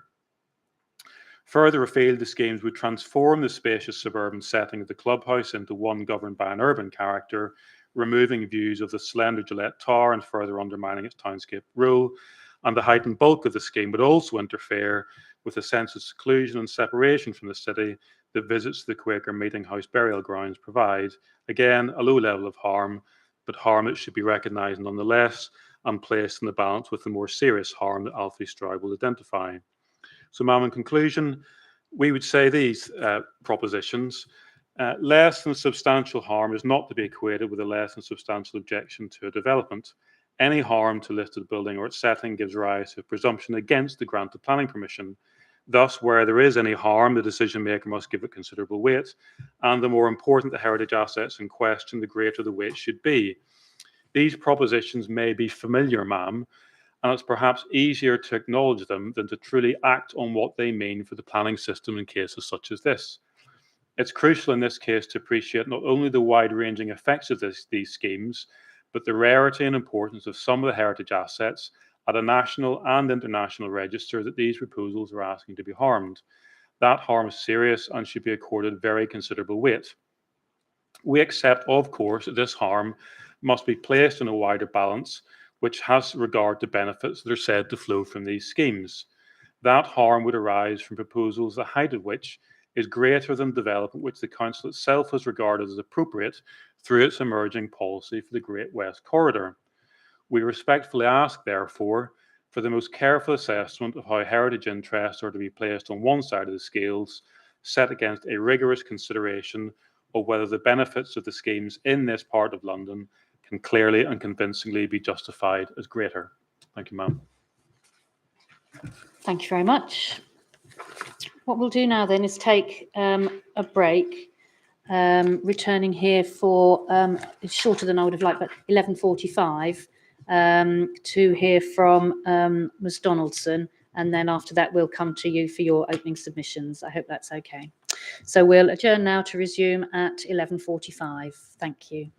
Further afield, the schemes would transform the spacious suburban setting of the clubhouse into one governed by an urban character, removing views of the slender Gillette Tower and further undermining its townscape rule. And the height and bulk of the scheme would also interfere with a sense of seclusion and separation from the city that visits to the Quaker Meeting House burial grounds provide. Again, a low level of harm, but harm that should be recognised nonetheless and placed in the balance with the more serious harm that Alfie Stroud will identify. So, ma'am, in conclusion, We would say these propositions. Less than substantial harm is not to be equated with a less than substantial objection to a development. Any harm to a listed building or its setting gives rise to a presumption against the grant of planning permission. Thus, where there is any harm, the decision maker must give it considerable weight, and the more important the heritage assets in question, the greater the weight should be. These propositions may be familiar, ma'am, and it's perhaps easier to acknowledge them than to truly act on what they mean for the planning system in cases such as this. It's crucial in this case to appreciate not only the wide-ranging effects of these schemes, but the rarity and importance of some of the heritage assets at a national and international register that these proposals are asking to be harmed. That harm is serious and should be accorded very considerable weight. We accept, of course, that this harm must be placed in a wider balance, which has regard to benefits that are said to flow from these schemes. That harm would arise from proposals the height of which is greater than development which the Council itself has regarded as appropriate through its emerging policy for the Great West Corridor. We respectfully ask, therefore, for the most careful assessment of how heritage interests are to be placed on one side of the scales, set against a rigorous consideration of whether the benefits of the schemes in this part of London can clearly and convincingly be justified as greater. Thank you, ma'am. Thank you very much. What we'll do now then is take a break, returning here for, it's shorter than I would have liked, but 11:45 to hear from Ms Donaldson, and then after that we'll come to you for your opening submissions. I hope that's okay. So we'll adjourn now to resume at 11:45. Thank you.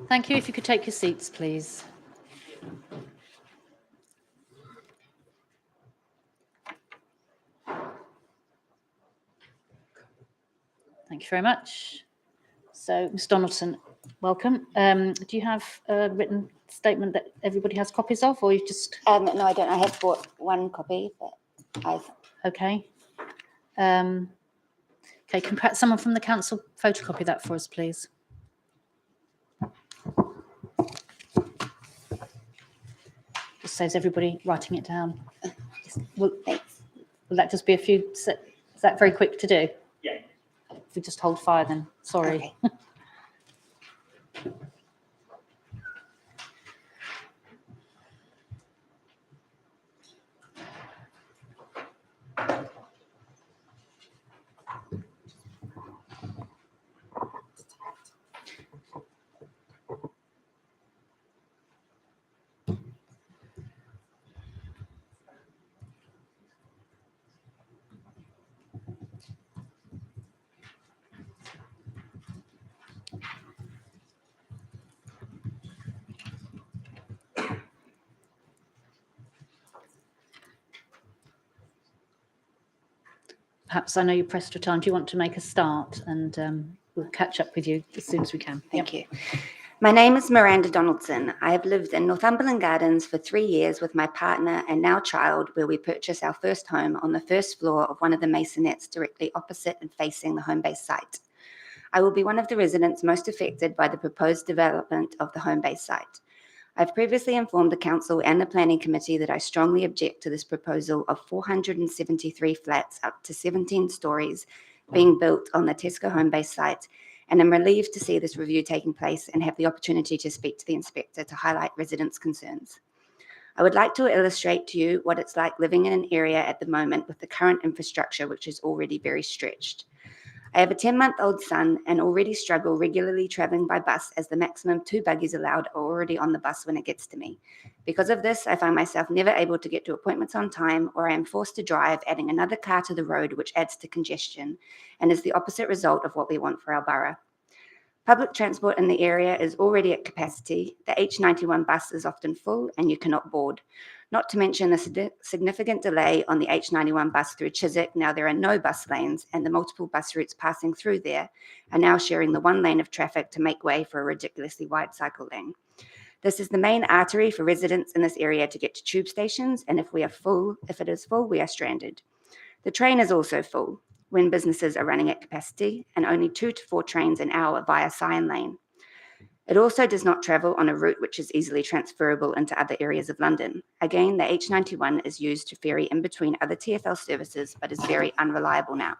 Thank you. If you could take your seats, please. Thank you very much. So, Ms Donaldson, welcome. Do you have a written statement that everybody has copies of, or you just... No, I don't. I have bought one copy, but I've... Okay. Okay, can perhaps someone from the council photocopy that for us, please? Just saves everybody writing it down. Will that just be a few... Is that very quick to do? Yeah. If we just hold fire then, sorry. Okay. Perhaps I know you're pressed for time. Do you want to make a start? And we'll catch up with you as soon as we can. Thank you. My name is Miranda Donaldson. I have lived in Northumberland Gardens for 3 years with my partner and now child, where we purchased our first home on the first floor of one of the masonettes directly opposite and facing the Homebase site. I will be one of the residents most affected by the proposed development of the Homebase site. I've previously informed the council and the planning committee that I strongly object to this proposal of 473 flats up to 17 stories being built on the Tesco Homebase site, and I'm relieved to see this review taking place and have the opportunity to speak to the inspector to highlight residents' concerns. I would like to illustrate to you what it's like living in an area at the moment with the current infrastructure, which is already very stretched. I have a 10-month-old son and already struggle regularly travelling by bus, as the maximum 2 buggies allowed are already on the bus when it gets to me. Because of this, I find myself never able to get to appointments on time, or I am forced to drive, adding another car to the road, which adds to congestion and is the opposite result of what we want for our borough. Public transport in the area is already at capacity. The H91 bus is often full and you cannot board. Not to mention the significant delay on the H91 bus through Chiswick. Now there are no bus lanes, and the multiple bus routes passing through there are now sharing the one lane of traffic to make way for a ridiculously wide cycle lane. This is the main artery for residents in this area to get to tube stations, and if it is full, we are stranded. The train is also full when businesses are running at capacity, and only 2 to 4 trains an hour via Cyan Lane. It also does not travel on a route which is easily transferable into other areas of London. Again, the H91 is used to ferry in between other TfL services, but is very unreliable now.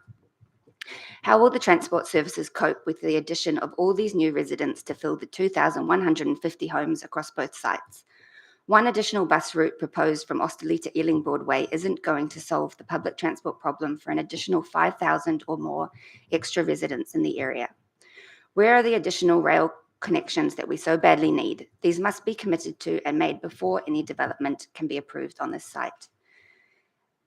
How will the transport services cope with the addition of all these new residents to fill the 2,150 homes across both sites? One additional bus route proposed from Osterley to Ealing Broadway isn't going to solve the public transport problem for an additional 5,000 or more extra residents in the area. Where are the additional rail connections that we so badly need? These must be committed to and made before any development can be approved on this site.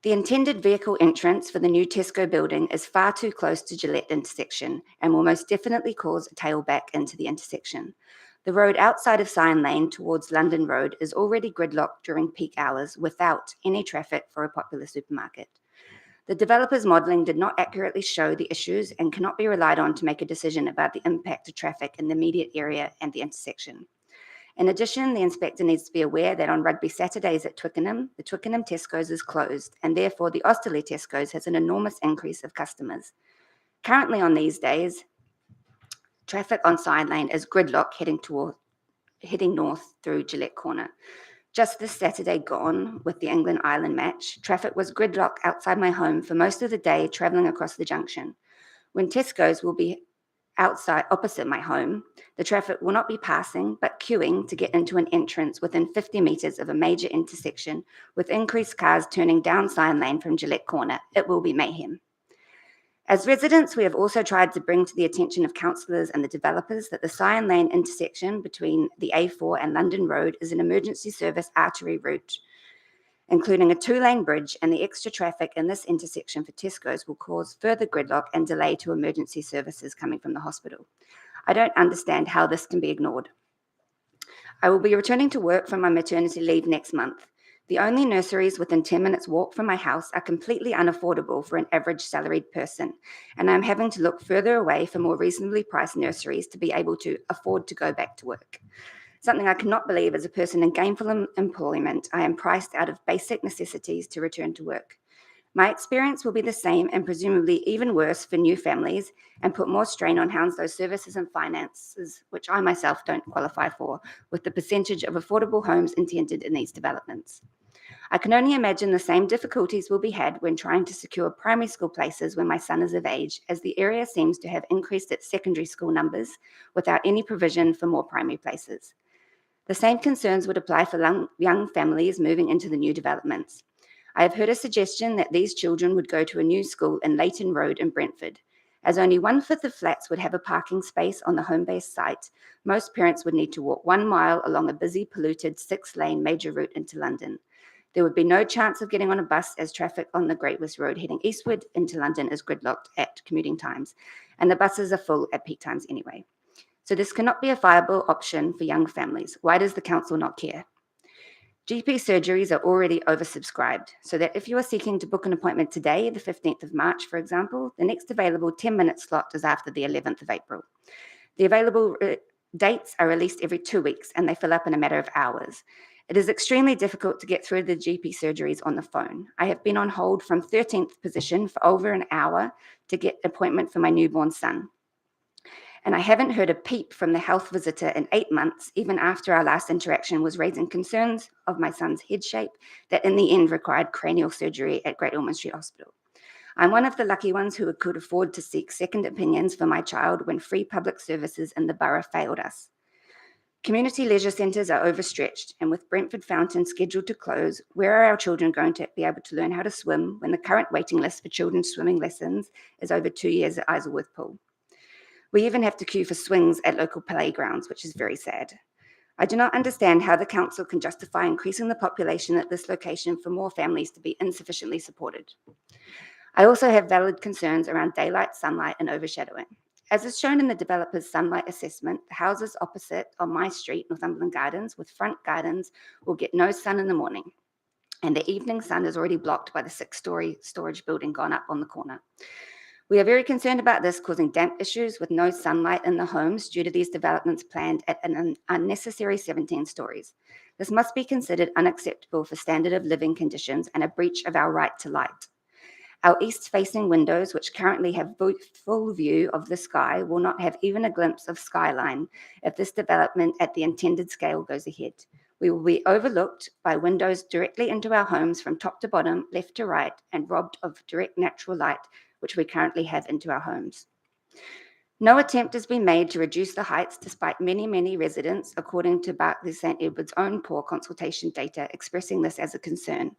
The intended vehicle entrance for the new Tesco building is far too close to Gillette intersection and will most definitely cause a tailback into the intersection. The road outside of Cyan Lane towards London Road is already gridlocked during peak hours without any traffic for a popular supermarket. The developer's modelling did not accurately show the issues and cannot be relied on to make a decision about the impact of traffic in the immediate area and the intersection. In addition, the inspector needs to be aware that on Rugby Saturdays at Twickenham, the Twickenham Tesco's is closed, and therefore the Osterley Tesco's has an enormous increase of customers. Currently on these days, traffic on Cyan Lane is gridlock heading north through Gillette Corner. Just this Saturday gone, with the England-Ireland match, traffic was gridlock outside my home for most of the day, travelling across the junction. When Tesco's will be outside opposite my home, the traffic will not be passing, but queuing to get into an entrance within 50 metres of a major intersection, with increased cars turning down Cyan Lane from Gillette Corner. It will be mayhem. As residents, we have also tried to bring to the attention of councillors and the developers that the Cyan Lane intersection between the A4 and London Road is an emergency service artery route, including a 2-lane bridge, and the extra traffic in this intersection for Tesco's will cause further gridlock and delay to emergency services coming from the hospital. I don't understand how this can be ignored. I will be returning to work from my maternity leave next month. The only nurseries within 10 minutes walk from my house are completely unaffordable for an average salaried person, and I'm having to look further away for more reasonably priced nurseries to be able to afford to go back to work. Something I cannot believe as a person in gainful employment, I am priced out of basic necessities to return to work. My experience will be the same and presumably even worse for new families and put more strain on Hounslow services and finances, which I myself don't qualify for, with the percentage of affordable homes intended in these developments. I can only imagine the same difficulties will be had when trying to secure primary school places when my son is of age, as the area seems to have increased its secondary school numbers without any provision for more primary places. The same concerns would apply for young families moving into the new developments. I have heard a suggestion that these children would go to a new school in Leighton Road in Brentford. As only 1/5 of flats would have a parking space on the Homebase site, most parents would need to walk 1 mile along a busy, polluted 6-lane major route into London. There would be no chance of getting on a bus as traffic on the Great West Road heading eastward into London is gridlocked at commuting times, and the buses are full at peak times anyway. So this cannot be a viable option for young families. Why does the council not care? GP surgeries are already oversubscribed, so that if you are seeking to book an appointment today, the 15th of March, for example, the next available 10-minute slot is after the 11th of April. The available dates are released every 2 weeks, and they fill up in a matter of hours. It is extremely difficult to get through the GP surgeries on the phone. I have been on hold from 13th position for over an hour to get an appointment for my newborn son. And I haven't heard a peep from the health visitor in 8 months, even after our last interaction was raising concerns of my son's head shape that in the end required cranial surgery at Great Ormond Street Hospital. I'm one of the lucky ones who could afford to seek second opinions for my child when free public services in the borough failed us. Community leisure centres are overstretched, and with Brentford Fountain scheduled to close, where are our children going to be able to learn how to swim when the current waiting list for children's swimming lessons is over 2 years at Isleworth Pool? We even have to queue for swings at local playgrounds, which is very sad. I do not understand how the council can justify increasing the population at this location for more families to be insufficiently supported. I also have valid concerns around daylight, sunlight, and overshadowing. As is shown in the developer's sunlight assessment, the houses opposite on my street, Northumberland Gardens, with front gardens, will get no sun in the morning, and the evening sun is already blocked by the 6-story storage building gone up on the corner. We are very concerned about this causing damp issues with no sunlight in the homes due to these developments planned at an unnecessary 17 stories. This must be considered unacceptable for standard of living conditions and a breach of our right to light. Our east-facing windows, which currently have full view of the sky, will not have even a glimpse of skyline if this development at the intended scale goes ahead. We will be overlooked by windows directly into our homes from top to bottom, left to right, and robbed of direct natural light, which we currently have into our homes. No attempt has been made to reduce the heights despite many residents, according to Barclays St Edward's own poor consultation data, expressing this as a concern.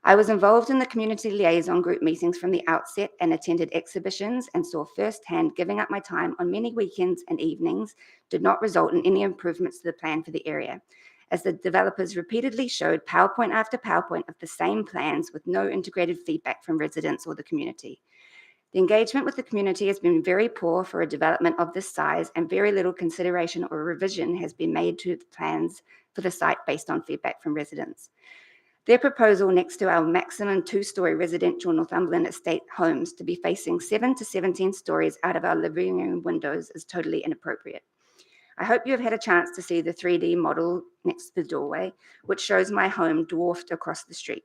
I was involved in the community liaison group meetings from the outset and attended exhibitions and saw firsthand giving up my time on many weekends and evenings did not result in any improvements to the plan for the area, as the developers repeatedly showed PowerPoint after PowerPoint of the same plans with no integrated feedback from residents or the community. The engagement with the community has been very poor for a development of this size, and very little consideration or revision has been made to the plans for the site based on feedback from residents. Their proposal next to our maximum 2-story residential Northumberland estate homes to be facing 7 to 17 stories out of our living room windows is totally inappropriate. I hope you have had a chance to see the 3D model next to the doorway, which shows my home dwarfed across the street.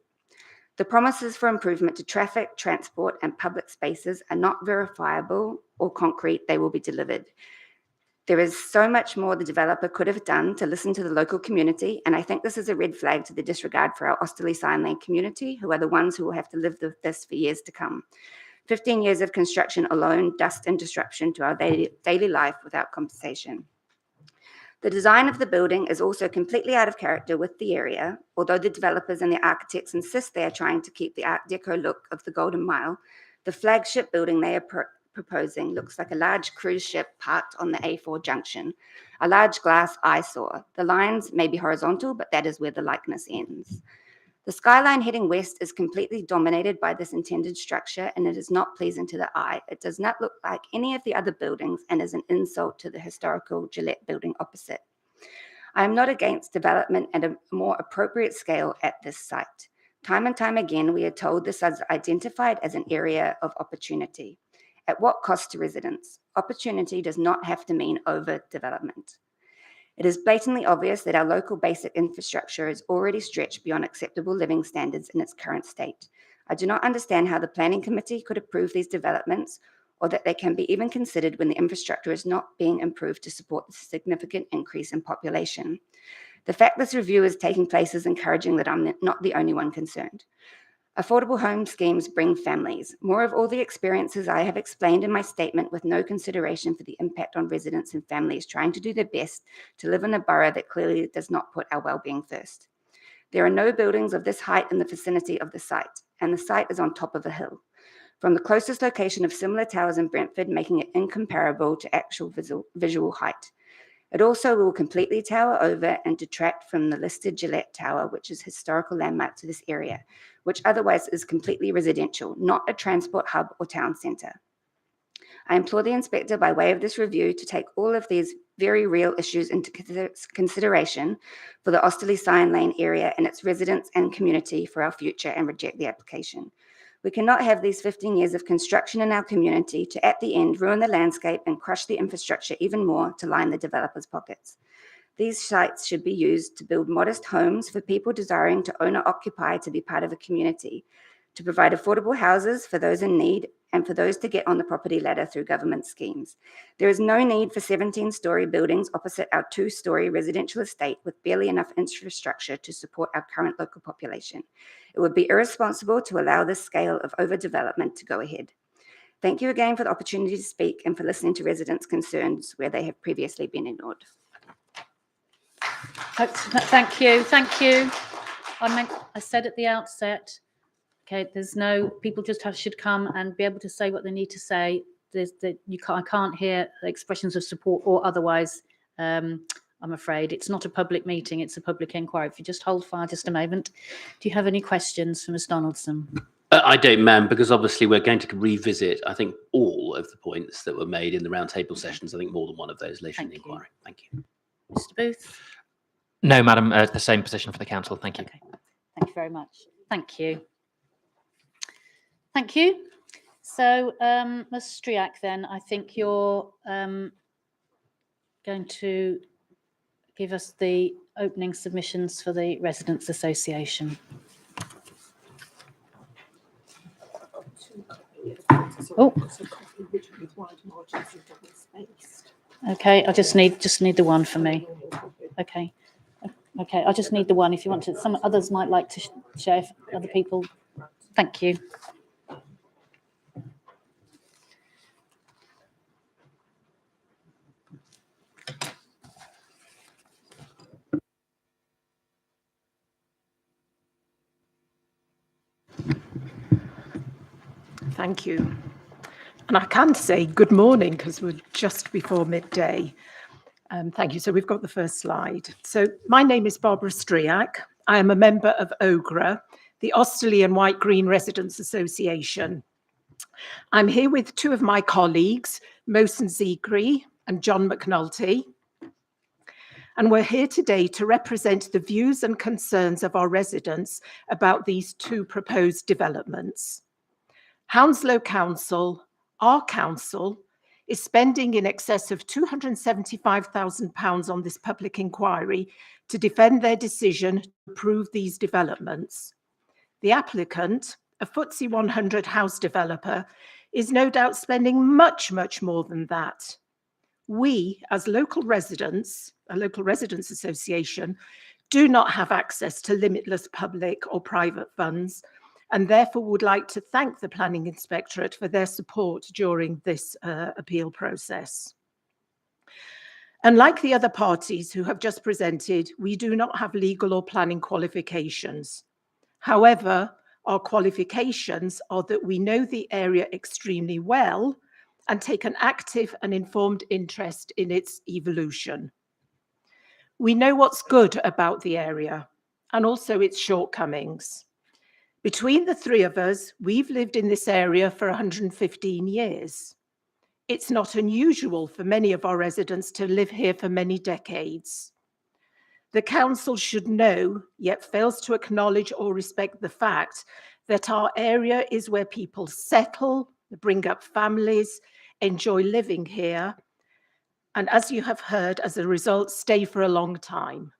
The promises for improvement to traffic, transport, and public spaces are not verifiable or concrete. They will be delivered. There is so much more the developer could have done to listen to the local community, and I think this is a red flag to the disregard for our Osterley Sign Lane community, who are the ones who will have to live with this for years to come. 15 years of construction alone, dust and disruption to our daily life without compensation. The design of the building is also completely out of character with the area. Although the developers and the architects insist they are trying to keep the Art Deco look of the Golden Mile, the flagship building they are proposing looks like a large cruise ship parked on the A4 junction, a large glass eyesore. The lines may be horizontal, but that is where the likeness ends. The skyline heading west is completely dominated by this intended structure, and it is not pleasing to the eye. It does not look like any of the other buildings and is an insult to the historical Gillette building opposite. I am not against development at a more appropriate scale at this site. Time and time again, we are told this is identified as an area of opportunity. At what cost to residents? Opportunity does not have to mean overdevelopment. It is blatantly obvious that our local basic infrastructure is already stretched beyond acceptable living standards in its current state. I do not understand how the Planning Committee could approve these developments, or that they can be even considered when the infrastructure is not being improved to support the significant increase in population. The fact this review is taking place is encouraging that I'm not the only one concerned. Affordable home schemes bring families. More of all the experiences I have explained in my statement with no consideration for the impact on residents and families trying to do their best to live in a borough that clearly does not put our well-being first. There are no buildings of this height in the vicinity of the site, and the site is on top of a hill, from the closest location of similar towers in Brentford, making it incomparable to actual visual height. It also will completely tower over and detract from the listed Gillette Tower, which is a historical landmark to this area, which otherwise is completely residential, not a transport hub or town centre. I implore the inspector by way of this review to take all of these very real issues into consideration for the Osterley-Cyan Lane area and its residents and community for our future and reject the application. We cannot have these 15 years of construction in our community to at the end ruin the landscape and crush the infrastructure even more to line the developers' pockets. These sites should be used to build modest homes for people desiring to own or occupy to be part of a community, to provide affordable houses for those in need and for those to get on the property ladder through government schemes. There is no need for 17-storey buildings opposite our 2-storey residential estate with barely enough infrastructure to support our current local population. It would be irresponsible to allow this scale of overdevelopment to go ahead. Thank you again for the opportunity to speak and for listening to residents' concerns where they have previously been ignored. Thank you. Thank you. I said at the outset, okay, there's no, people just should come and be able to say what they need to say. I can't hear expressions of support or otherwise. I'm afraid it's not a public meeting, it's a public inquiry. If you just hold fire just a moment. Do you have any questions for Ms Donaldson? I don't, ma'am, because obviously we're going to revisit, I think, all of the points that were made in the roundtable sessions. I think more than one of those later in the inquiry. Thank you. Mr Booth? No, Madam, the same position for the council. Thank you. Okay. Thank you very much. Thank you. Thank you. So, Ms Striak, then, I think you're going to give us the opening submissions for the Residents' Association. Oh. Okay, I just need the one for me. Okay. Okay, I just need the one. If you want to, some others might like to share. If other people, thank you. Thank you. And I can say good morning because we're just before midday. Thank you. So we've got the first slide. So my name is Barbara Striak. I am a member of OGRA, the Osterley and White Green Residents Association. I'm here with two of my colleagues, Mohsen Zikri and John McNulty. And we're here today to represent the views and concerns of our residents about these two proposed developments. Hounslow Council, our council, is spending in excess of £275,000 on this public inquiry to defend their decision to approve these developments. The applicant, a FTSE 100 house developer, is no doubt spending much, much more than that. We, as local residents, a local residents association, do not have access to limitless public or private funds, and therefore would like to thank the Planning Inspectorate for their support during this appeal process. Unlike the other parties who have just presented, we do not have legal or planning qualifications. However, our qualifications are that we know the area extremely well and take an active and informed interest in its evolution. We know what's good about the area and also its shortcomings. Between the three of us, we've lived in this area for 115 years. It's not unusual for many of our residents to live here for many decades. The council should know, yet fails to acknowledge or respect the fact that our area is where people settle, bring up families, enjoy living here, and as you have heard, as a result, stay for a long time.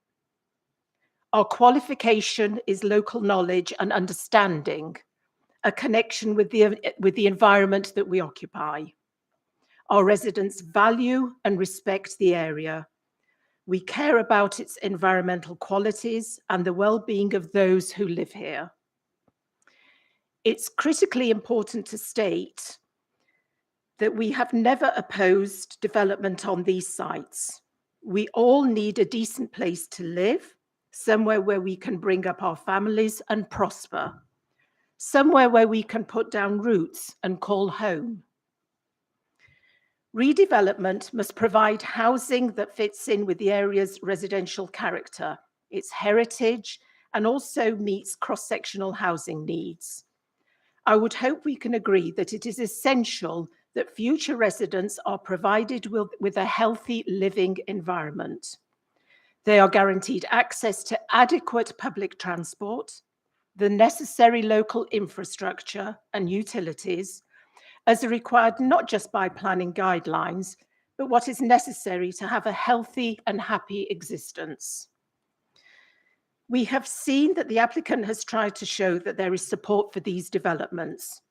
Our qualification is local knowledge and understanding, a connection with the environment that we occupy. Our residents value and respect the area. We care about its environmental qualities and the well-being of those who live here. It's critically important to state that we have never opposed development on these sites. We all need a decent place to live, somewhere where we can bring up our families and prosper, somewhere where we can put down roots and call home. Redevelopment must provide housing that fits in with the area's residential character, its heritage, and also meets cross-sectional housing needs. I would hope we can agree that it is essential that future residents are provided with a healthy living environment. They are guaranteed access to adequate public transport, the necessary local infrastructure and utilities, as required not just by planning guidelines, but what is necessary to have a healthy and happy existence. We have seen that the applicant has tried to show that there is support for these developments,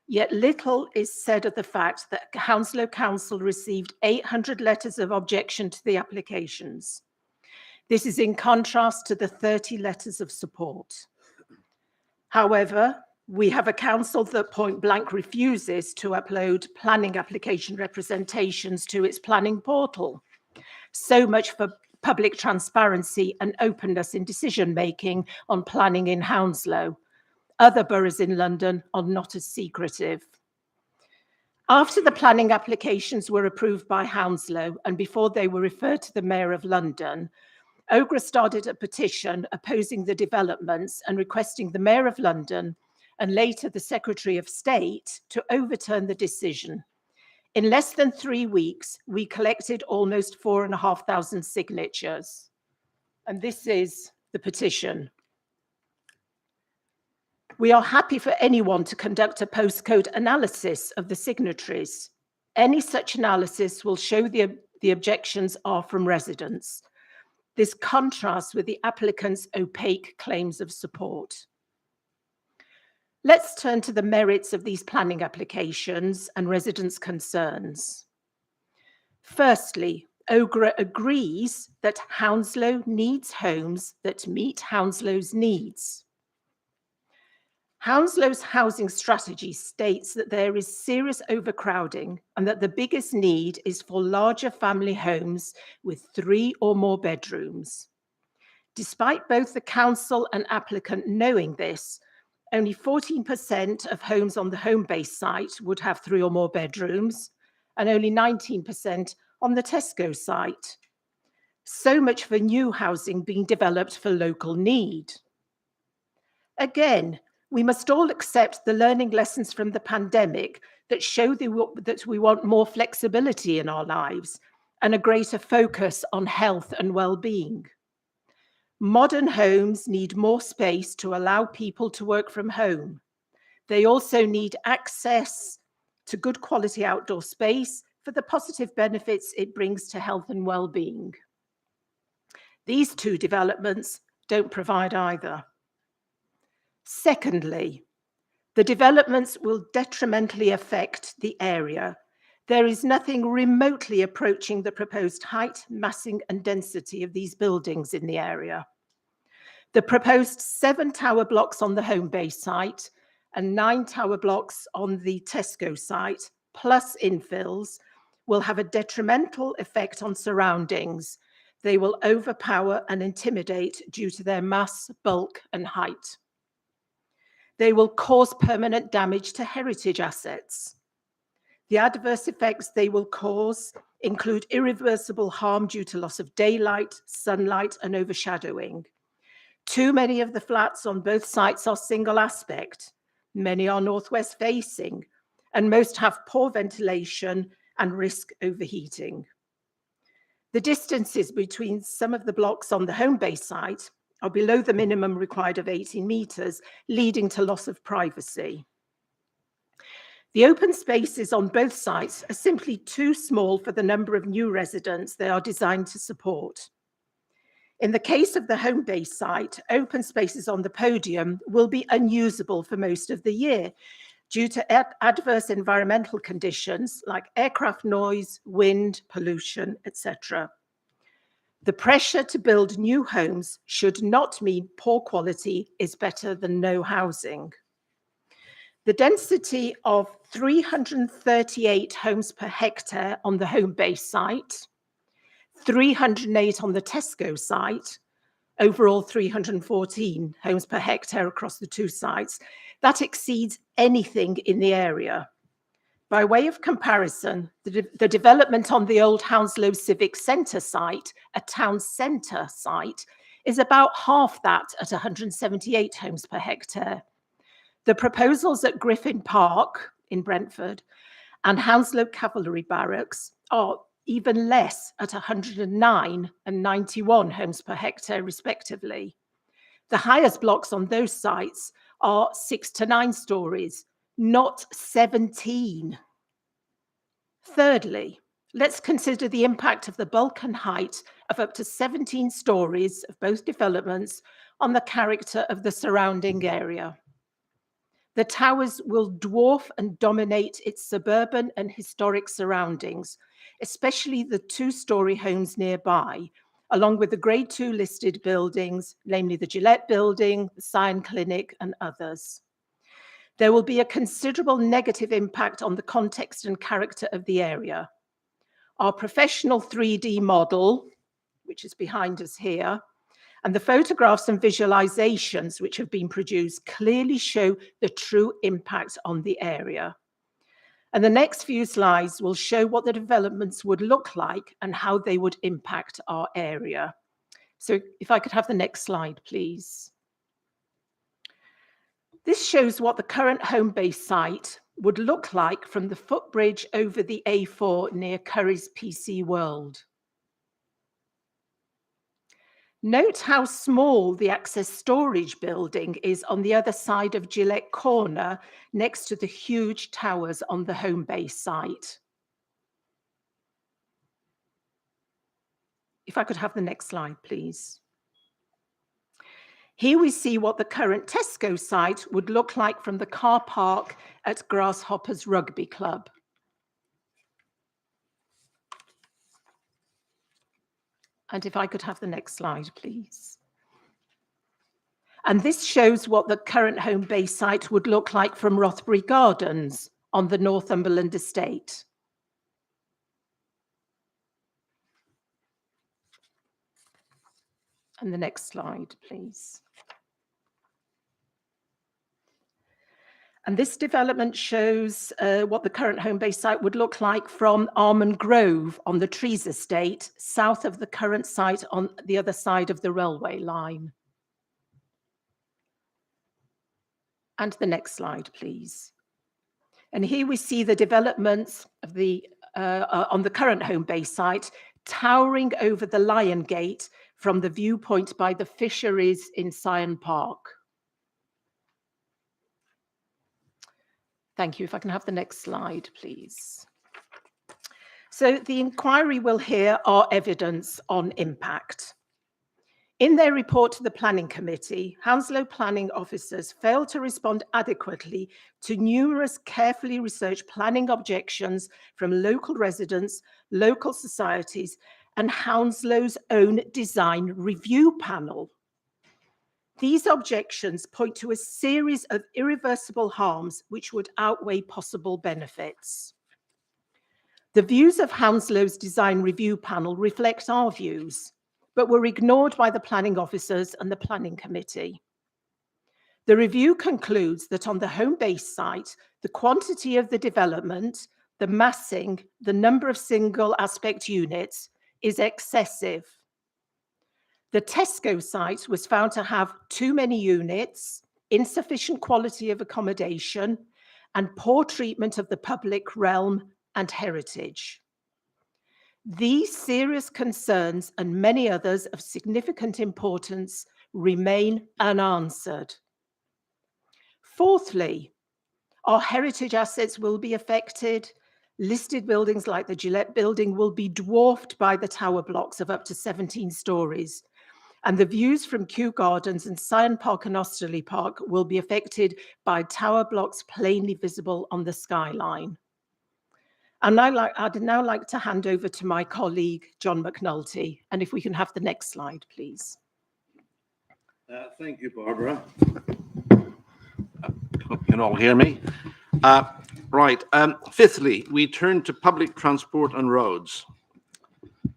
yet little is said of the fact that Hounslow Council received 800 letters of objection to the applications. This is in contrast to the 30 letters of support. However, we have a council that point blank refuses to upload planning application representations to its planning portal. So much for public transparency and openness in decision-making on planning in Hounslow. Other boroughs in London are not as secretive. After the planning applications were approved by Hounslow and before they were referred to the Mayor of London, OGRA started a petition opposing the developments and requesting the Mayor of London and later the Secretary of State to overturn the decision. In less than 3 weeks, we collected almost 4,500 signatures. And this is the petition. We are happy for anyone to conduct a postcode analysis of the signatories. Any such analysis will show the objections are from residents. This contrasts with the applicant's opaque claims of support. Let's turn to the merits of these planning applications and residents' concerns. Firstly, OGRA agrees that Hounslow needs homes that meet Hounslow's needs. Hounslow's housing strategy states that there is serious overcrowding and that the biggest need is for larger family homes with 3 or more bedrooms. Despite both the council and applicant knowing this, only 14% of homes on the Homebase site would have 3 or more bedrooms, and only 19% on the Tesco site. So much for new housing being developed for local need. Again, we must all accept the learning lessons from the pandemic that show that we want more flexibility in our lives and a greater focus on health and well-being. Modern homes need more space to allow people to work from home. They also need access to good quality outdoor space for the positive benefits it brings to health and well-being. These 2 developments don't provide either. Secondly, the developments will detrimentally affect the area. There is nothing remotely approaching the proposed height, massing, and density of these buildings in the area. The proposed 7 tower blocks on the Homebase site and 9 tower blocks on the Tesco site, plus infills, will have a detrimental effect on surroundings. They will overpower and intimidate due to their mass, bulk, and height. They will cause permanent damage to heritage assets. The adverse effects they will cause include irreversible harm due to loss of daylight, sunlight, and overshadowing. Too many of the flats on both sites are single aspect. Many are northwest facing, and most have poor ventilation and risk overheating. The distances between some of the blocks on the Homebase site are below the minimum required of 18 metres, leading to loss of privacy. The open spaces on both sites are simply too small for the number of new residents they are designed to support. In the case of the Homebase site, open spaces on the podium will be unusable for most of the year due to adverse environmental conditions like aircraft noise, wind, pollution, etc. The pressure to build new homes should not mean poor quality is better than no housing. The density of 338 homes per hectare on the Homebase site, 308 on the Tesco site, overall 314 homes per hectare across the two sites, that exceeds anything in the area. By way of comparison, the development on the old Hounslow Civic Centre site, a town centre site, is about half that at 178 homes per hectare. The proposals at Griffin Park in Brentford and Hounslow Cavalry Barracks are even less at 109 and 91 homes per hectare, respectively. The highest blocks on those sites are 6 to 9 stories, not 17. Thirdly, let's consider the impact of the bulk and height of up to 17 stories of both developments on the character of the surrounding area. The towers will dwarf and dominate its suburban and historic surroundings, especially the 2-storey homes nearby, along with the Grade 2 listed buildings, namely the Gillette Building, the Scion Clinic, and others. There will be a considerable negative impact on the context and character of the area. Our professional 3D model, which is behind us here, and the photographs and visualizations which have been produced clearly show the true impact on the area. And the next few slides will show what the developments would look like and how they would impact our area. So if I could have the next slide, please. This shows what the current Homebase site would look like from the footbridge over the A4 near Curry's PC World. Note how small the access storage building is on the other side of Gillette Corner, next to the huge towers on the Homebase site. If I could have the next slide, please. Here we see what the current Tesco site would look like from the car park at Grasshoppers Rugby Club. And if I could have the next slide, please. And this shows what the current Homebase site would look like from Rothbury Gardens on the Northumberland estate. And the next slide, please. And this development shows what the current Homebase site would look like from Almond Grove on the Trees estate, south of the current site on the other side of the railway line. And the next slide, please. And here we see the developments of the on the current Homebase site, towering over the Lion Gate from the viewpoint by the fisheries in Scion Park. Thank you. If I can have the next slide, please. So the inquiry will hear our evidence on impact. In their report to the Planning Committee, Hounslow planning officers failed to respond adequately to numerous carefully researched planning objections from local residents, local societies, and Hounslow's own design review panel. These objections point to a series of irreversible harms which would outweigh possible benefits. The views of Hounslow's design review panel reflect our views, but were ignored by the planning officers and the Planning Committee. The review concludes that on the Homebase site, the quantity of the development, the massing, the number of single aspect units is excessive. The Tesco site was found to have too many units, insufficient quality of accommodation, and poor treatment of the public realm and heritage. These serious concerns and many others of significant importance remain unanswered. Fourthly, our heritage assets will be affected. Listed buildings like the Gillette building will be dwarfed by the tower blocks of up to 17 stories. And the views from Kew Gardens and Syon Park and Osterley Park will be affected by tower blocks plainly visible on the skyline. And I'd now like to hand over to my colleague, John McNulty. And if we can have the next slide, please. Thank you, Barbara. Hope you can all hear me. Fifthly, we turn to public transport and roads.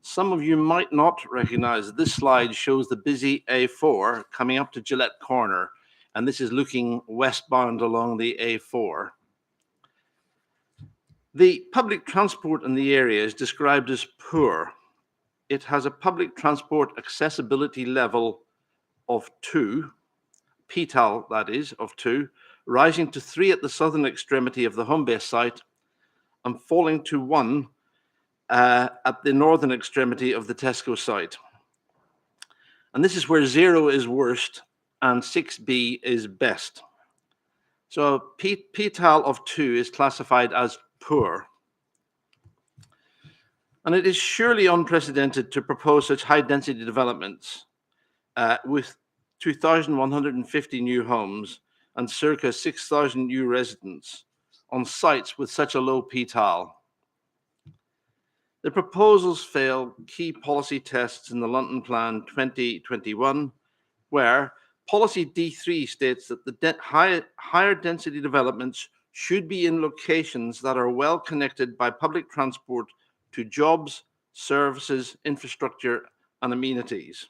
Some of you might not recognize that this slide shows the busy A4 coming up to Gillette Corner, and this is looking westbound along the A4. The public transport in the area is described as poor. It has a public transport accessibility level of 2, PTAL that is, of 2, rising to 3 at the southern extremity of the Homebase site and falling to 1 at the northern extremity of the Tesco site. And this is where 0 is worst and 6B is best. So PTAL of 2 is classified as poor. And it is surely unprecedented to propose such high density developments with 2,150 new homes and circa 6,000 new residents on sites with such a low PTAL. The proposals fail key policy tests in the London Plan 2021, where policy D3 states that the higher density developments should be in locations that are well connected by public transport to jobs, services, infrastructure, and amenities.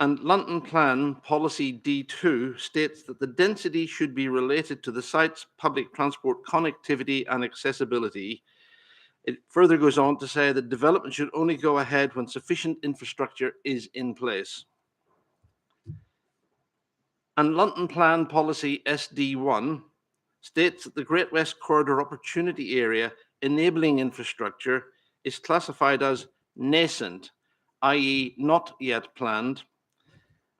And London Plan Policy D2 states that the density should be related to the site's public transport connectivity and accessibility. It further goes on to say that development should only go ahead when sufficient infrastructure is in place. And London Plan Policy SD1 states that the Great West Corridor Opportunity Area enabling infrastructure is classified as nascent, i.e. not yet planned.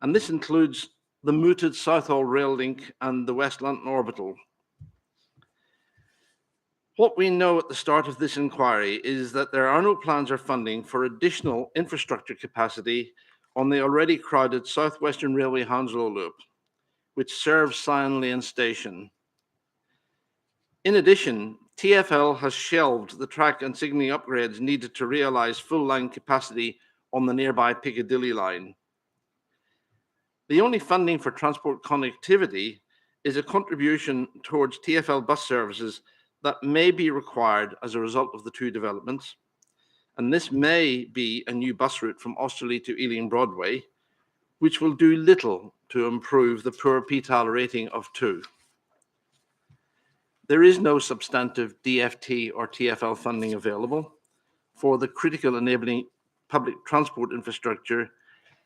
And this includes the mooted Southall Rail Link and the West London Orbital. What we know at the start of this inquiry is that there are no plans or funding for additional infrastructure capacity on the already crowded South Western Railway Hounslow Loop, which serves Syon Lane Station. In addition, TfL has shelved the track and signalling upgrades needed to realise full line capacity on the nearby Piccadilly line. The only funding for transport connectivity is a contribution towards TfL bus services that may be required as a result of the two developments. And this may be a new bus route from Osterley to Ealing Broadway, which will do little to improve the poor PTAL rating of 2. There is no substantive DFT or TfL funding available for the critical enabling public transport infrastructure,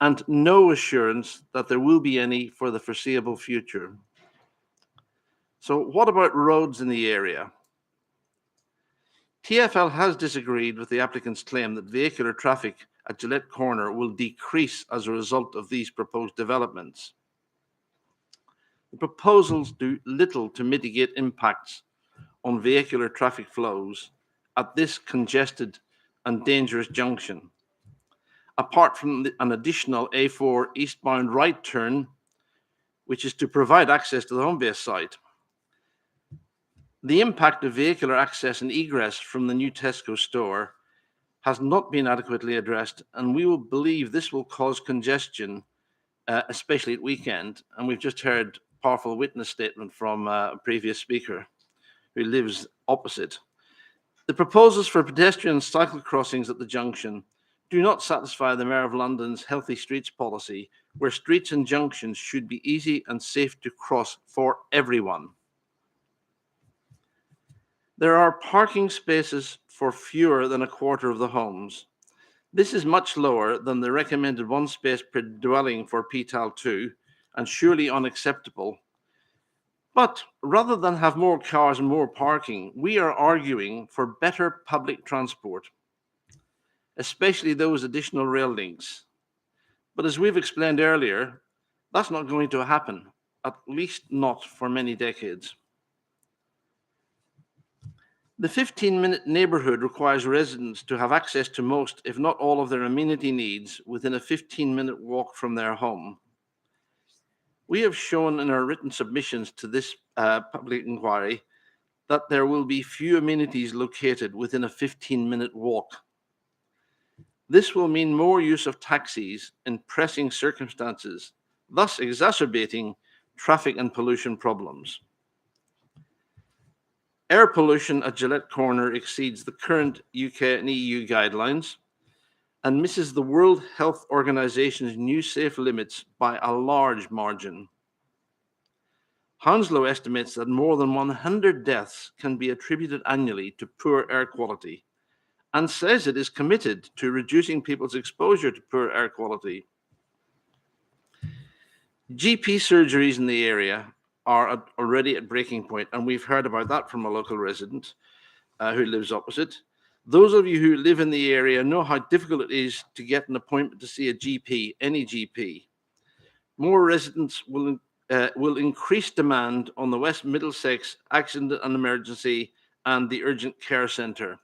and no assurance that there will be any for the foreseeable future. So what about roads in the area? TfL has disagreed with the applicant's claim that vehicular traffic at Gillette Corner will decrease as a result of these proposed developments. The proposals do little to mitigate impacts on vehicular traffic flows at this congested and dangerous junction, apart from an additional A4 eastbound right turn, which is to provide access to the Homebase site. The impact of vehicular access and egress from the new Tesco store has not been adequately addressed, and we will believe this will cause congestion, especially at weekend. And we've just heard a powerful witness statement from a previous speaker who lives opposite. The proposals for pedestrian and cycle crossings at the junction do not satisfy the Mayor of London's Healthy Streets policy, where streets and junctions should be easy and safe to cross for everyone. There are parking spaces for fewer than a quarter of the homes. This is much lower than the recommended 1 space per dwelling for PTAL 2 and surely unacceptable. But rather than have more cars and more parking, we are arguing for better public transport, especially those additional rail links. But as we've explained earlier, that's not going to happen, at least not for many decades. The 15-minute neighbourhood requires residents to have access to most, if not all, of their amenity needs within a 15-minute walk from their home. We have shown in our written submissions to this public inquiry that there will be few amenities located within a 15-minute walk. This will mean more use of taxis in pressing circumstances, thus exacerbating traffic and pollution problems. Air pollution at Gillette Corner exceeds the current UK and EU guidelines and misses the World Health Organization's new safe limits by a large margin. Hounslow estimates that more than 100 deaths can be attributed annually to poor air quality and says it is committed to reducing people's exposure to poor air quality. GP surgeries in the area are already at breaking point, and we've heard about that from a local resident who lives opposite. Those of you who live in the area know how difficult it is to get an appointment to see a GP, any GP. More residents will increase demand on the West Middlesex Accident and Emergency and the Urgent Care Centre.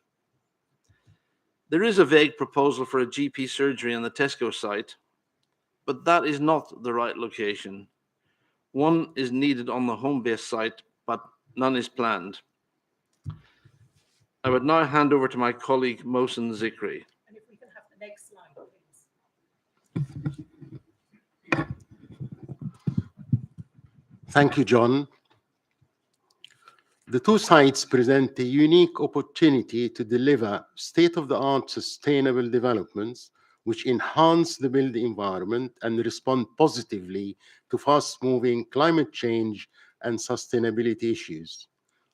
There is a vague proposal for a GP surgery on the Tesco site, but that is not the right location. One is needed on the Homebase site, but none is planned. I would now hand over to my colleague, Mohsen Zikri. And if we can have the next slide, please. Thank you, John. The two sites present a unique opportunity to deliver state-of-the-art sustainable developments which enhance the built environment and respond positively to fast-moving climate change and sustainability issues.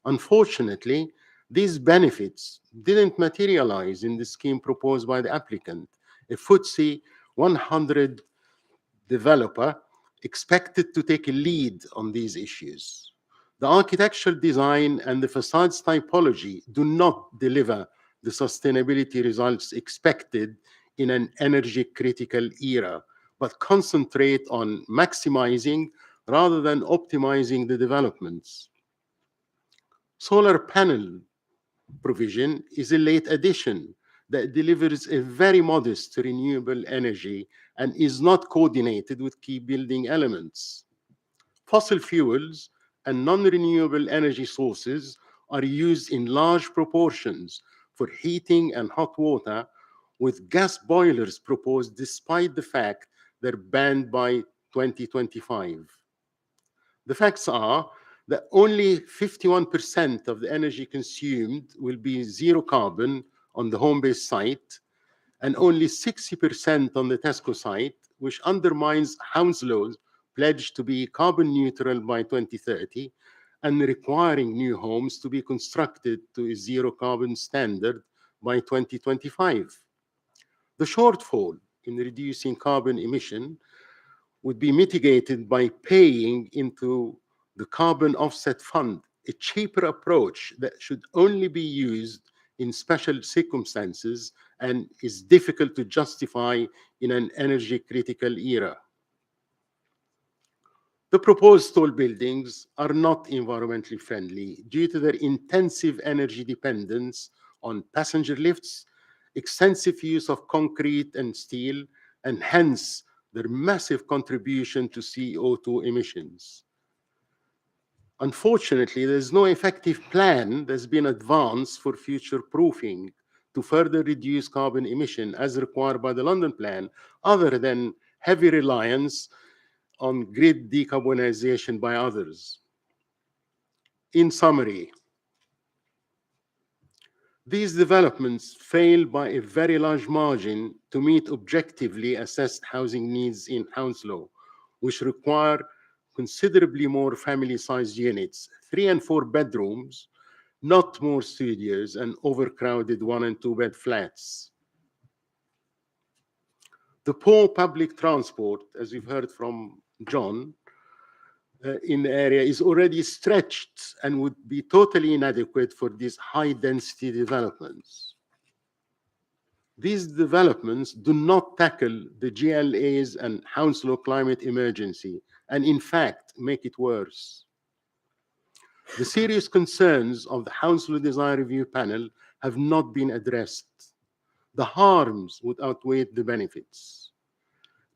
Unfortunately, these benefits didn't materialize in the scheme proposed by the applicant, a FTSE 100 developer expected to take a lead on these issues. The architectural design and the facade's typology do not deliver the sustainability results expected in an energy-critical era, but concentrate on maximizing rather than optimizing the developments. Solar panel provision is a late addition that delivers a very modest renewable energy and is not coordinated with key building elements. Fossil fuels and non-renewable energy sources are used in large proportions for heating and hot water, with gas boilers proposed despite the fact they're banned by 2025. The facts are that only 51% of the energy consumed will be zero carbon on the Homebase site, and only 60% on the Tesco site, which undermines Hounslow's pledge to be carbon neutral by 2030 and requiring new homes to be constructed to a zero carbon standard by 2025. The shortfall in reducing carbon emission would be mitigated by paying into the carbon offset fund, a cheaper approach that should only be used in special circumstances and is difficult to justify in an energy critical era. The proposed tall buildings are not environmentally friendly due to their intensive energy dependence on passenger lifts, extensive use of concrete and steel, and hence their massive contribution to CO2 emissions. Unfortunately, there's no effective plan that's been advanced for future proofing to further reduce carbon emission as required by the London Plan, other than heavy reliance on grid decarbonization by others. In summary, these developments fail by a very large margin to meet objectively assessed housing needs in Hounslow, which require considerably more family-sized units, 3 and 4 bedrooms, not more studios and overcrowded 1 and 2 bed flats. The poor public transport, as we've heard from John, in the area is already stretched and would be totally inadequate for these high-density developments. These developments do not tackle the GLAs and Hounslow climate emergency, and in fact, make it worse. The serious concerns of the Hounslow Design Review Panel have not been addressed. The harms would outweigh the benefits.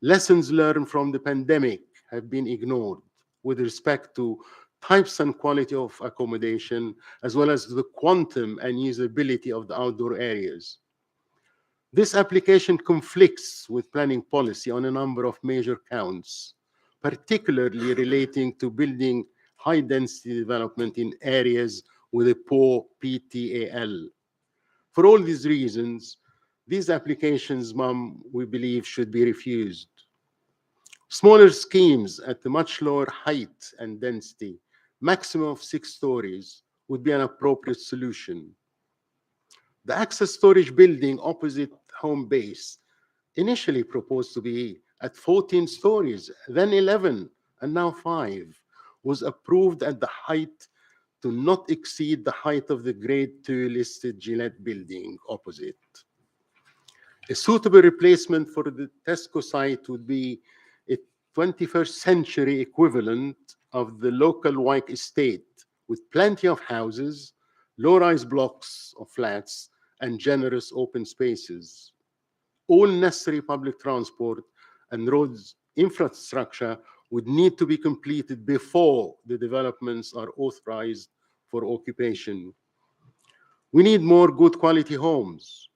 Lessons learned from the pandemic have been ignored with respect to types and quality of accommodation, as well as the quantum and usability of the outdoor areas. This application conflicts with planning policy on a number of major counts, particularly relating to building high-density development in areas with a poor PTAL. For all these reasons, these applications, Ma'am, we believe should be refused. Smaller schemes at a much lower height and density, maximum of 6 stories, would be an appropriate solution. The access storage building opposite Homebase, initially proposed to be at 14 stories, then 11, and now 5, was approved at the height to not exceed the height of the Grade 2 listed Gillette building opposite. A suitable replacement for the Tesco site would be a 21st century equivalent of the local Wyke estate, with plenty of houses, low-rise blocks of flats, and generous open spaces. All necessary public transport and roads infrastructure would need to be completed before the developments are authorized for occupation. We need more good quality homes,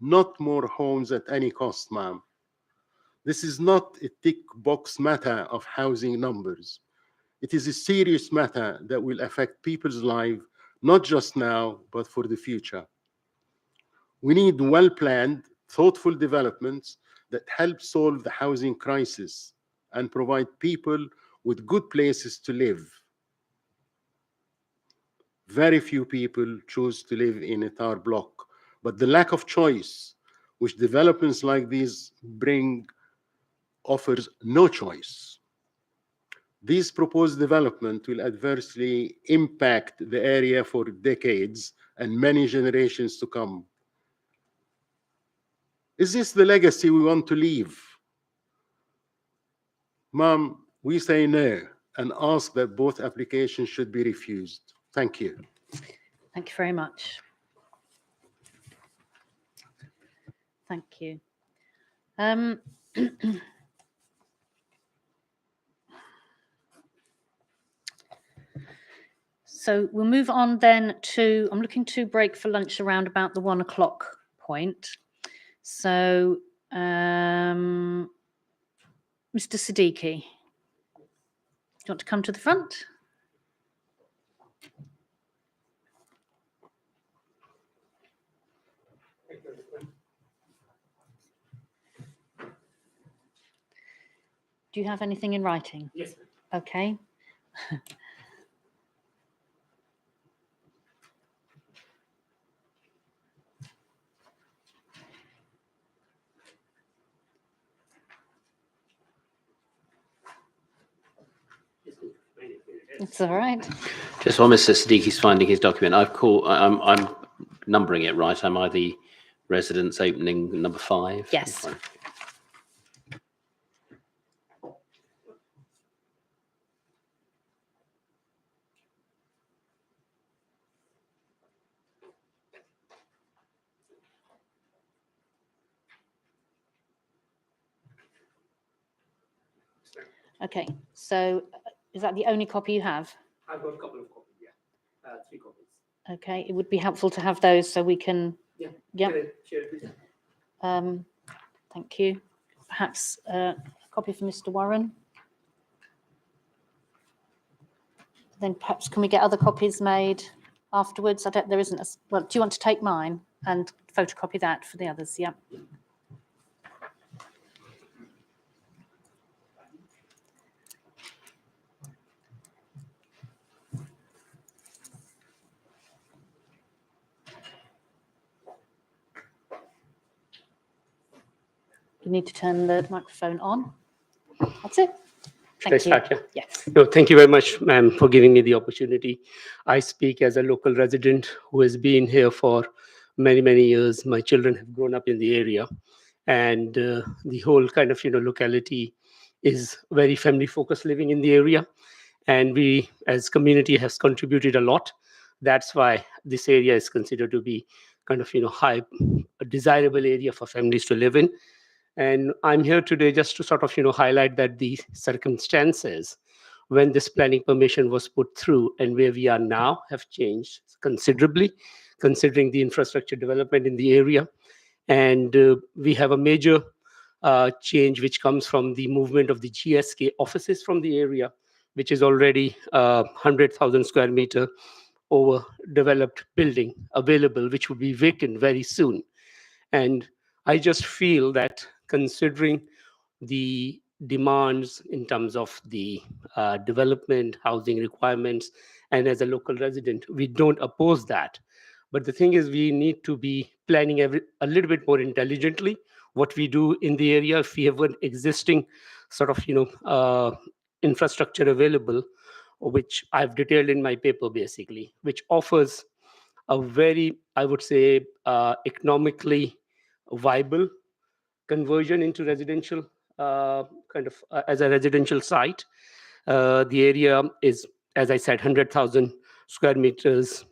not more homes at any cost, ma'am. This is not a tick box matter of housing numbers. It is a serious matter that will affect people's lives, not just now, but for the future. We need well-planned, thoughtful developments that help solve the housing crisis and provide people with good places to live. Very few people choose to live in a tower block, but the lack of choice, which developments like these bring, offers no choice. These proposed development will adversely impact the area for decades and many generations to come. Is this the legacy we want to leave? Ma'am, we say no and ask that both applications should be refused. Thank you. Thank you very much. Thank you. So we'll move on then to, I'm looking to break for lunch around about the 1 o'clock point. So, Mr. Siddiqui, do you want to come to the front? Do you have anything in writing? Yes. Okay. It's all right. Just while Mr. Siddiqui's finding his document, I'm numbering it right. Am I the residence opening number 5? Yes. Okay, so is that the only copy you have? I've got a couple of copies, yeah. 3 copies. Okay, it would be helpful to have those so we can. Yeah. Yep. Share it with you. Thank you. Perhaps a copy for Mr. Warren. Then perhaps can we get other copies made afterwards? There isn't a, well, do you want to take mine and photocopy that for the others? Yeah. You need to turn the microphone on. That's it. Should I Thank you. start, yeah? Yes. No, thank you very much, ma'am, for giving me the opportunity. I speak as a local resident who has been here for many, many years. My children have grown up in the area, and the whole kind of, locality is very family focused living in the area. And we, as community, has contributed a lot. That's why this area is considered to be kind of, high, a desirable area for families to live in. And I'm here today just to sort of, highlight that the circumstances when this planning permission was put through and where we are now have changed considerably, considering the infrastructure development in the area. And we have a major change which comes from the movement of the GSK offices from the area, which is already 100,000 square meter overdeveloped building available, which will be vacant very soon. And I just feel that considering the demands in terms of the development, housing requirements, and as a local resident, we don't oppose that. But the thing is, we need to be planning a little bit more intelligently what we do in the area. If we have an existing sort of, infrastructure available, which I've detailed in my paper, basically, which offers a very, I would say, economically viable conversion into residential, as a residential site. The area is, as I said, 100,000 square meters.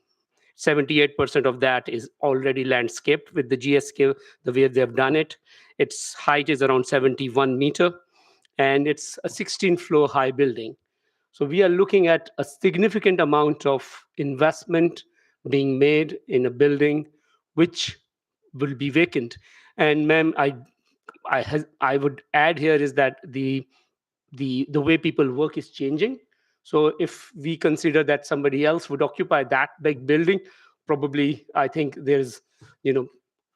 78% of that is already landscaped with the GSK, the way they've done it. Its height is around 71 meter, and it's a 16-floor high building. So we are looking at a significant amount of investment being made in a building which will be vacant. And ma'am, I would add here is that the way people work is changing. So if we consider that somebody else would occupy that big building, probably I think there's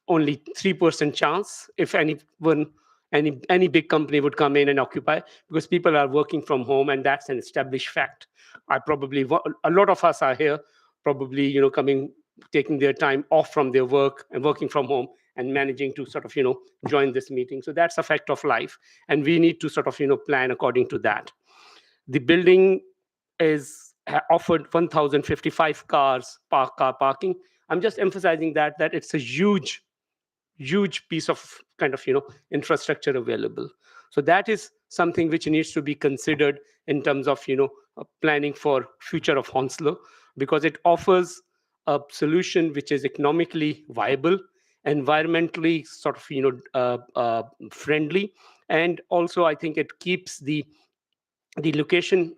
only 3% chance if any big company would come in and occupy, because people are working from home, and that's an established fact. A lot of us are here probably taking their time off from their work and working from home and managing to sort of join this meeting. So that's a fact of life, and we need to sort of plan according to that. The building is offered 1,055 cars car parking. I'm just emphasizing that it's a huge piece of kind of infrastructure available. So that is something which needs to be considered in terms of planning for future of Hounslow, because it offers a solution which is economically viable, environmentally sort of friendly, and also I think it keeps the location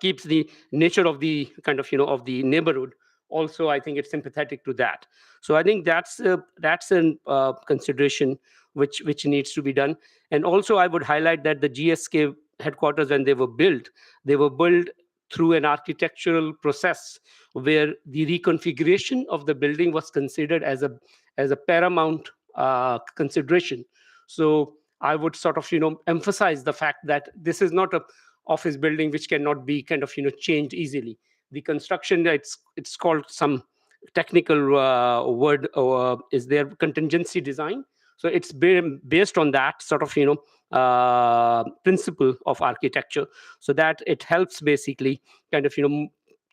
keeps the nature of the kind of of the neighborhood. Also, I think it's sympathetic to that. So I think that's an consideration which needs to be done. And also, I would highlight that the GSK headquarters, when they were built through an architectural process where the reconfiguration of the building was considered as a paramount consideration. So I would sort of emphasize the fact that this is not a office building which cannot be kind of changed easily. The construction, it's called some technical word is there, contingency design. So it's based on that sort of principle of architecture, so that it helps basically kind of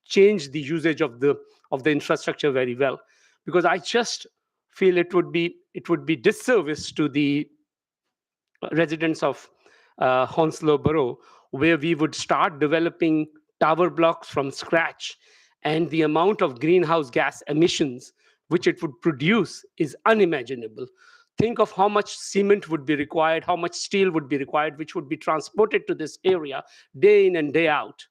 change the usage of the infrastructure very well. Because I just feel it would be disservice to the residents of Hounslow Borough, where we would start developing tower blocks from scratch, and the amount of greenhouse gas emissions which it would produce is unimaginable. Think of how much cement would be required, how much steel would be required, which would be transported to this area day in and day out.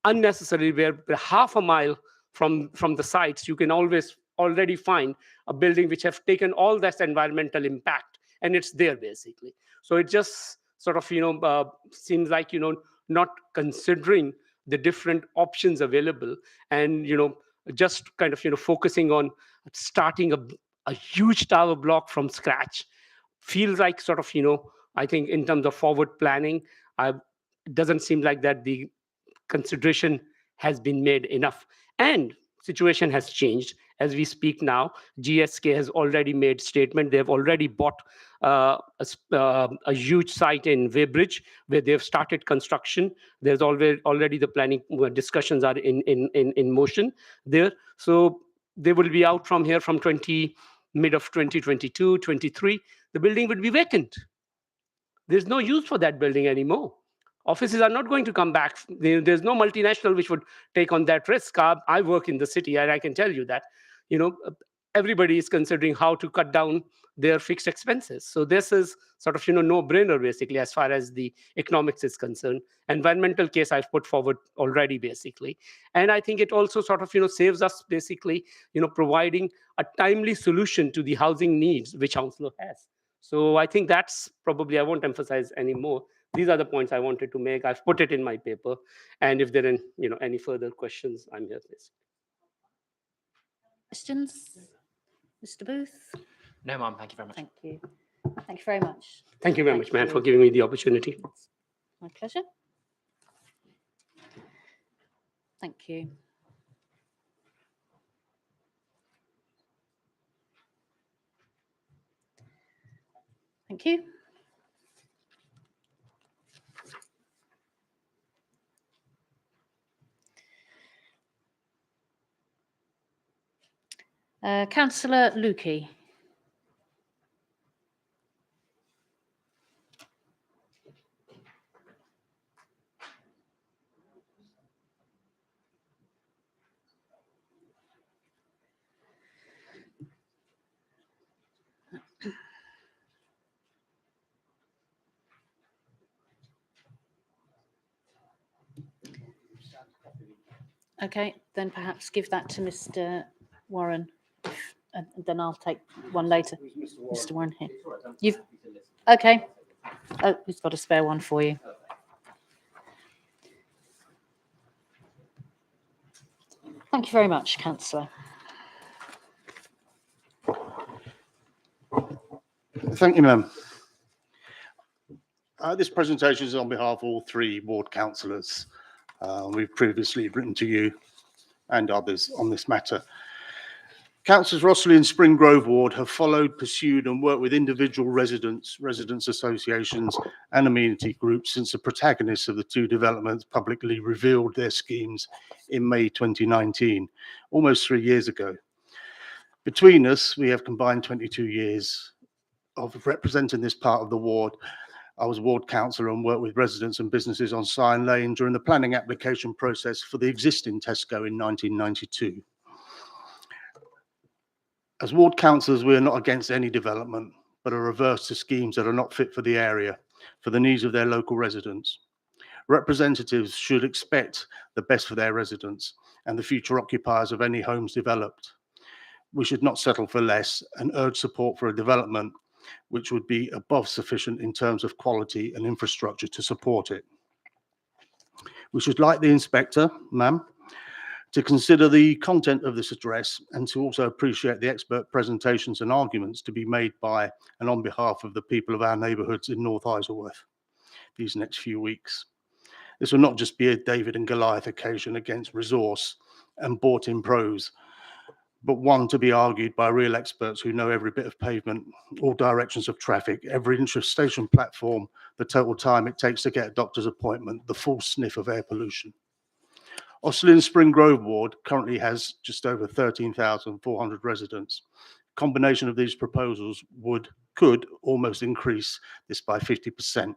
Unnecessarily, where half a mile from the sites, you can already find a building which have taken all that environmental impact, and it's there basically. So it just sort of seems like not considering the different options available, and just kind of focusing on starting a huge tower block from scratch feels like sort of I think in terms of forward planning, it doesn't seem like that the consideration has been made enough. And situation has changed, As we speak now, GSK has already made statement. They've already bought a huge site in Weybridge where they've started construction. There's already the planning discussions are in motion there. So they will be out from here from mid of 2022, 23. The building will be vacant. There's no use for that building anymore. Offices are not going to come back. There's no multinational which would take on that risk. I work in the city, and I can tell you that, everybody is considering how to cut down their fixed expenses. So this is sort of, no-brainer, basically, as far as the economics is concerned. Environmental case I've put forward already, basically. And I think it also sort of, saves us, basically, providing a timely solution to the housing needs which Hounslow has. So I think that's probably, I won't emphasize anymore. These are the points I wanted to make. I've put it in my paper. And if there are, any further questions, I'm here, please. Questions? Mr. Booth? No, ma'am. Thank you very much. Thank you. Thank you very much. Thank you very much, ma'am, you. for giving me the opportunity. My pleasure. Thank you. Thank you. Councillor Lukey. Okay, then perhaps give that to Mr. Warren, and then I'll take one later. Mr. Warren here. You've okay. Oh, he's got a spare one for you. Thank you very much, Councillor. Thank you, ma'am. This presentation is on behalf of all three ward councillors. We've previously written to you and others on this matter. Councillors Rossley and Spring Grove Ward have followed, pursued and worked with individual residents associations and amenity groups since the protagonists of the two developments publicly revealed their schemes in May 2019, almost 3 years ago. Between us, we have combined 22 years of representing this part of the ward. I was ward councillor and worked with residents and businesses on Sign Lane during the planning application process for the existing Tesco in 1992. As ward councillors, we are not against any development, but are averse to schemes that are not fit for the area, for the needs of their local residents. Representatives should expect the best for their residents and the future occupiers of any homes developed. We should not settle for less and urge support for a development which would be above sufficient in terms of quality and infrastructure to support it. We should like the inspector, ma'am, to consider the content of this address and to also appreciate the expert presentations and arguments to be made by and on behalf of the people of our neighbourhoods in North Isleworth these next few weeks. This will not just be a David and Goliath occasion against resource and bought-in prose, but one to be argued by real experts who know every bit of pavement, all directions of traffic, every inch of station platform, the total time it takes to get a doctor's appointment, the full sniff of air pollution. Osterley and Spring Grove Ward currently has just over 13,400 residents. Combination of these proposals could almost increase this by 50%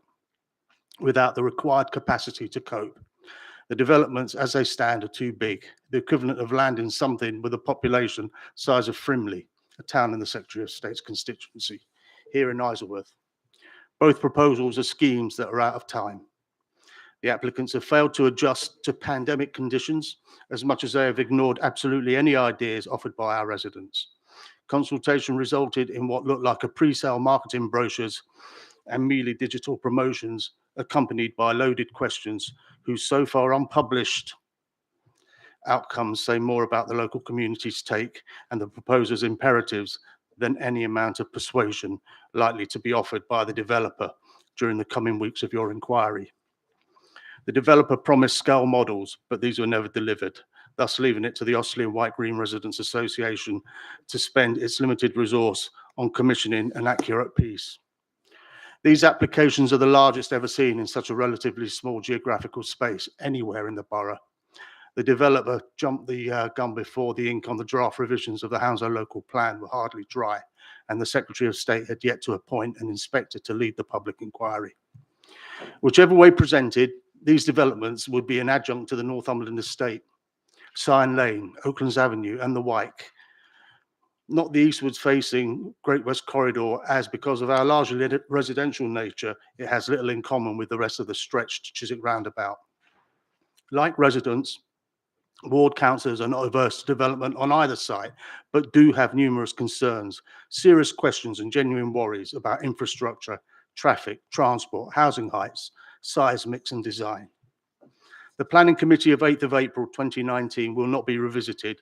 without the required capacity to cope. The developments as they stand are too big, the equivalent of land in something with a population size of Frimley, a town in the Secretary of State's constituency, here in Isleworth. Both proposals are schemes that are out of time. The applicants have failed to adjust to pandemic conditions as much as they have ignored absolutely any ideas offered by our residents. Consultation resulted in what looked like a pre-sale marketing brochures and merely digital promotions accompanied by loaded questions whose so far unpublished outcomes say more about the local community's take and the proposer's imperatives than any amount of persuasion likely to be offered by the developer during the coming weeks of your inquiry. The developer promised scale models, but these were never delivered. thus leaving it to the Osterley and White Green Residents Association to spend its limited resource on commissioning an accurate piece. These applications are the largest ever seen in such a relatively small geographical space anywhere in the borough. The developer jumped the gun before the ink on the draft revisions of the Hounslow local plan were hardly dry, and the Secretary of State had yet to appoint an inspector to lead the public inquiry. Whichever way presented, these developments would be an adjunct to the Northumberland estate, Cyan Lane, Oaklands Avenue, and the Wyke, not the eastwards facing Great West Corridor, as because of our largely residential nature, it has little in common with the rest of the stretched Chiswick roundabout. Like residents, ward councillors are not averse to development on either site, but do have numerous concerns, serious questions and genuine worries about infrastructure, traffic, transport, housing heights, size, mix and design. The Planning Committee of 8th of April 2019 will not be revisited,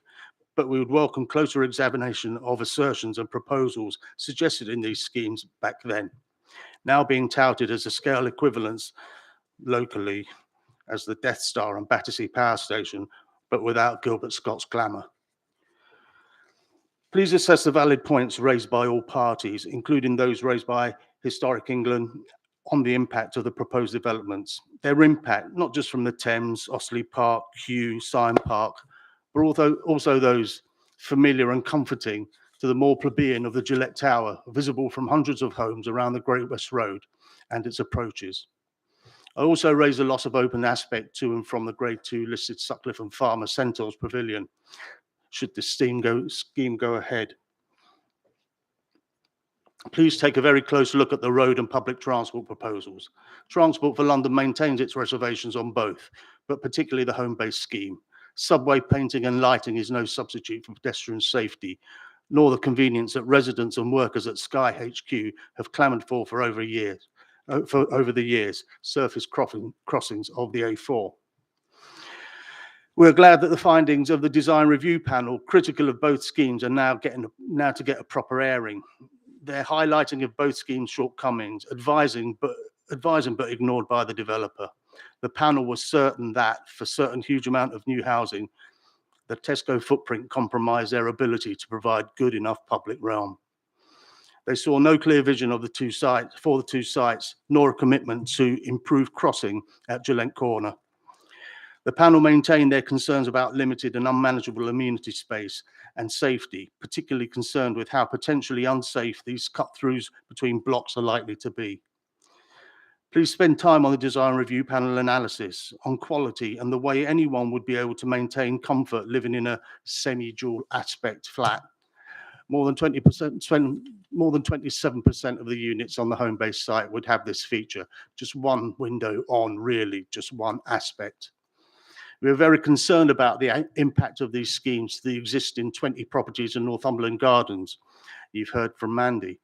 but we would welcome closer examination of assertions and proposals suggested in these schemes back then, now being touted as a scale equivalence locally as the Death Star and Battersea Power Station, but without Gilbert Scott's glamour. Please assess the valid points raised by all parties, including those raised by Historic England, on the impact of the proposed developments. Their impact, not just from the Thames, Osterley Park, Kew, Syon Park, but also those familiar and comforting to the more plebeian of the Gillette Tower, visible from hundreds of homes around the Great West Road and its approaches. I also raise the loss of open aspect to and from the Grade 2 listed Sutcliffe and Farmer Centaurs Pavilion, should this scheme go ahead. Please take a very close look at the road and public transport proposals. Transport for London maintains its reservations on both, but particularly the Homebase scheme. Subway painting and lighting is no substitute for pedestrian safety, nor the convenience that residents and workers at Sky HQ have clamoured for over the years, surface crossings of the A4. We're glad that the findings of the design review panel, critical of both schemes, are now to get a proper airing. Their highlighting of both schemes' shortcomings, advising but ignored by the developer. The panel was certain that for certain huge amount of new housing, the Tesco footprint compromised their ability to provide good enough public realm. They saw no clear vision of the two sites, nor a commitment to improve crossing at Gillette Corner. The panel maintained their concerns about limited and unmanageable amenity space and safety, particularly concerned with how potentially unsafe these cut-throughs between blocks are likely to be. Please spend time on the design review panel analysis on quality and the way anyone would be able to maintain comfort living in a semi-dual aspect flat. More than 27% of the units on the Homebase site would have this feature, just one window on, really, just one aspect. We are very concerned about the impact of these schemes to the existing 20 properties in Northumberland Gardens. You've heard from Mandy.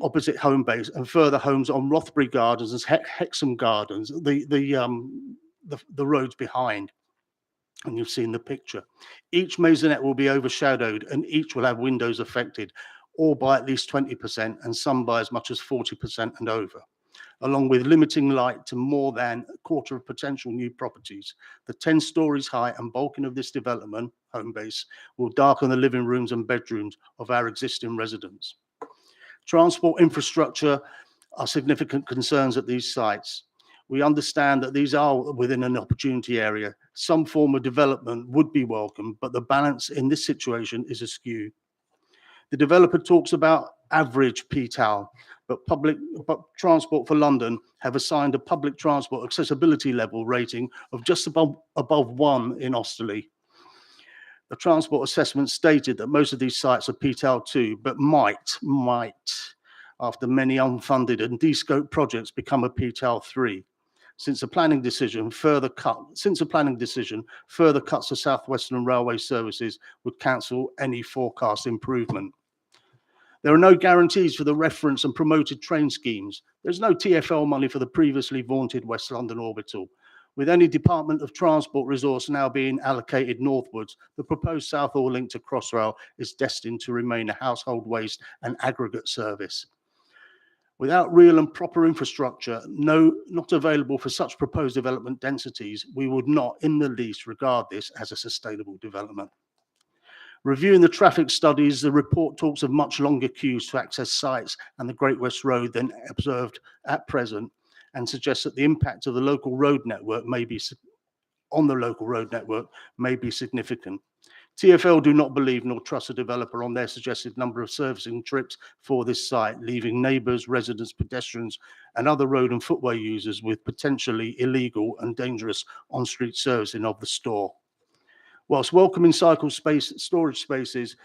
Opposite Homebase and further homes on Rothbury Gardens and Hexham Gardens, the roads behind. And you've seen the picture. Each maisonette will be overshadowed and each will have windows affected, all by at least 20% and some by as much as 40% and over. Along with limiting light to more than a quarter of potential new properties. The 10 stories high and bulking of this development, Homebase, will darken the living rooms and bedrooms of our existing residents. Transport infrastructure are significant concerns at these sites. We understand that these are within an opportunity area. Some form of development would be welcome, but the balance in this situation is askew. The developer talks about average PTAL, but Transport for London have assigned a public transport accessibility level rating of just above 1 in Osterley. The transport assessment stated that most of these sites are PTAL 2, but might, after many unfunded and de-scoped projects, become a PTAL 3. Since a planning decision, further cuts to South Western Railway services would cancel any forecast improvement. There are no guarantees for the reference and promoted train schemes. There's no TfL money for the previously vaunted West London Orbital. With any Department of Transport resource now being allocated northwards, the proposed Southall link to Crossrail is destined to remain a household waste and aggregate service. Without real and proper infrastructure, not available for such proposed development densities, we would not in the least regard this as a sustainable development. Reviewing the traffic studies, the report talks of much longer queues to access sites and the Great West Road than observed at present, and suggests that the impact of the local road network may be significant. TfL do not believe nor trust the developer on their suggested number of servicing trips for this site, leaving neighbours, residents, pedestrians and other road and footway users with potentially illegal and dangerous on-street servicing of the store. Whilst welcoming storage spaces,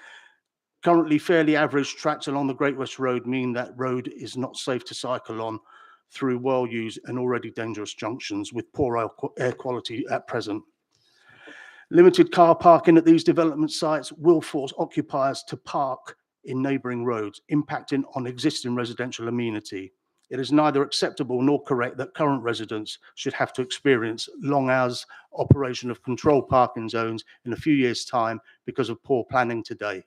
currently fairly average tracks along the Great West Road mean that road is not safe to cycle on through well-used and already dangerous junctions with poor air quality at present. Limited car parking at these development sites will force occupiers to park in neighbouring roads, impacting on existing residential amenity. It is neither acceptable nor correct that current residents should have to experience long hours operation of controlled parking zones in a few years' time because of poor planning today.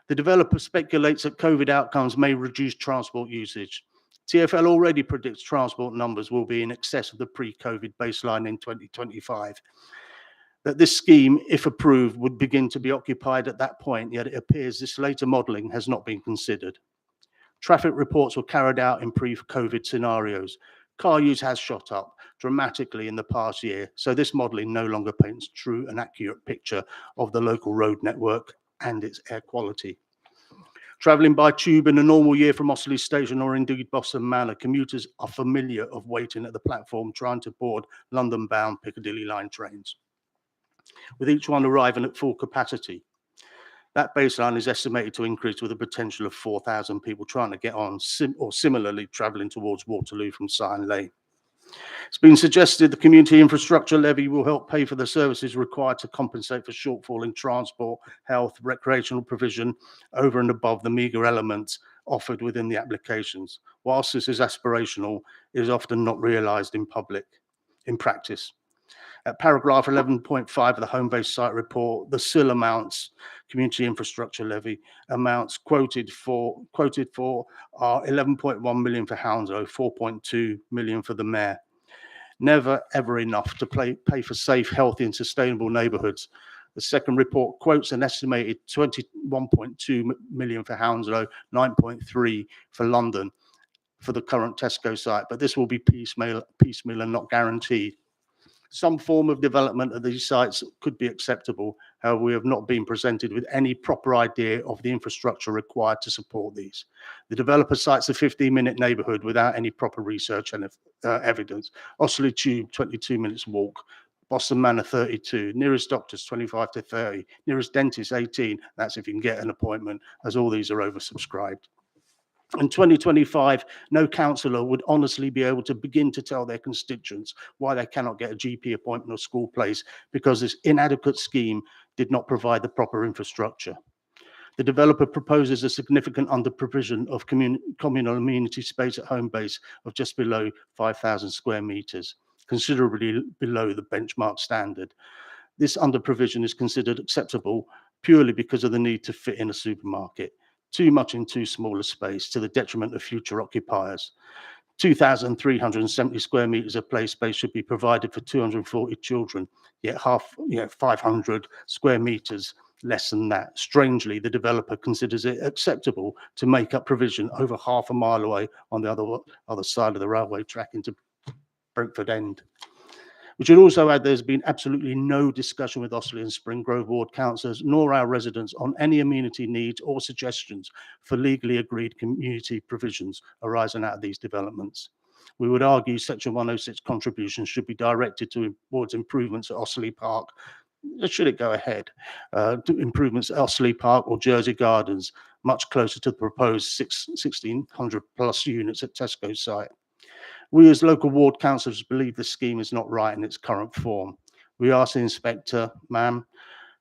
The developer speculates that COVID outcomes may reduce transport usage. TfL already predicts transport numbers will be in excess of the pre-COVID baseline in 2025. That this scheme, if approved, would begin to be occupied at that point, yet it appears this later modelling has not been considered. Traffic reports were carried out in pre-COVID scenarios. Car use has shot up dramatically in the past year, so this modelling no longer paints true and accurate picture of the local road network and its air quality. Travelling by tube in a normal year from Osterley Station or indeed Boston Manor, commuters are familiar of waiting at the platform trying to board London-bound Piccadilly line trains, with each one arriving at full capacity. That baseline is estimated to increase with a potential of 4,000 people trying to get on, or similarly travelling towards Waterloo from Cyan Lane. It's been suggested the community infrastructure levy will help pay for the services required to compensate for shortfall in transport, health, recreational provision over and above the meagre elements offered within the applications. Whilst this is aspirational, it is often not realised in practice. At paragraph 11.5 of the Homebase site report, the SIL amounts, community infrastructure levy amounts quoted for are 11.1 million for Hounslow, 4.2 million for the mayor. Never ever enough to pay for safe, healthy and sustainable neighbourhoods. The second report quotes an estimated 21.2 million for Hounslow, 9.3 for London for the current Tesco site, but this will be piecemeal and not guaranteed. Some form of development of these sites could be acceptable. However, we have not been presented with any proper idea of the infrastructure required to support these. The developer cites a 15-minute neighbourhood without any proper research and evidence. Osterley Tube, 22 minutes walk. Boston Manor, 32. Nearest doctors, 25 to 30. Nearest dentist, 18. That's if you can get an appointment, as all these are oversubscribed. In 2025, no councillor would honestly be able to begin to tell their constituents why they cannot get a GP appointment or school place because this inadequate scheme did not provide the proper infrastructure. The developer proposes a significant under-provision of communal amenity space at Homebase of just below 5,000 square metres, considerably below the benchmark standard. This under-provision is considered acceptable purely because of the need to fit in a supermarket. Too much in too small a space to the detriment of future occupiers. 2,370 square metres of play space should be provided for 240 children, yet 500 square metres less than that. Strangely, the developer considers it acceptable to make up provision over half a mile away on the other side of the railway track into Brentford End. We should also add there's been absolutely no discussion with Osterley and Spring Grove ward councillors nor our residents on any amenity needs or suggestions for legally agreed community provisions arising out of these developments. We would argue Section 106 contributions should be directed towards improvements at Osterley Park, should it go ahead, to improvements at Osterley Park or Jersey Gardens, much closer to the proposed 1,600 plus units at Tesco site. We as local ward councillors believe the scheme is not right in its current form. We ask the inspector, ma'am,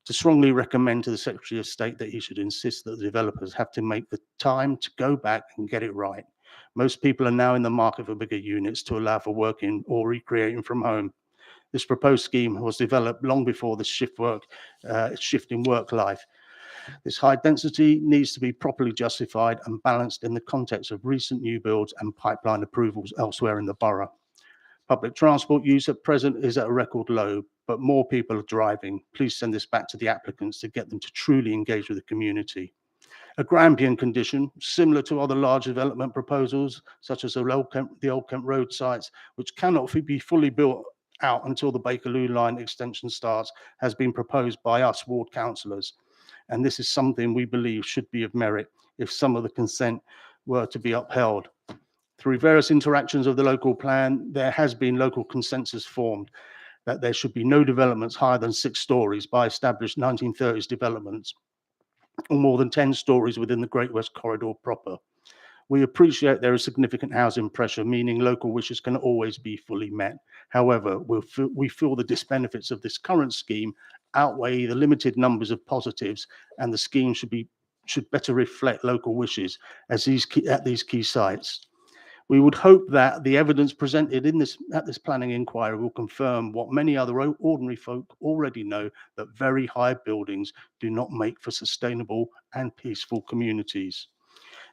to strongly recommend to the Secretary of State that he should insist that the developers have to make the time to go back and get it right. Most people are now in the market for bigger units to allow for working or recreating from home. This proposed scheme was developed long before the shift in work life. This high density needs to be properly justified and balanced in the context of recent new builds and pipeline approvals elsewhere in the borough. Public transport use at present is at a record low, but more people are driving. Please send this back to the applicants to get them to truly engage with the community. A Grampian condition, similar to other large development proposals, such as the Old Kent Road sites, which cannot be fully built out until the Bakerloo line extension starts, has been proposed by us ward councillors. And this is something we believe should be of merit if some of the consent were to be upheld. Through various interactions of the local plan, there has been local consensus formed that there should be no developments higher than 6 stories by established 1930s developments, or more than 10 stories within the Great West Corridor proper. We appreciate there is significant housing pressure, meaning local wishes can always be fully met. However, we feel the disbenefits of this current scheme outweigh the limited numbers of positives, and the scheme should better reflect local wishes at these key sites. We would hope that the evidence presented at this planning inquiry will confirm what many other ordinary folk already know, that very high buildings do not make for sustainable and peaceful communities.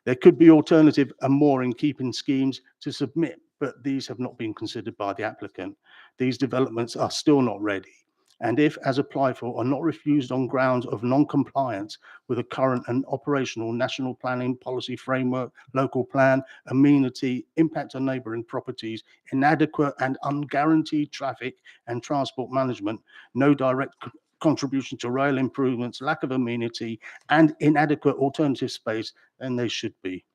There could be alternative and more in keeping schemes to submit, but these have not been considered by the applicant. These developments are still not ready, and if, as applied for, are not refused on grounds of non-compliance with a current and operational national planning policy framework, local plan, amenity, impact on neighbouring properties, inadequate and unguaranteed traffic and transport management, no direct contribution to rail improvements, lack of amenity, and inadequate alternative space, then they should be.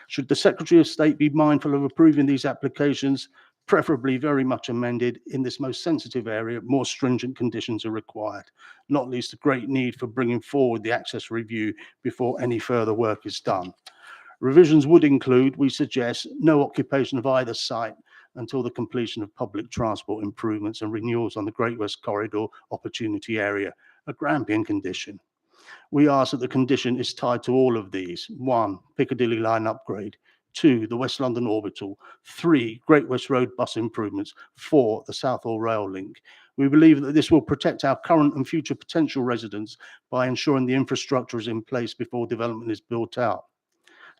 Should the Secretary of State be mindful of approving these applications, preferably very much amended in this most sensitive area, more stringent conditions are required, not least the great need for bringing forward the access review before any further work is done. Revisions would include, we suggest, no occupation of either site until the completion of public transport improvements and renewals on the Great West Corridor opportunity area, a Grampian condition. We ask that the condition is tied to all of these. 1, Piccadilly line upgrade. 2, the West London Orbital. 3, Great West Road bus improvements. 4, the Southall Rail link. We believe that this will protect our current and future potential residents by ensuring the infrastructure is in place before development is built out.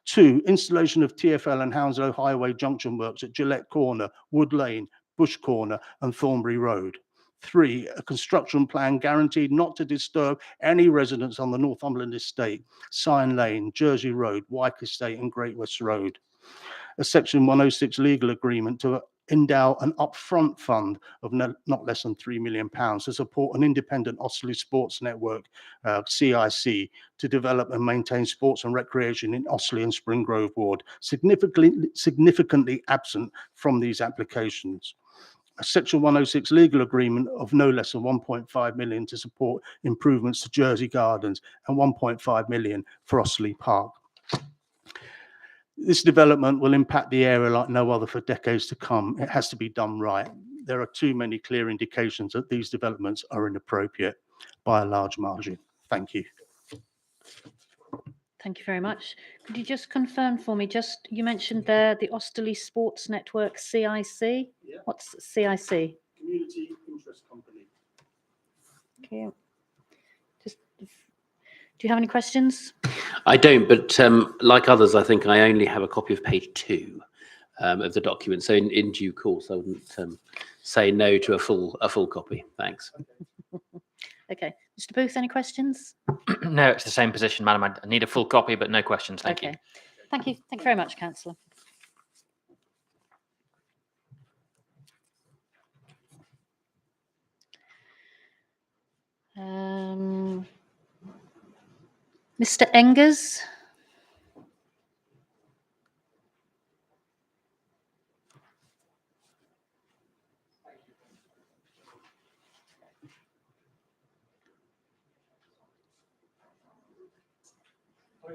2, installation of TfL and Hounslow Highway junction works at Gillette Corner, Wood Lane, Bush Corner and Thornbury Road. 3, a construction plan guaranteed not to disturb any residents on the Northumberland Estate, Cyan Lane, Jersey Road, Wyke Estate and Great West Road. A Section 106 legal agreement to endow an upfront fund of not less than £3 million to support an independent Osterley Sports Network, CIC, to develop and maintain sports and recreation in Osterley and Spring Grove Ward, significantly absent from these applications. A Section 106 legal agreement of no less than 1.5 million to support improvements to Jersey Gardens and 1.5 million for Osterley Park. This development will impact the area like no other for decades to come. It has to be done right. There are too many clear indications that these developments are inappropriate by a large margin. Thank you. Thank you very much. Could you just confirm for me, you mentioned there the Osterley Sports Network, CIC? Yeah. What's CIC? Community Interest Company. Okay. Do you have any questions? I don't, but like others, I think I only have a copy of page 2 of the document. So in due course, I wouldn't say no to a full copy. Thanks. Okay. Mr. Booth, any questions? No, it's the same position, Madam. I need a full copy, but no questions. Thank you. Thank you. Thank you very much, Councillor. Mr. Engers.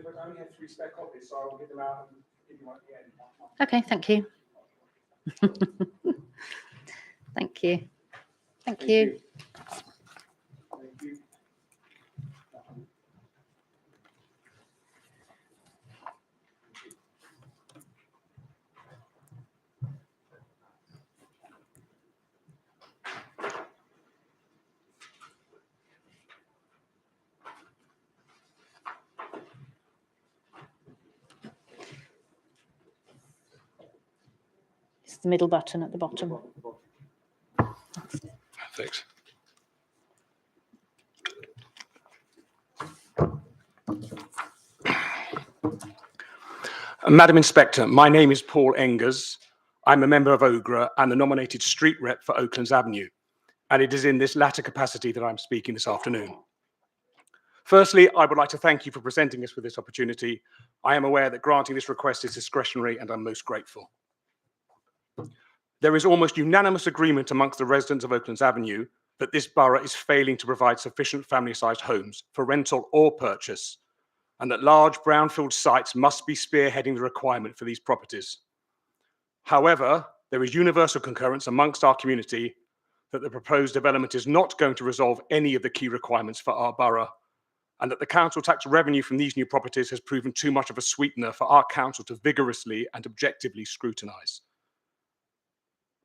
I only have 3 spare copies, so I will get them out and give you one at the end. Okay, thank you. Thank you. Thank you. Thank you. It's the middle button at the bottom. Perfect. Madam Inspector, my name is Paul Engers. I'm a member of OGRA and the nominated street rep for Oaklands Avenue, and it is in this latter capacity that I'm speaking this afternoon. Firstly, I would like to thank you for presenting us with this opportunity. I am aware that granting this request is discretionary, and I'm most grateful. There is almost unanimous agreement amongst the residents of Oaklands Avenue that this borough is failing to provide sufficient family-sized homes for rental or purchase, and that large brownfield sites must be spearheading the requirement for these properties. However, there is universal concurrence amongst our community that the proposed development is not going to resolve any of the key requirements for our borough, and that the council tax revenue from these new properties has proven too much of a sweetener for our council to vigorously and objectively scrutinise.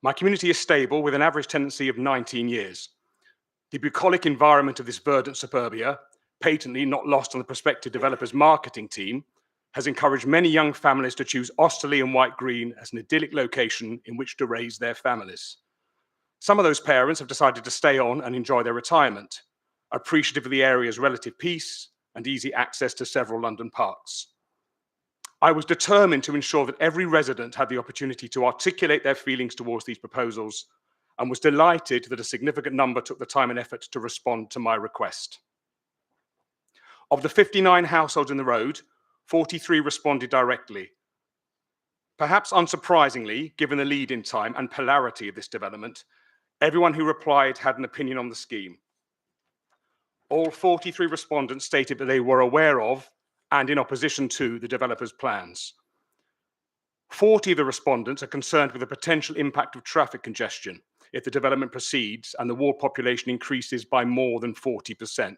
My community is stable with an average tenancy of 19 years. The bucolic environment of this verdant suburbia, patently not lost on the prospective developer's marketing team, has encouraged many young families to choose Osterley and White Green as an idyllic location in which to raise their families. Some of those parents have decided to stay on and enjoy their retirement, appreciative of the area's relative peace and easy access to several London parks. I was determined to ensure that every resident had the opportunity to articulate their feelings towards these proposals, and was delighted that a significant number took the time and effort to respond to my request. Of the 59 households in the road, 43 responded directly. Perhaps unsurprisingly, given the lead-in time and polarity of this development, everyone who replied had an opinion on the scheme. All 43 respondents stated that they were aware of and in opposition to the developer's plans. 40 of the respondents are concerned with the potential impact of traffic congestion if the development proceeds and the ward population increases by more than 40%.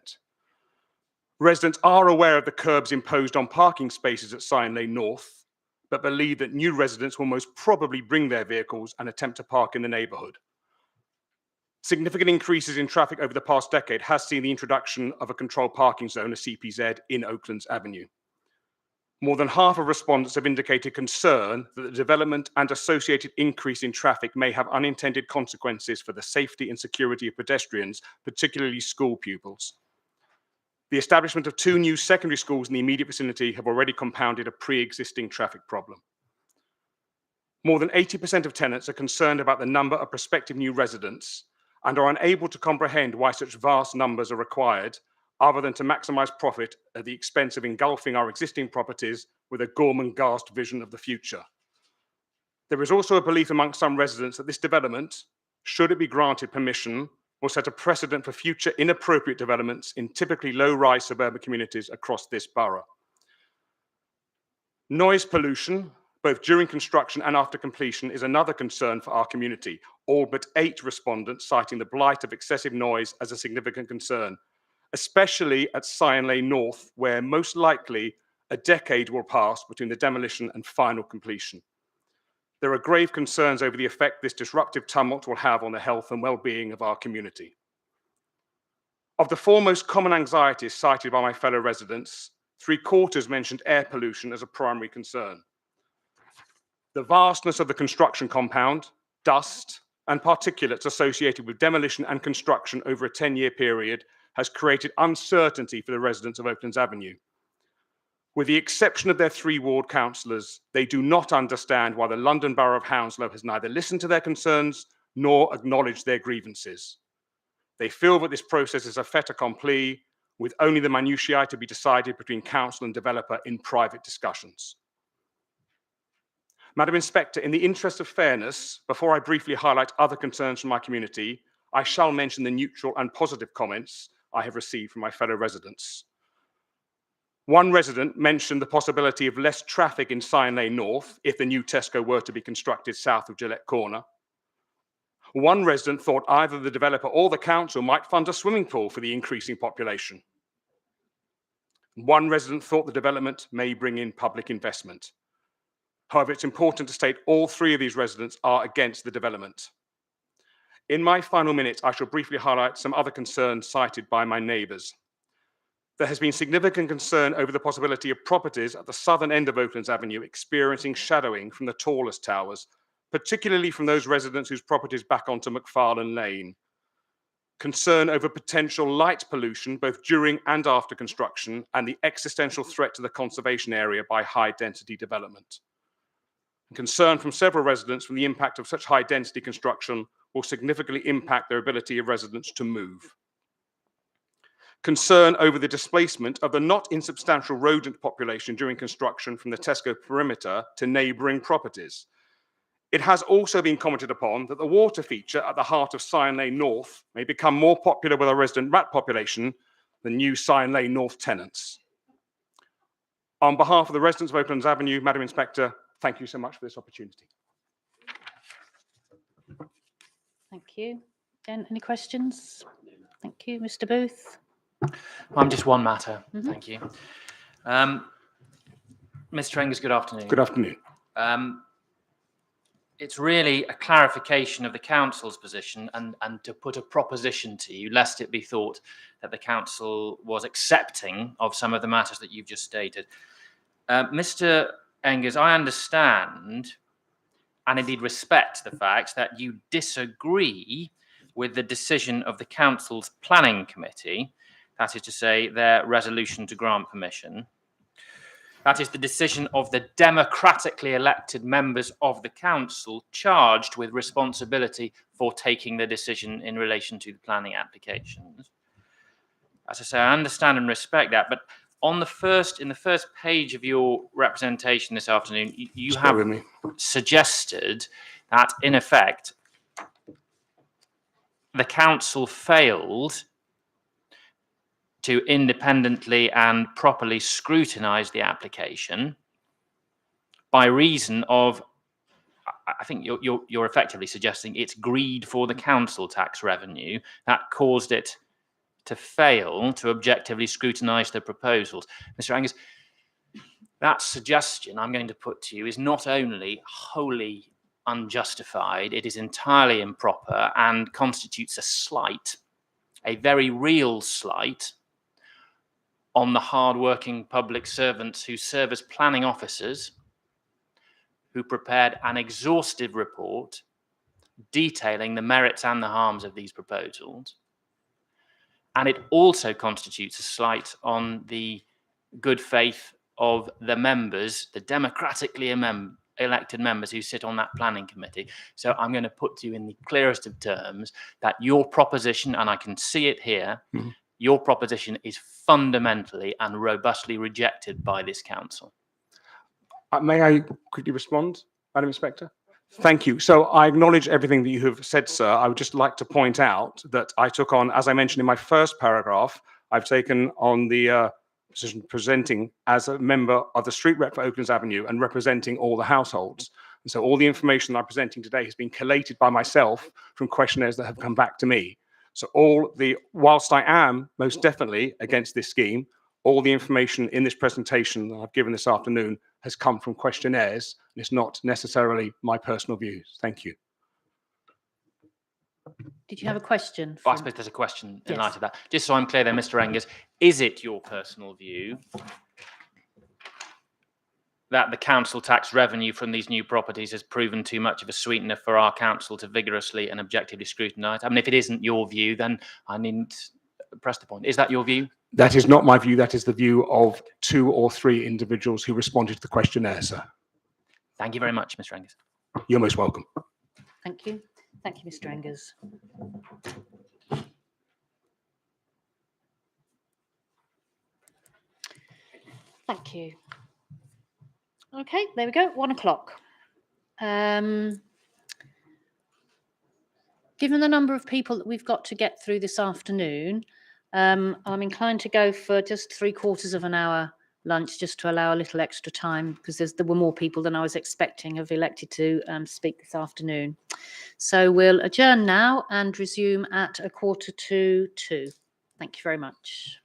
Residents are aware of the curbs imposed on parking spaces at Syon Lane North, but believe that new residents will most probably bring their vehicles and attempt to park in the neighbourhood. Significant increases in traffic over the past decade has seen the introduction of a controlled parking zone, a CPZ, in Oaklands Avenue. More than half of respondents have indicated concern that the development and associated increase in traffic may have unintended consequences for the safety and security of pedestrians, particularly school pupils. The establishment of 2 new secondary schools in the immediate vicinity have already compounded a pre-existing traffic problem. More than 80% of tenants are concerned about the number of prospective new residents and are unable to comprehend why such vast numbers are required, other than to maximise profit at the expense of engulfing our existing properties with a Gorman-Gast vision of the future. There is also a belief amongst some residents that this development, should it be granted permission, will set a precedent for future inappropriate developments in typically low-rise suburban communities across this borough. Noise pollution, both during construction and after completion, is another concern for our community, all but 8 respondents citing the blight of excessive noise as a significant concern, especially at Syon Lane North, where most likely a decade will pass between the demolition and final completion. There are grave concerns over the effect this disruptive tumult will have on the health and well-being of our community. Of the 4 most common anxieties cited by my fellow residents, 3/4 mentioned air pollution as a primary concern. The vastness of the construction compound, dust, and particulates associated with demolition and construction over a 10-year period has created uncertainty for the residents of Oaklands Avenue. With the exception of their 3 ward councillors, they do not understand why the London Borough of Hounslow has neither listened to their concerns nor acknowledged their grievances. They feel that this process is a fait accompli, with only the minutiae to be decided between council and developer in private discussions. Madam Inspector, in the interest of fairness, before I briefly highlight other concerns from my community, I shall mention the neutral and positive comments I have received from my fellow residents. One resident mentioned the possibility of less traffic in Syon Lane North if the new Tesco were to be constructed south of Gillette Corner. One resident thought either the developer or the council might fund a swimming pool for the increasing population. One resident thought the development may bring in public investment. However, it's important to state all 3 of these residents are against the development. In my final minutes, I shall briefly highlight some other concerns cited by my neighbours. There has been significant concern over the possibility of properties at the southern end of Oaklands Avenue experiencing shadowing from the tallest towers, particularly from those residents whose properties back onto McFarlane Lane. Concern over potential light pollution, both during and after construction, and the existential threat to the conservation area by high-density development. Concern from several residents from the impact of such high-density construction will significantly impact their ability of residents to move. Concern over the displacement of the not insubstantial rodent population during construction from the Tesco perimeter to neighbouring properties. It has also been commented upon that the water feature at the heart of Syon Lane North may become more popular with a resident rat population than new Syon Lane North tenants. On behalf of the residents of Oaklands Avenue, Madam Inspector, thank you so much for this opportunity. Thank you. Jen, any questions? Thank you. Mr. Booth? I'm just one matter. Mhm. Thank you. Mr. Engers, good afternoon. Good afternoon. It's really a clarification of the council's position and to put a proposition to you, lest it be thought that the council was accepting of some of the matters that you've just stated. Mr. Engers, I understand and indeed respect the fact that you disagree with the decision of the council's planning committee, that is to say, their resolution to grant permission. That is the decision of the democratically elected members of the council charged with responsibility for taking the decision in relation to the planning applications. As I say, I understand and respect that, but in the first page of your representation this afternoon, you have suggested that, in effect, the council failed to independently and properly scrutinise the application by reason of, I think you're effectively suggesting it's greed for the council tax revenue that caused it to fail to objectively scrutinise the proposals. Mr. Angus, that suggestion I'm going to put to you is not only wholly unjustified, it is entirely improper and constitutes a slight, a very real slight, on the hard-working public servants who serve as planning officers, who prepared an exhaustive report detailing the merits and the harms of these proposals. And it also constitutes a slight on the good faith of the members, the democratically elected members who sit on that planning committee. So I'm going to put to you in the clearest of terms that your proposition, and I can see it here, your proposition is fundamentally and robustly rejected by this council. May I quickly respond, Madam Inspector? Thank you. So I acknowledge everything that you have said, sir. I would just like to point out that I took on, as I mentioned in my first paragraph, I've taken on the position presenting as a member of the street rep for Oaklands Avenue and representing all the households. And so all the information I'm presenting today has been collated by myself from questionnaires that have come back to me. So whilst I am most definitely against this scheme, all the information in this presentation that I've given this afternoon has come from questionnaires, and it's not necessarily my personal views. Thank you. Did you have a question? Well, I suppose there's a question in Yes. light of that. Just so I'm clear then, Mr. Engers, is it your personal view that the council tax revenue from these new properties has proven too much of a sweetener for our council to vigorously and objectively scrutinise? I mean, if it isn't your view, then I needn't press the point. Is that your view? That is not my view. That is the view of 2 or 3 individuals who responded to the questionnaire, sir. Thank you very much, Mr. Engers. You're most welcome. Thank you. Thank you, Mr. Engers. Thank you. Okay, there we go, 1 o'clock. Given the number of people that we've got to get through this afternoon, I'm inclined to go for just 3/4 of an hour lunch, just to allow a little extra time, because there were more people than I was expecting have elected to speak this afternoon. So we'll adjourn now and resume at 1:45. Thank you very much.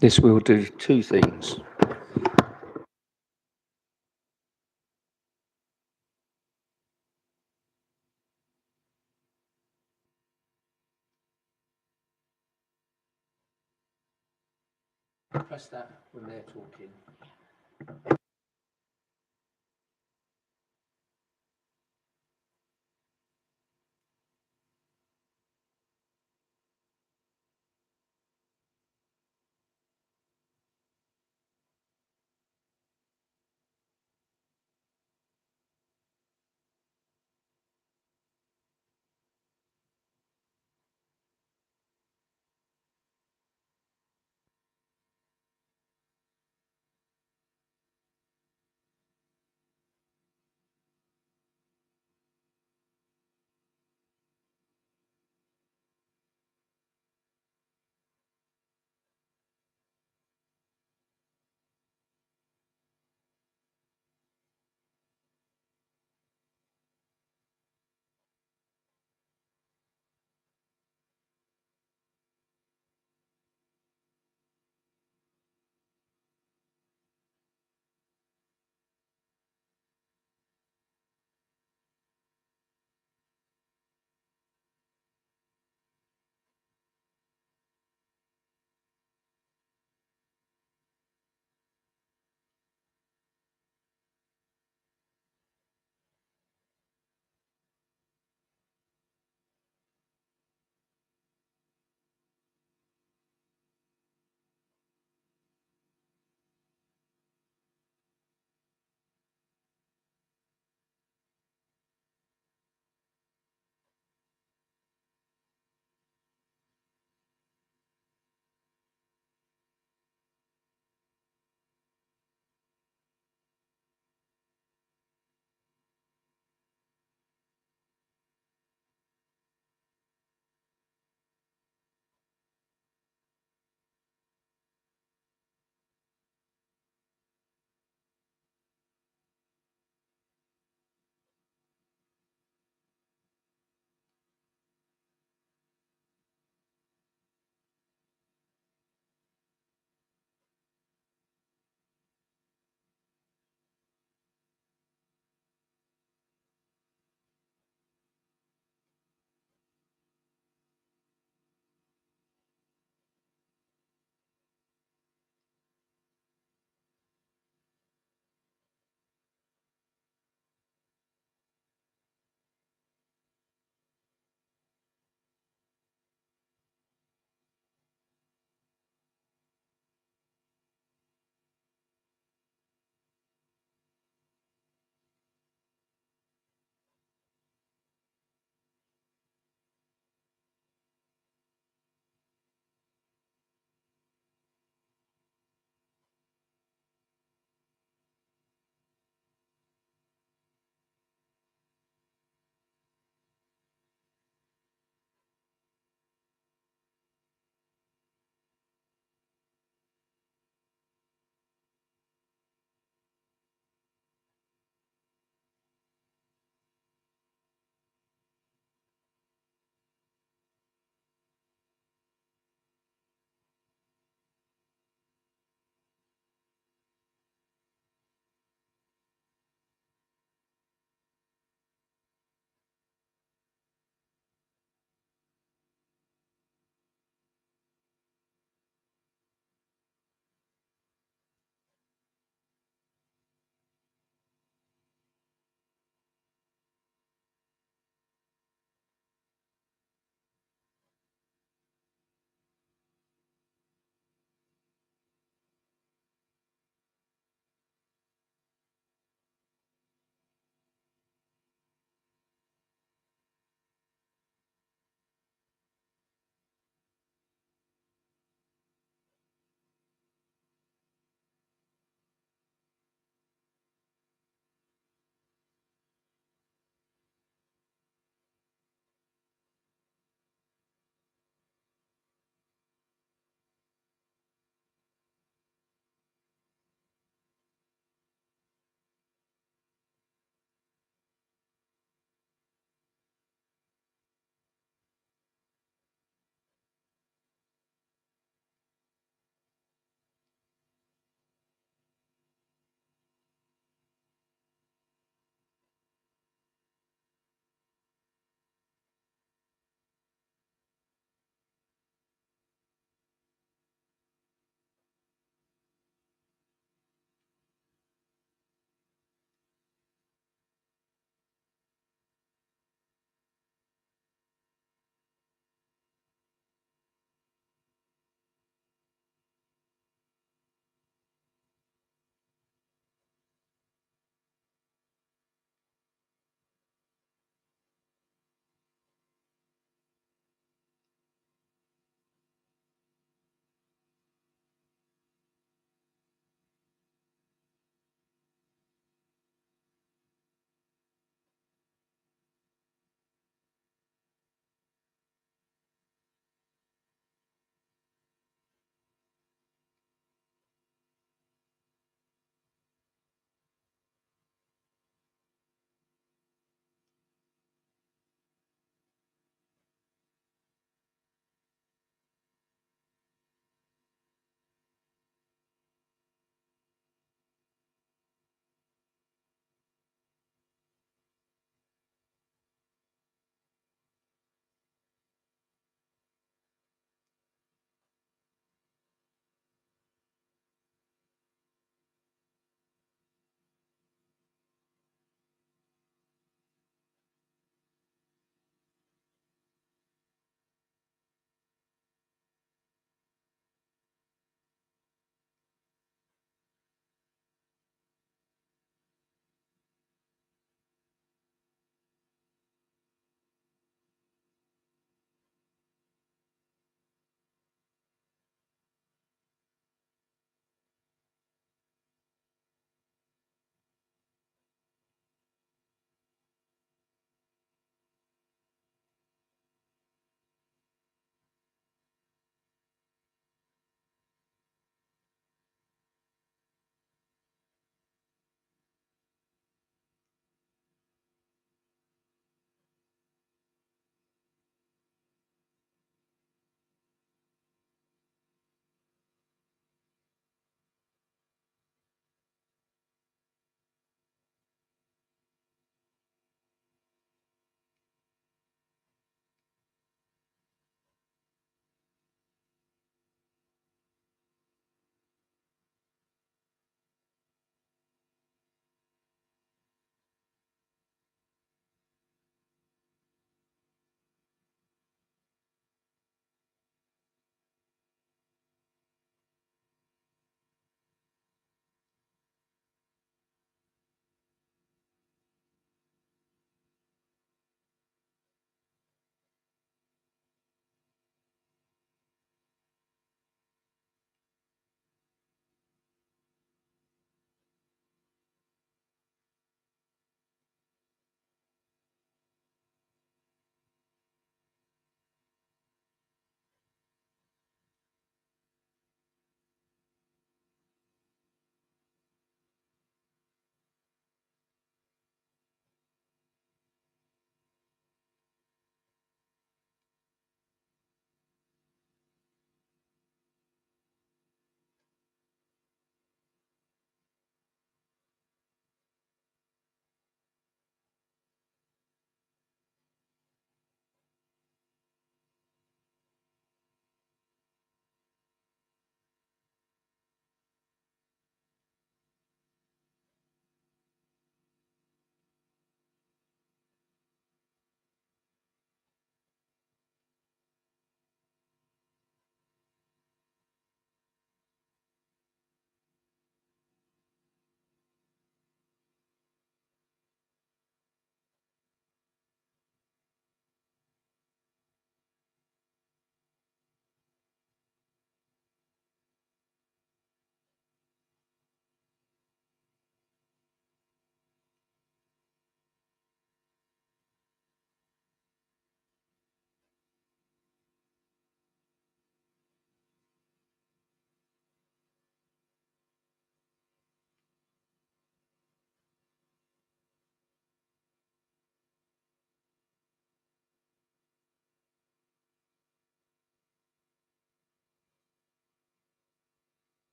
This will do two things. Press that when they're talking.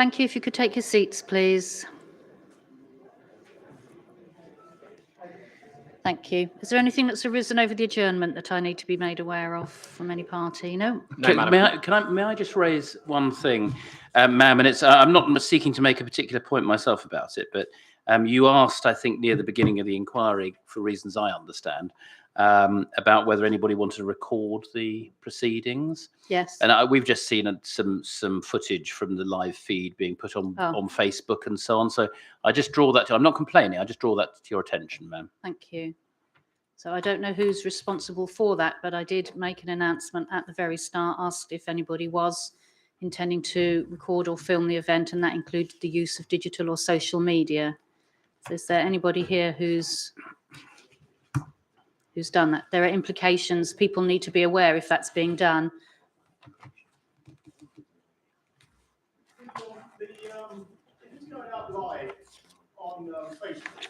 Thank you. If you could take your seats, please. Thank you. Is there anything that's arisen over the adjournment that I need to be made aware of from any party? No? No, Madam. May I just raise one thing, ma'am? And it's I'm not seeking to make a particular point myself about it, but you asked, I think, near the beginning of the inquiry, for reasons I understand, about whether anybody wanted to record the proceedings. Yes. And we've just seen some footage from the live feed being put on Facebook and so on. So I just draw that. I'm not complaining. I just draw that to your attention, ma'am. Thank you. So I don't know who's responsible for that, but I did make an announcement at the very start, asked if anybody was intending to record or film the event, and that included the use of digital or social media. So is there anybody here who's done that? There are implications. People need to be aware if that's being done. It's going out live on Facebook.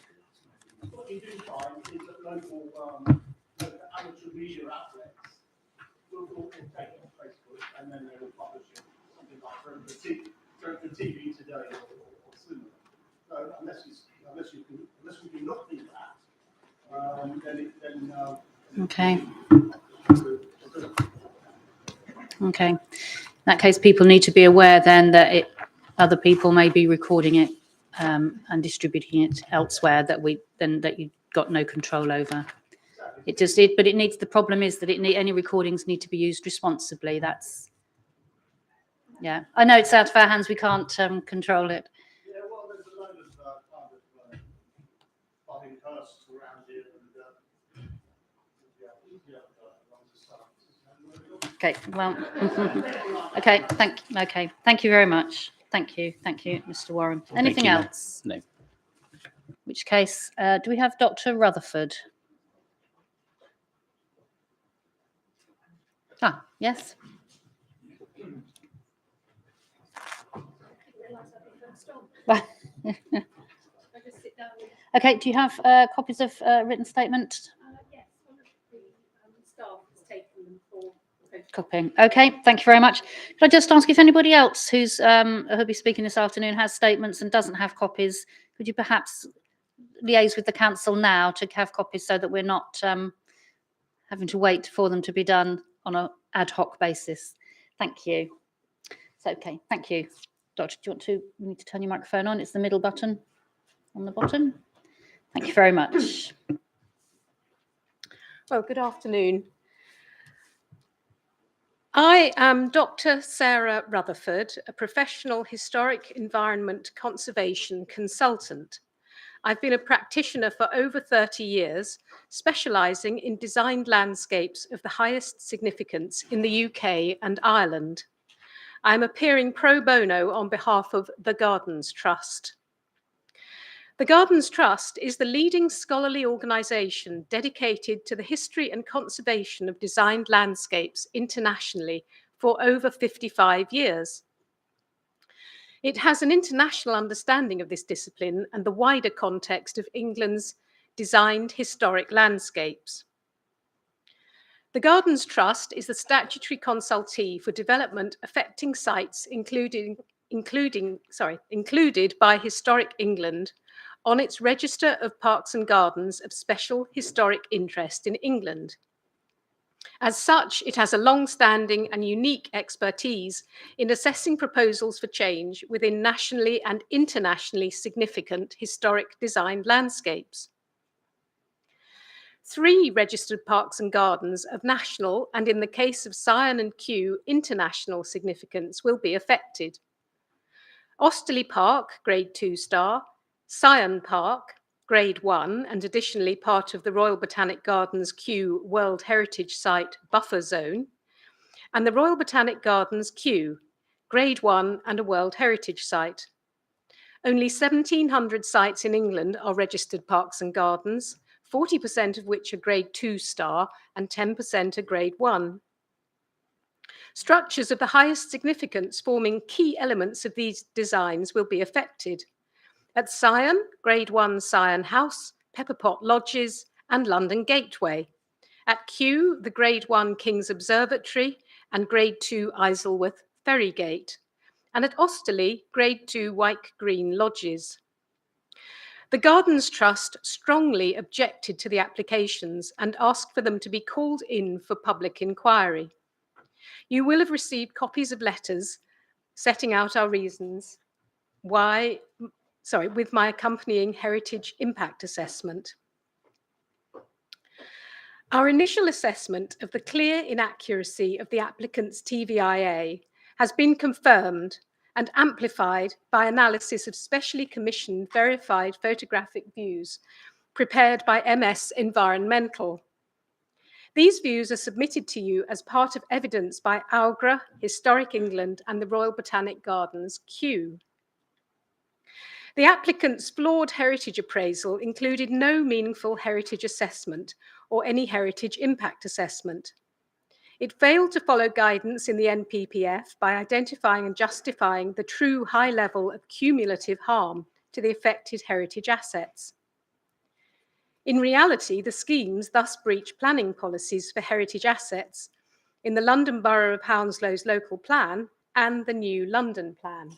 What you do find is that local amateur media outlets will take it on Facebook and then they will publish it, something like for TV Today or similar. So unless we do not do that, Okay. Okay. In that case, people need to be aware then that other people may be recording it and distributing it elsewhere that you've got no control over. The problem is that any recordings need to be used responsibly. Yeah. I know it's out of our hands. We can't control it. Yeah, well, there's a load of buying costs around here, and Okay. Well. Okay. Thank you very much. Thank you, Mr. Warren. Anything else? No. In which case, do we have Dr. Rutherford? Yes. Okay, do you have copies of written statement? Yes, one of the staff has taken them for Copying. Okay, thank you very much. Could I just ask if anybody else who'll be speaking this afternoon has statements and doesn't have copies, could you perhaps liaise with the council now to have copies so that we're not having to wait for them to be done on an ad hoc basis? Thank you. It's okay. Thank you. Doctor, you need to turn your microphone on. It's the middle button on the bottom. Thank you very much. Well, good afternoon. I am Dr. Sarah Rutherford, a professional historic environment conservation consultant. I've been a practitioner for over 30 years, specialising in designed landscapes of the highest significance in the UK and Ireland. I'm appearing pro bono on behalf of the Gardens Trust. The Gardens Trust is the leading scholarly organisation dedicated to the history and conservation of designed landscapes internationally for over 55 years. It has an international understanding of this discipline and the wider context of England's designed historic landscapes. The Gardens Trust is the statutory consultee for development affecting sites included by Historic England on its Register of Parks and Gardens of Special Historic Interest in England. As such, it has a long-standing and unique expertise in assessing proposals for change within nationally and internationally significant historic designed landscapes. 3 registered parks and gardens of national and, in the case of Sion and Kew, international significance will be affected. Osterley Park, Grade 2 star, Sion Park, Grade 1, and additionally part of the Royal Botanic Gardens Kew World Heritage Site Buffer Zone, and the Royal Botanic Gardens Kew, Grade 1 and a World Heritage Site. Only 1,700 sites in England are registered parks and gardens, 40% of which are Grade 2 star and 10% are Grade 1. Structures of the highest significance forming key elements of these designs will be affected. At Sion, Grade 1 Sion House, Pepperpot Lodges and London Gateway. At Kew, the Grade 1 King's Observatory and Grade 2 Isleworth Ferrygate. and at Osterley, Grade 2 Wyke Green lodges. The Gardens Trust strongly objected to the applications and asked for them to be called in for public inquiry. You will have received copies of letters setting out our reasons with my accompanying heritage impact assessment. Our initial assessment of the clear inaccuracy of the applicant's TVIA has been confirmed and amplified by analysis of specially commissioned verified photographic views prepared by MS Environmental. These views are submitted to you as part of evidence by Algra, Historic England and the Royal Botanic Gardens, Kew. The applicant's flawed heritage appraisal included no meaningful heritage assessment or any heritage impact assessment. It failed to follow guidance in the NPPF by identifying and justifying the true high level of cumulative harm to the affected heritage assets. In reality, the schemes thus breach planning policies for heritage assets in the London Borough of Hounslow's local plan and the new London plan.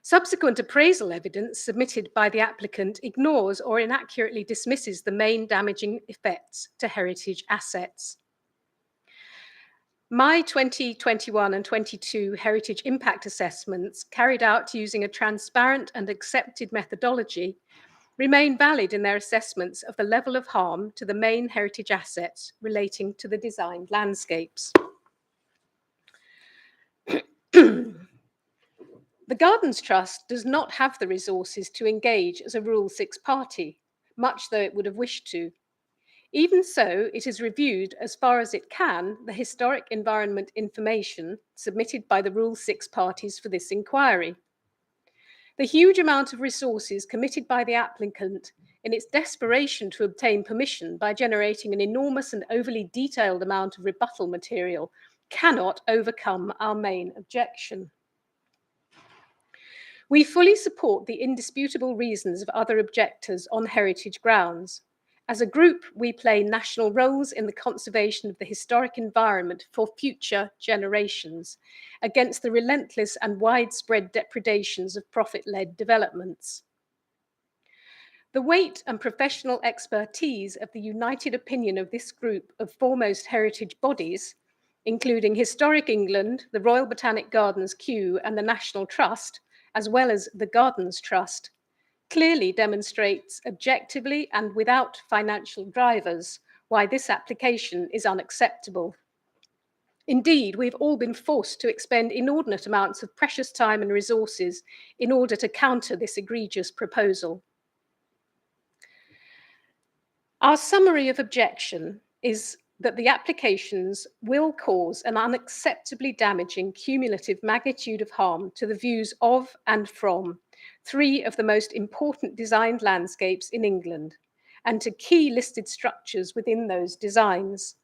Subsequent appraisal evidence submitted by the applicant ignores or inaccurately dismisses the main damaging effects to heritage assets. My 2021 and 22 heritage impact assessments, carried out using a transparent and accepted methodology, remain valid in their assessments of the level of harm to the main heritage assets relating to the designed landscapes. The Gardens Trust does not have the resources to engage as a Rule 6 party, much though it would have wished to. Even so, it has reviewed as far as it can the historic environment information submitted by the Rule 6 parties for this inquiry. The huge amount of resources committed by the applicant in its desperation to obtain permission by generating an enormous and overly detailed amount of rebuttal material cannot overcome our main objection. We fully support the indisputable reasons of other objectors on heritage grounds. As a group, we play national roles in the conservation of the historic environment for future generations against the relentless and widespread depredations of profit-led developments. The weight and professional expertise of the united opinion of this group of foremost heritage bodies, including Historic England, the Royal Botanic Gardens, Kew, and the National Trust, as well as the Gardens Trust, clearly demonstrates objectively and without financial drivers why this application is unacceptable. Indeed, we've all been forced to expend inordinate amounts of precious time and resources in order to counter this egregious proposal. Our summary of objection is that the applications will cause an unacceptably damaging cumulative magnitude of harm to the views of and from three of the most important designed landscapes in England and to key listed structures within those designs.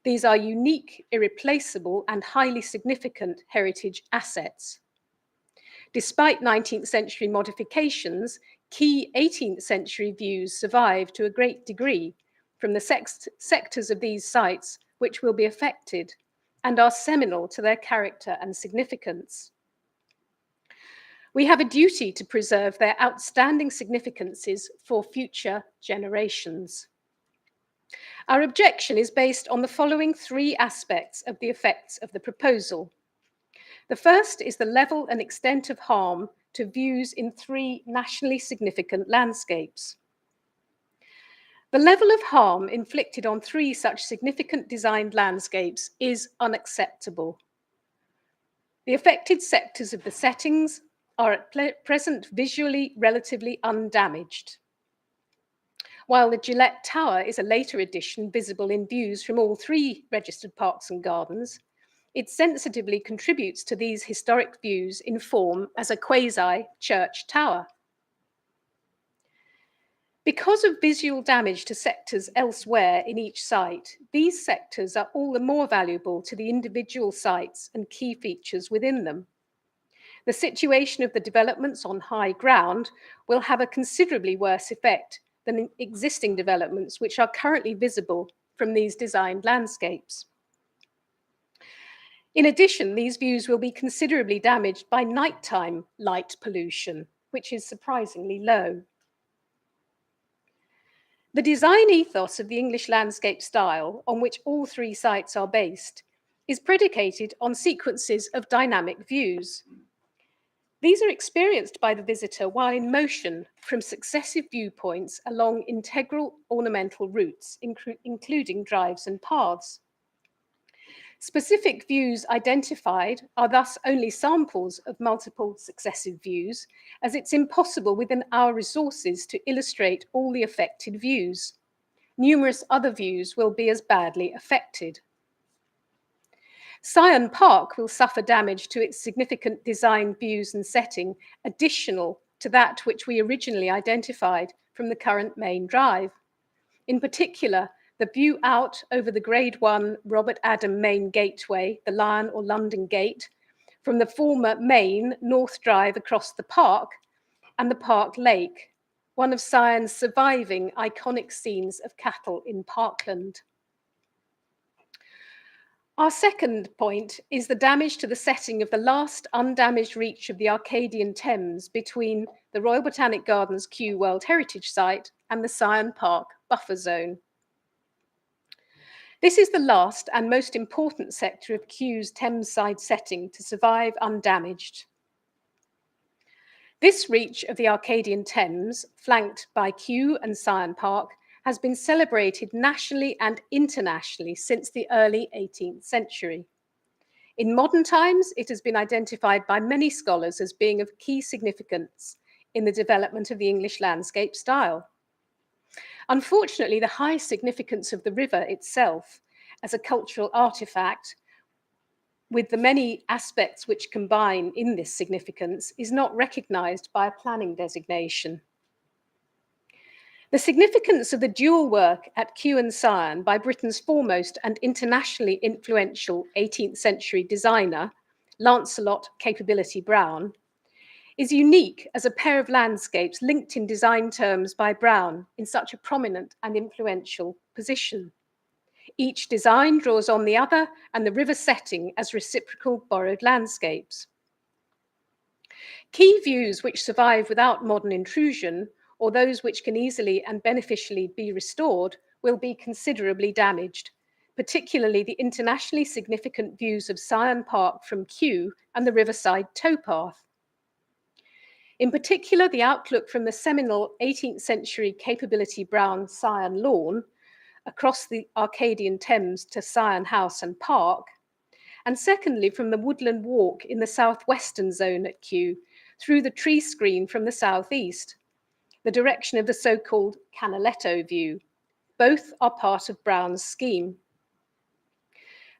These are unique, irreplaceable, and highly significant heritage assets. Despite 19th century modifications, key 18th century views survive to a great degree from the sectors of these sites which will be affected and are seminal to their character and significance. We have a duty to preserve their outstanding significances for future generations. Our objection is based on the following three aspects of the effects of the proposal. The first is the level and extent of harm to views in three nationally significant landscapes. The level of harm inflicted on three such significant designed landscapes is unacceptable. The affected sectors of the settings are at present visually relatively undamaged. While the Gillette Tower is a later addition visible in views from all three registered parks and gardens, it sensitively contributes to these historic views in form as a quasi-church tower. Because of visual damage to sectors elsewhere in each site, these sectors are all the more valuable to the individual sites and key features within them. The situation of the developments on high ground will have a considerably worse effect than existing developments which are currently visible from these designed landscapes. In addition, these views will be considerably damaged by nighttime light pollution, which is surprisingly low. The design ethos of the English landscape style, on which all three sites are based, is predicated on sequences of dynamic views. These are experienced by the visitor while in motion from successive viewpoints along integral ornamental routes, including drives and paths. Specific views identified are thus only samples of multiple successive views, as it's impossible within our resources to illustrate all the affected views. Numerous other views will be as badly affected. Syon Park will suffer damage to its significant design views and setting, additional to that which we originally identified from the current main drive. In particular, the view out over the Grade 1 Robert Adam Main Gateway, the Lion or London Gate, from the former main North Drive across the park and the Park Lake, one of Syon's surviving iconic scenes of cattle in Parkland. Our second point is the damage to the setting of the last undamaged reach of the Arcadian Thames between the Royal Botanic Gardens Kew World Heritage Site and the Syon Park buffer zone. This is the last and most important sector of Kew's Thameside setting to survive undamaged. This reach of the Arcadian Thames, flanked by Kew and Syon Park, has been celebrated nationally and internationally since the early 18th century. In modern times, it has been identified by many scholars as being of key significance in the development of the English landscape style. Unfortunately, the high significance of the river itself as a cultural artifact, with the many aspects which combine in this significance, is not recognised by a planning designation. The significance of the dual work at Kew and Syon by Britain's foremost and internationally influential 18th century designer, Lancelot Capability Brown, is unique as a pair of landscapes linked in design terms by Brown in such a prominent and influential position. Each design draws on the other and the river setting as reciprocal borrowed landscapes. Key views which survive without modern intrusion, or those which can easily and beneficially be restored, will be considerably damaged, particularly the internationally significant views of Syon Park from Kew and the riverside towpath. In particular, the outlook from the seminal 18th century Capability Brown Syon Lawn across the Arcadian Thames to Syon House and Park, and secondly, from the Woodland Walk in the southwestern zone at Kew through the tree screen from the southeast, the direction of the so-called Canaletto view. Both are part of Brown's scheme.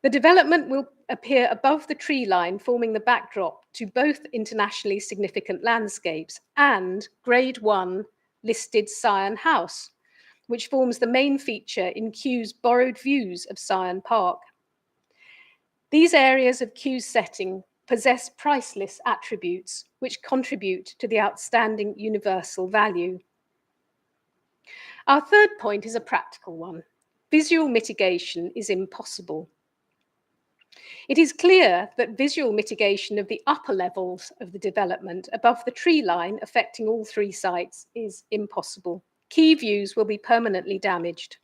The development will appear above the tree line, forming the backdrop to both internationally significant landscapes and Grade 1 listed Syon House, which forms the main feature in Kew's borrowed views of Syon Park. These areas of Kew's setting possess priceless attributes which contribute to the outstanding universal value. Our third point is a practical one. Visual mitigation is impossible. It is clear that visual mitigation of the upper levels of the development above the tree line affecting all three sites is impossible. Key views will be permanently damaged.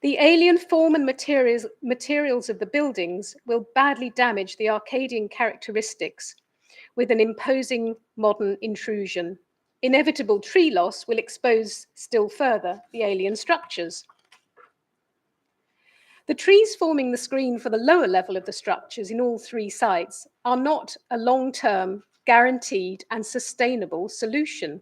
The alien form and materials of the buildings will badly damage the Arcadian characteristics with an imposing modern intrusion. Inevitable tree loss will expose still further the alien structures. The trees forming the screen for the lower level of the structures in all three sites are not a long-term, guaranteed and sustainable solution.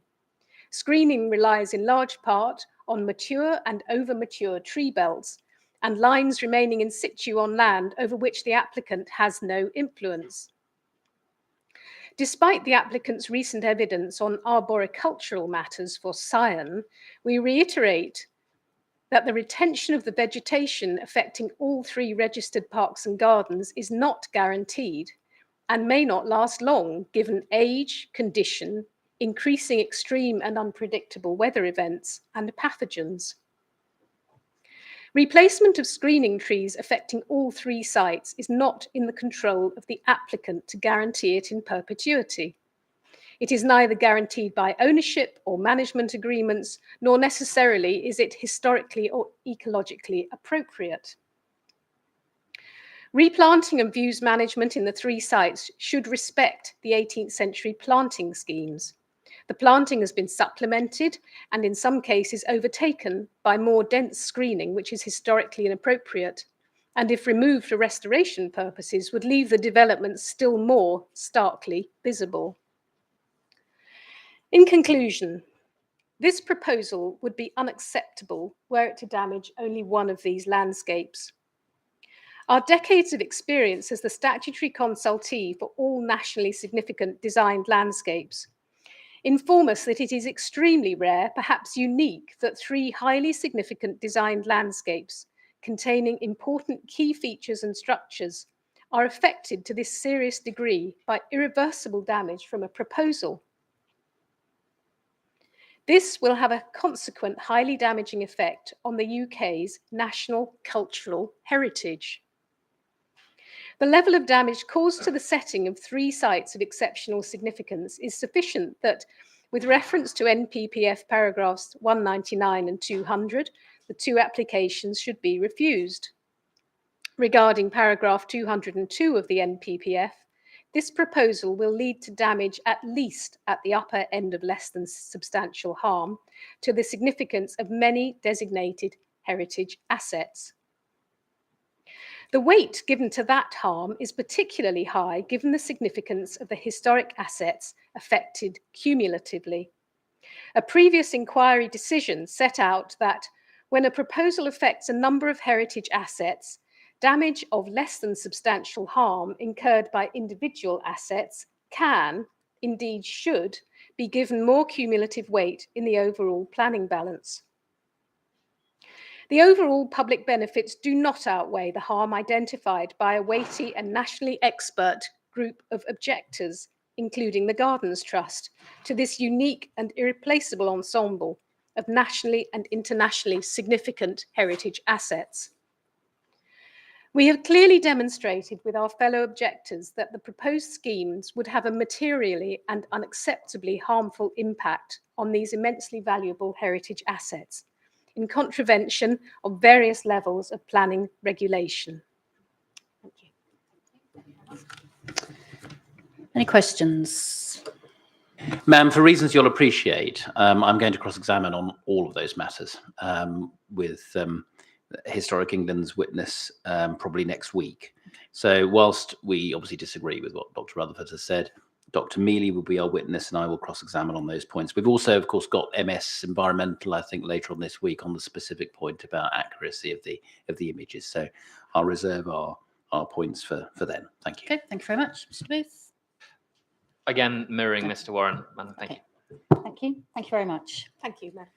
Screening relies in large part on mature and over-mature tree belts and lines remaining in situ on land over which the applicant has no influence. Despite the applicant's recent evidence on arboricultural matters for Syon, we reiterate that the retention of the vegetation affecting all three registered parks and gardens is not guaranteed and may not last long given age, condition, increasing extreme and unpredictable weather events, and pathogens. Replacement of screening trees affecting all 3 sites is not in the control of the applicant to guarantee it in perpetuity. It is neither guaranteed by ownership or management agreements, nor necessarily is it historically or ecologically appropriate. Replanting and views management in the 3 sites should respect the 18th century planting schemes. The planting has been supplemented and in some cases overtaken by more dense screening, which is historically inappropriate, and if removed for restoration purposes would leave the development still more starkly visible. In conclusion, this proposal would be unacceptable were it to damage only one of these landscapes. Our decades of experience as the statutory consultee for all nationally significant designed landscapes inform us that it is extremely rare, perhaps unique, that 3 highly significant designed landscapes containing important key features and structures are affected to this serious degree by irreversible damage from a proposal. This will have a consequent highly damaging effect on the UK's national cultural heritage. The level of damage caused to the setting of 3 sites of exceptional significance is sufficient that, with reference to NPPF paragraphs 199 and 200, the 2 applications should be refused. Regarding paragraph 202 of the NPPF, this proposal will lead to damage at least at the upper end of less than substantial harm to the significance of many designated heritage assets. The weight given to that harm is particularly high given the significance of the historic assets affected cumulatively. A previous inquiry decision set out that when a proposal affects a number of heritage assets, damage of less than substantial harm incurred by individual assets can, indeed should, be given more cumulative weight in the overall planning balance. The overall public benefits do not outweigh the harm identified by a weighty and nationally expert group of objectors, including the Gardens Trust, to this unique and irreplaceable ensemble of nationally and internationally significant heritage assets. We have clearly demonstrated with our fellow objectors that the proposed schemes would have a materially and unacceptably harmful impact on these immensely valuable heritage assets, in contravention of various levels of planning regulation. Thank you. Any questions? Ma'am, for reasons you'll appreciate, I'm going to cross-examine on all of those matters with Historic England's witness probably next week. So whilst we obviously disagree with what Dr. Rutherford has said, Dr. Mealy will be our witness and I will cross-examine on those points. We've also, of course, got MS Environmental, I think, later on this week on the specific point about accuracy of the images. So I'll reserve our points for then. Thank you. Okay, thank you very much. Mr. Booth? Again, mirroring Mr. Warren. Madam, thank you. Thank you. Thank you very much. Thank you, Matt.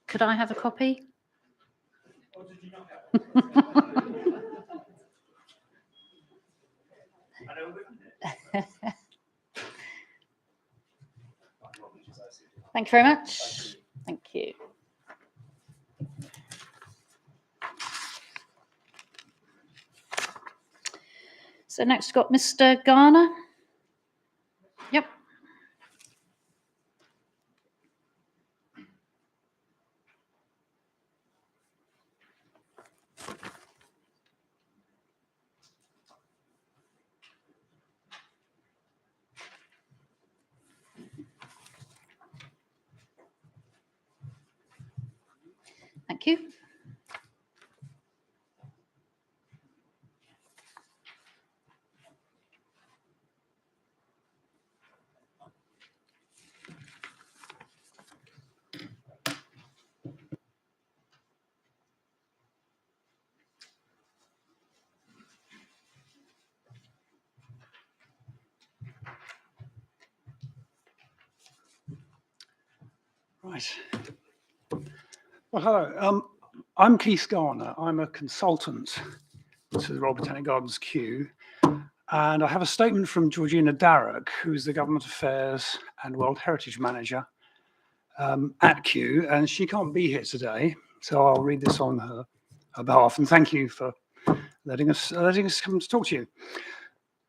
Could I have a copy? Thank you very much. Thank you. So next we've got Mr. Garner. Yep. Thank you. Right. Well, hello. I'm Keith Garner. I'm a consultant to the Royal Botanic Gardens Kew. And I have a statement from Georgina Darroch, who's the Government Affairs and World Heritage Manager at Kew. And she can't be here today, so I'll read this on her behalf. And thank you for letting us come to talk to you.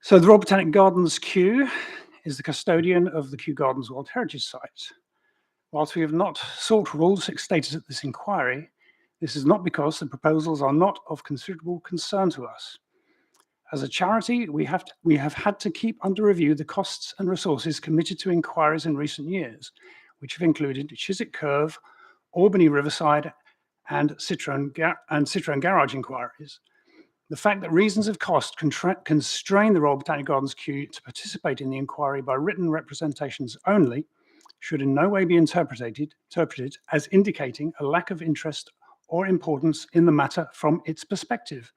So the Royal Botanic Gardens Kew is the custodian of the Kew Gardens World Heritage Site. Whilst we have not sought rule 6 status at this inquiry, this is not because the proposals are not of considerable concern to us. As a charity, we have had to keep under review the costs and resources committed to inquiries in recent years, which have included Chiswick Curve, Albany Riverside, and Citroen Garage inquiries. The fact that reasons of cost constrain the Royal Botanic Gardens Kew to participate in the inquiry by written representations only should in no way be interpreted as indicating a lack of interest or importance in the matter from its perspective.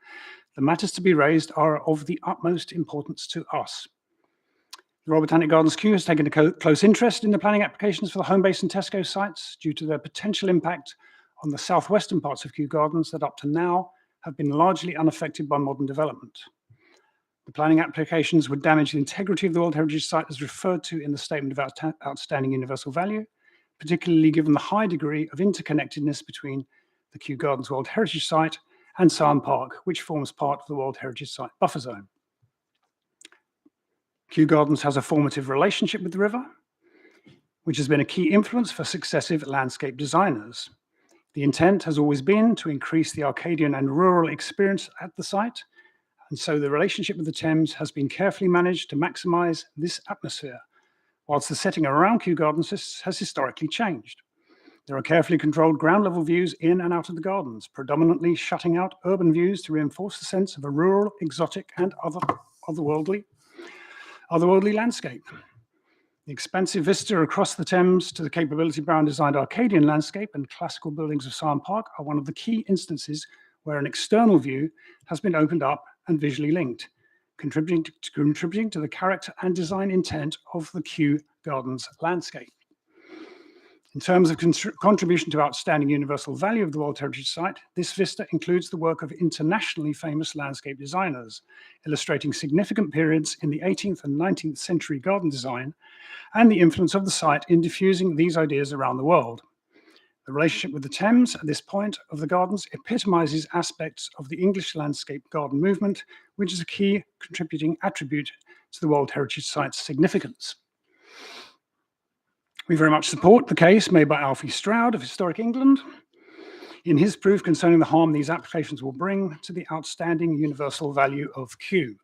The matters to be raised are of the utmost importance to us. The Royal Botanic Gardens Kew has taken a close interest in the planning applications for the Homebase and Tesco sites due to their potential impact on the southwestern parts of Kew Gardens that up to now have been largely unaffected by modern development. The planning applications would damage the integrity of the World Heritage Site as referred to in the Statement of Outstanding Universal Value, particularly given the high degree of interconnectedness between the Kew Gardens World Heritage Site and Sarn Park, which forms part of the World Heritage Site buffer zone. Kew Gardens has a formative relationship with the river, which has been a key influence for successive landscape designers. The intent has always been to increase the Arcadian and rural experience at the site, and so the relationship with the Thames has been carefully managed to maximise this atmosphere, whilst the setting around Kew Gardens has historically changed. There are carefully controlled ground level views in and out of the gardens, predominantly shutting out urban views to reinforce the sense of a rural, exotic, and otherworldly landscape. The expansive vista across the Thames to the Capability Brown designed Arcadian landscape and classical buildings of Sarn Park are one of the key instances where an external view has been opened up and visually linked, contributing to the character and design intent of the Kew Gardens landscape. In terms of contribution to outstanding universal value of the World Heritage Site, this vista includes the work of internationally famous landscape designers, illustrating significant periods in the 18th and 19th century garden design and the influence of the site in diffusing these ideas around the world. The relationship with the Thames at this point of the gardens epitomizes aspects of the English landscape garden movement, which is a key contributing attribute to the World Heritage Site's significance. We very much support the case made by Alfie Stroud of Historic England in his proof concerning the harm these applications will bring to the outstanding universal value of Kew.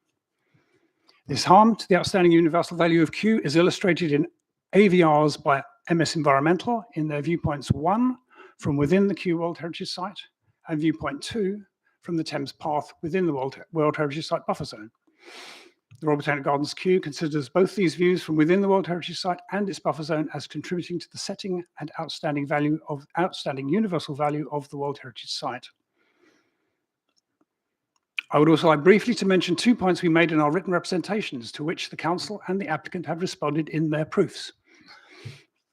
This harm to the outstanding universal value of Kew is illustrated in AVRs by MS Environmental in their viewpoints 1 from within the Kew World Heritage Site and viewpoint 2 from the Thames Path within the World Heritage Site buffer zone. The Royal Botanic Gardens Kew considers both these views from within the World Heritage Site and its buffer zone as contributing to the setting and outstanding universal value of the World Heritage Site. I would also like briefly to mention 2 points we made in our written representations to which the Council and the applicant have responded in their proofs.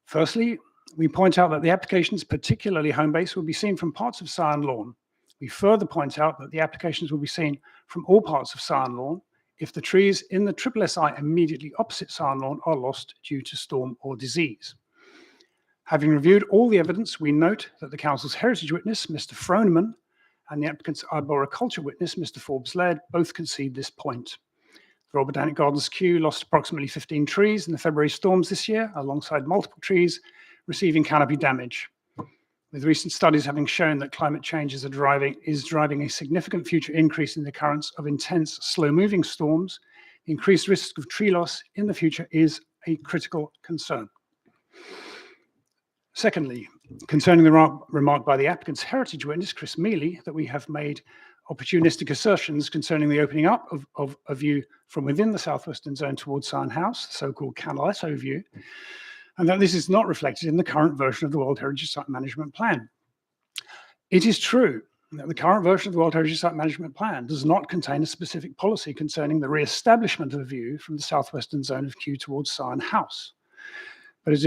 Firstly, we point out that the applications, particularly Homebase, will be seen from parts of Sarn Lawn. We further point out that the applications will be seen from all parts of Sarn Lawn if the trees in the SSI immediately opposite Sarn Lawn are lost due to storm or disease. Having reviewed all the evidence, we note that the Council's heritage witness, Mr. Froneman, and the applicant's arboriculture witness, Mr. Forbes-Laird, both concede this point. The Royal Botanic Gardens Kew lost approximately 15 trees in the February storms this year, alongside multiple trees receiving canopy damage. With recent studies having shown that climate change is driving a significant future increase in the occurrence of intense, slow-moving storms, the increased risk of tree loss in the future is a critical concern. Secondly, concerning the remark by the applicant's heritage witness, Chris Mealy, that we have made opportunistic assertions concerning the opening up of a view from within the southwestern zone towards Sarn House, the so-called Canaletto view, and that this is not reflected in the current version of the World Heritage Site Management Plan. It is true that the current version of the World Heritage Site Management Plan does not contain a specific policy concerning the re-establishment of a view from the southwestern zone of Kew towards Sarn House. But it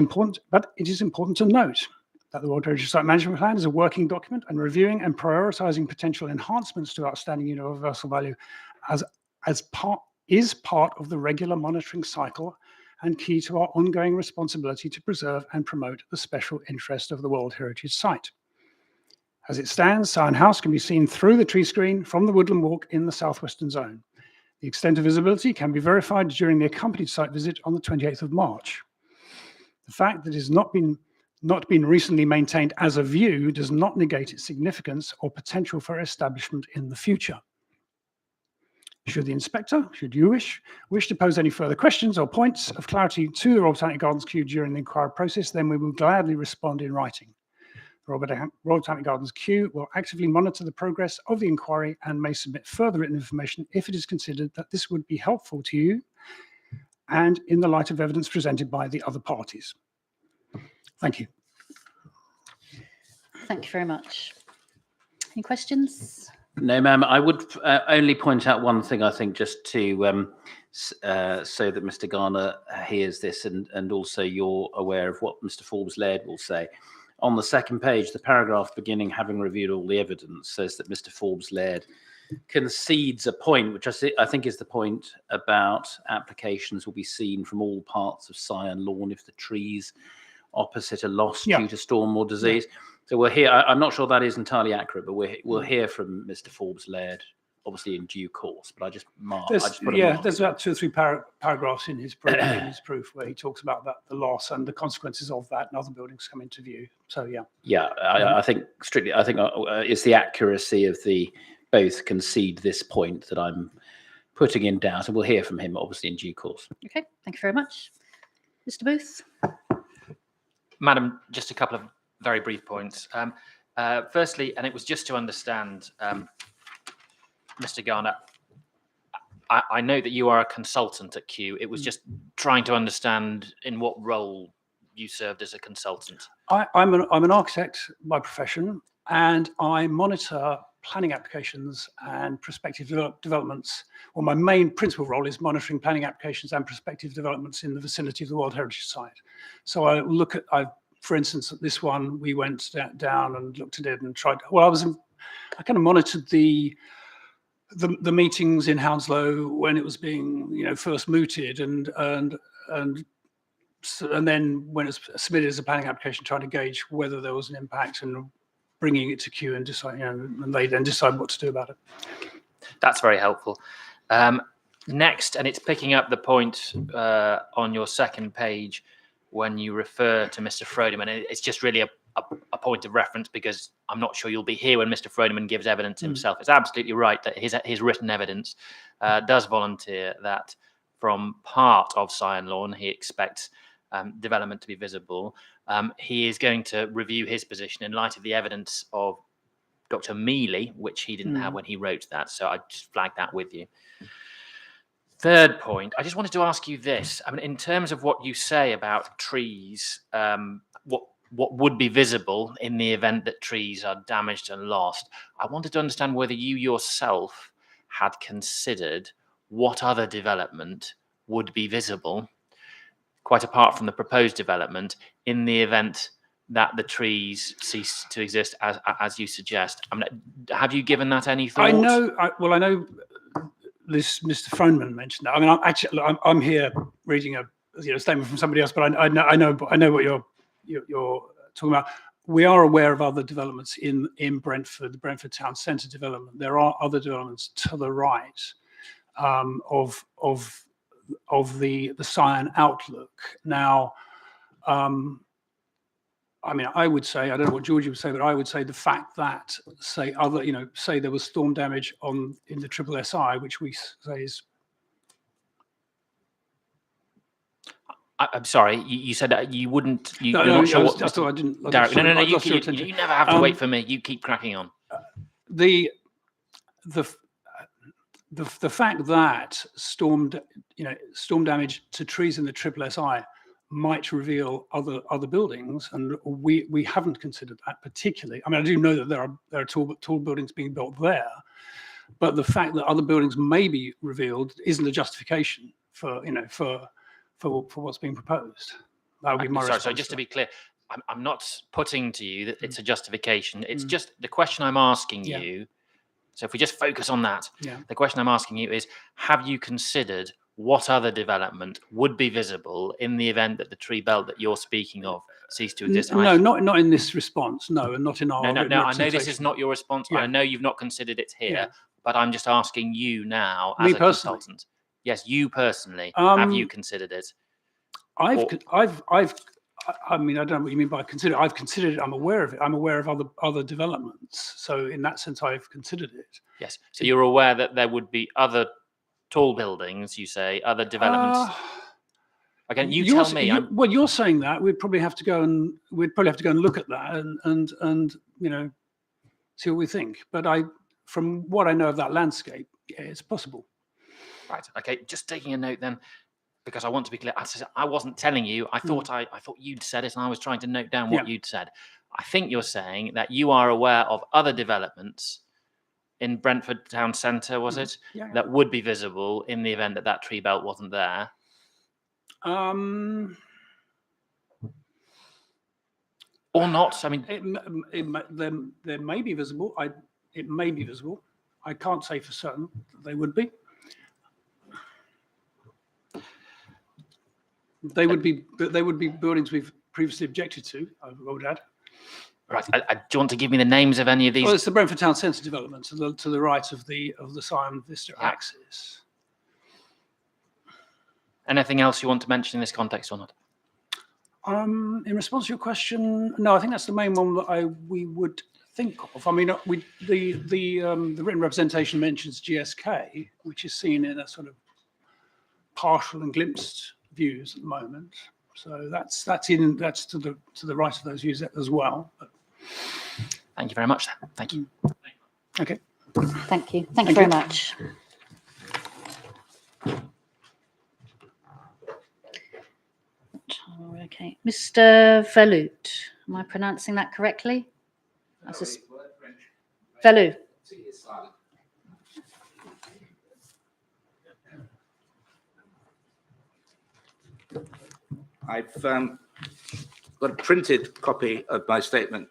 is important to note that the World Heritage Site Management Plan is a working document, and reviewing and prioritising potential enhancements to outstanding universal value is part of the regular monitoring cycle and key to our ongoing responsibility to preserve and promote the special interest of the World Heritage Site. As it stands, Syon House can be seen through the tree screen from the Woodland Walk in the southwestern zone. The extent of visibility can be verified during the accompanied site visit on the 28th of March. The fact that it has not been recently maintained as a view does not negate its significance or potential for establishment in the future. Should the inspector, should you wish to pose any further questions or points of clarity to the Royal Botanic Gardens queue during the inquiry process, then we will gladly respond in writing. The Royal Botanic Gardens queue will actively monitor the progress of the inquiry and may submit further written information if it is considered that this would be helpful to you and in the light of evidence presented by the other parties. Thank you. Thank you very much. Any questions? No, ma'am. I would only point out one thing, I think, just to so that Mr. Garner hears this and also you're aware of what Mr. Forbes-Laird will say. On the second page, the paragraph beginning, having reviewed all the evidence, says that Mr. Forbes-Laird concedes a point, which I think is the point about applications will be seen from all parts of Syon Lawn if the trees opposite are lost due to storm or disease. So we'll hear, I'm not sure that is entirely accurate, but we'll hear from Mr. Forbes-Laird, obviously in due course, but I just mark. There's about 2 or 3 paragraphs in his proof where he talks about that, the loss and the consequences of that, and other buildings come into view. So I think strictly, it's the accuracy of the both concede this point that I'm putting in doubt, and we'll hear from him obviously in due course. Okay, thank you very much. Mr. Booth. Madam, just a couple of very brief points. Firstly, and it was just to understand, Mr. Garner, I know that you are a consultant at Kew. It was just trying to understand in what role you served as a consultant. I'm an architect by profession, and I monitor planning applications and prospective developments. Well, my main principal role is monitoring planning applications and prospective developments in the vicinity of the World Heritage Site. So I look at, for instance, at this one, we went down and looked at it and tried. Well, I kind of monitored the meetings in Hounslow when it was being, first mooted, and then when it's submitted as a planning application, trying to gauge whether there was an impact and bringing it to Kew and decide, and they then decide what to do about it. That's very helpful. Next, and it's picking up the point on your second page when you refer to Mr. Frodeman. It's just really a point of reference because I'm not sure you'll be here when Mr. Frodeman gives evidence himself. It's absolutely right that his written evidence does volunteer that from part of Syon Lawn he expects development to be visible. He is going to review his position in light of the evidence of Dr. Mealy, which he didn't have when he wrote that. So I just flag that with you. Third point, I just wanted to ask you this. I mean, in terms of what you say about trees, what would be visible in the event that trees are damaged and lost, I wanted to understand whether you yourself had considered what other development would be visible, quite apart from the proposed development, in the event that the trees cease to exist, as you suggest. I mean, have you given that any thought? I know this Mr. Froneman mentioned that. I mean, I'm here reading a statement from somebody else, but I know what you're talking about. We are aware of other developments in Brentford, the Brentford Town Centre development. There are other developments to the right of the Syon outlook. Now, I mean, I would say, I don't know what Georgie would say, but I would say the fact that, say there was storm damage in the Triple SI, which we say is. I'm sorry, you said that you wouldn't. No, you're not sure I thought I didn't. Derek, no. You never have to wait for me. You keep cracking on. The fact that storm damage to trees in the Triple SI might reveal other buildings, and we haven't considered that particularly. I mean, I do know that there are tall buildings being built there, but the fact that other buildings may be revealed isn't a justification for what's being proposed. That would be my response. So just to be clear, I'm not putting to you that it's a justification. It's just the question I'm asking you. So if we just focus on that, the question I'm asking you is, have you considered what other development would be visible in the event that the tree belt that you're speaking of ceased to exist? No, not in this response. No, and not in our. No. written I know this is representation. not your response. Yeah. I know you've not considered it here, Yeah. but I'm just asking you now Me as a personally? consultant. Yes, you personally. Have you considered it? I mean, I don't know what you mean by consider. I've considered it. I'm aware of it. I'm aware of other developments. So in that sense, I've considered it. Yes. So you're aware that there would be other tall buildings, you say, other developments. Again, you tell me. Well, you're saying that we'd probably have to go and look at that and see what we think. But from what I know of that landscape, yeah, it's possible. Right. Okay. Just taking a note then, because I want to be clear. I wasn't telling you. I thought you'd said it, and I was trying to note down what you'd said. I think you're saying that you are aware of other developments in Brentford town centre, was it, that would be visible in the event that that tree belt wasn't there? Or not? I mean, there may be visible. It may be visible. I can't say for certain that they would be. They would be buildings we've previously objected to, I would add. Right. Do you want to give me the names of any of these? Well, it's the Brentford Town Centre development to the right of the Sion Vista axis. Anything else you want to mention in this context or not? In response to your question, no, I think that's the main one that we would think of. I mean, the written representation mentions GSK, which is seen in a sort of partial and glimpsed views at the moment. So that's to the right of those views as well. But thank you very much. Then. Thank you. Okay. Thank you. Thank you very much. Okay, Mr. Velout, am I pronouncing that correctly? Velout. I've got a printed copy of my statement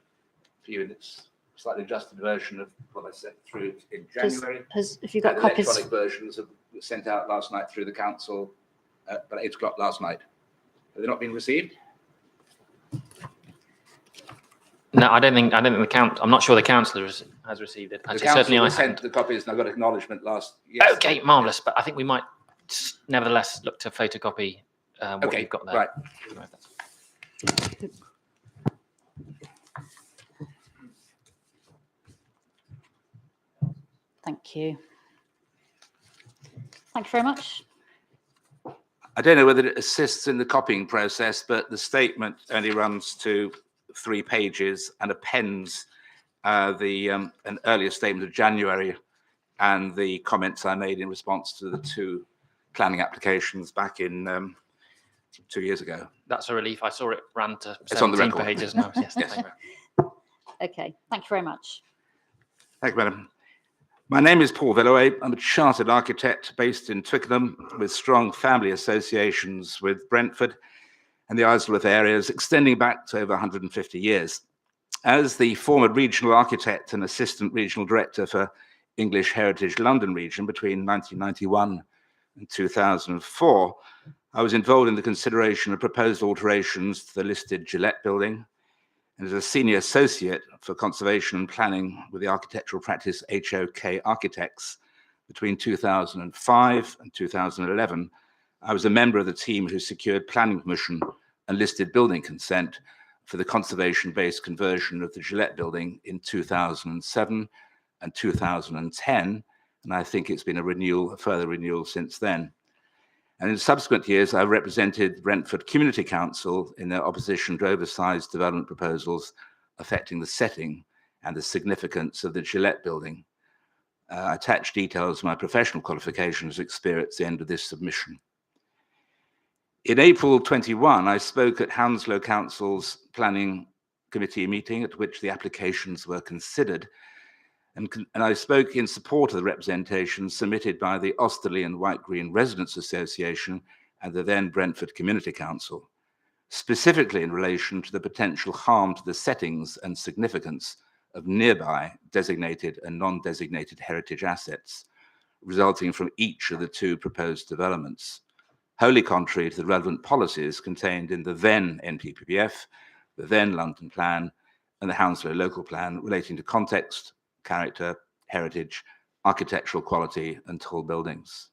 for you, and it's a slightly adjusted version of what I sent through in January. Have you got the copies? Electronic versions were sent out last night through the council at about 8 o'clock last night. Have they not been received? No, I don't think the I'm not sure the councillor has received it. Actually, certainly I sent the copies, and I got acknowledgement last. Yes. Okay, marvellous. But I think we might nevertheless look to photocopy what you've got there. Right. Thank you. Thank you very much. I don't know whether it assists in the copying process, but the statement only runs to 3 pages and appends an earlier statement of January and the comments I made in response to the 2 planning applications back in 2 years ago. That's a relief. I saw it ran to 17 it's on the record. pages now. Yes, yes. Thank you. Okay, thank you very much. Thank you, madam. My name is Paul Veloet. I'm a chartered architect based in Twickenham with strong family associations with Brentford and the Isleworth areas extending back to over 150 years. As the former regional architect and assistant regional director for English Heritage London region between 1991 and 2004, I was involved in the consideration of proposed alterations to the listed Gillette building, and as a senior associate for conservation and planning with the architectural practice HOK Architects between 2005 and 2011, I was a member of the team who secured planning permission and listed building consent for the conservation-based conversion of the Gillette building in 2007 and 2010, and I think it's been a further renewal since then. And in subsequent years, I represented Brentford Community Council in their opposition to oversized development proposals affecting the setting and the significance of the Gillette building. I attach details of my professional qualifications experience at the end of this submission. In April 21, I spoke at Hounslow Council's planning committee meeting at which the applications were considered. And I spoke in support of the representations submitted by the Osterley and White Green Residents Association and the then Brentford Community Council. specifically in relation to the potential harm to the settings and significance of nearby designated and non-designated heritage assets resulting from each of the two proposed developments, wholly contrary to the relevant policies contained in the then NPPF, the then London Plan, and the Hounslow Local Plan relating to context, character, heritage, architectural quality, and tall buildings.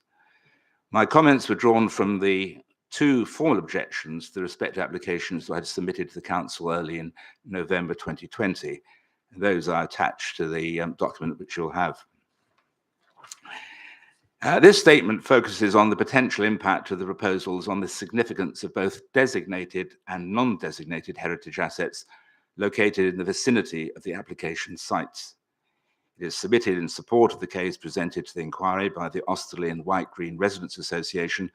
My comments were drawn from the two formal objections to the respective applications that I had submitted to the Council early in November 2020. And those are attached to the document which you'll have. This statement focuses on the potential impact of the proposals on the significance of both designated and non-designated heritage assets located in the vicinity of the application sites. It is submitted in support of the case presented to the inquiry by the Osterley and White Green Residents Association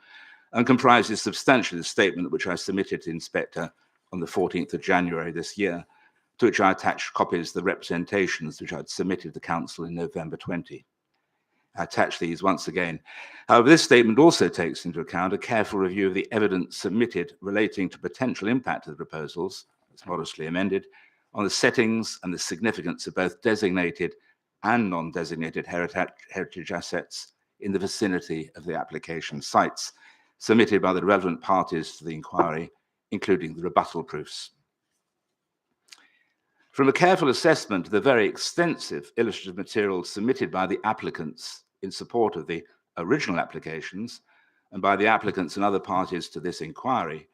and comprises substantially the statement which I submitted to the Inspector on the 14th of January this year, to which I attached copies of the representations which I had submitted to the Council in November 20. I attach these once again. However, this statement also takes into account a careful review of the evidence submitted relating to potential impact of the proposals, as modestly amended, on the settings and the significance of both designated and non-designated heritage assets in the vicinity of the application sites, submitted by the relevant parties to the inquiry, including the rebuttal proofs. From a careful assessment of the very extensive illustrative material submitted by the applicants in support of the original applications and by the applicants and other parties to this inquiry,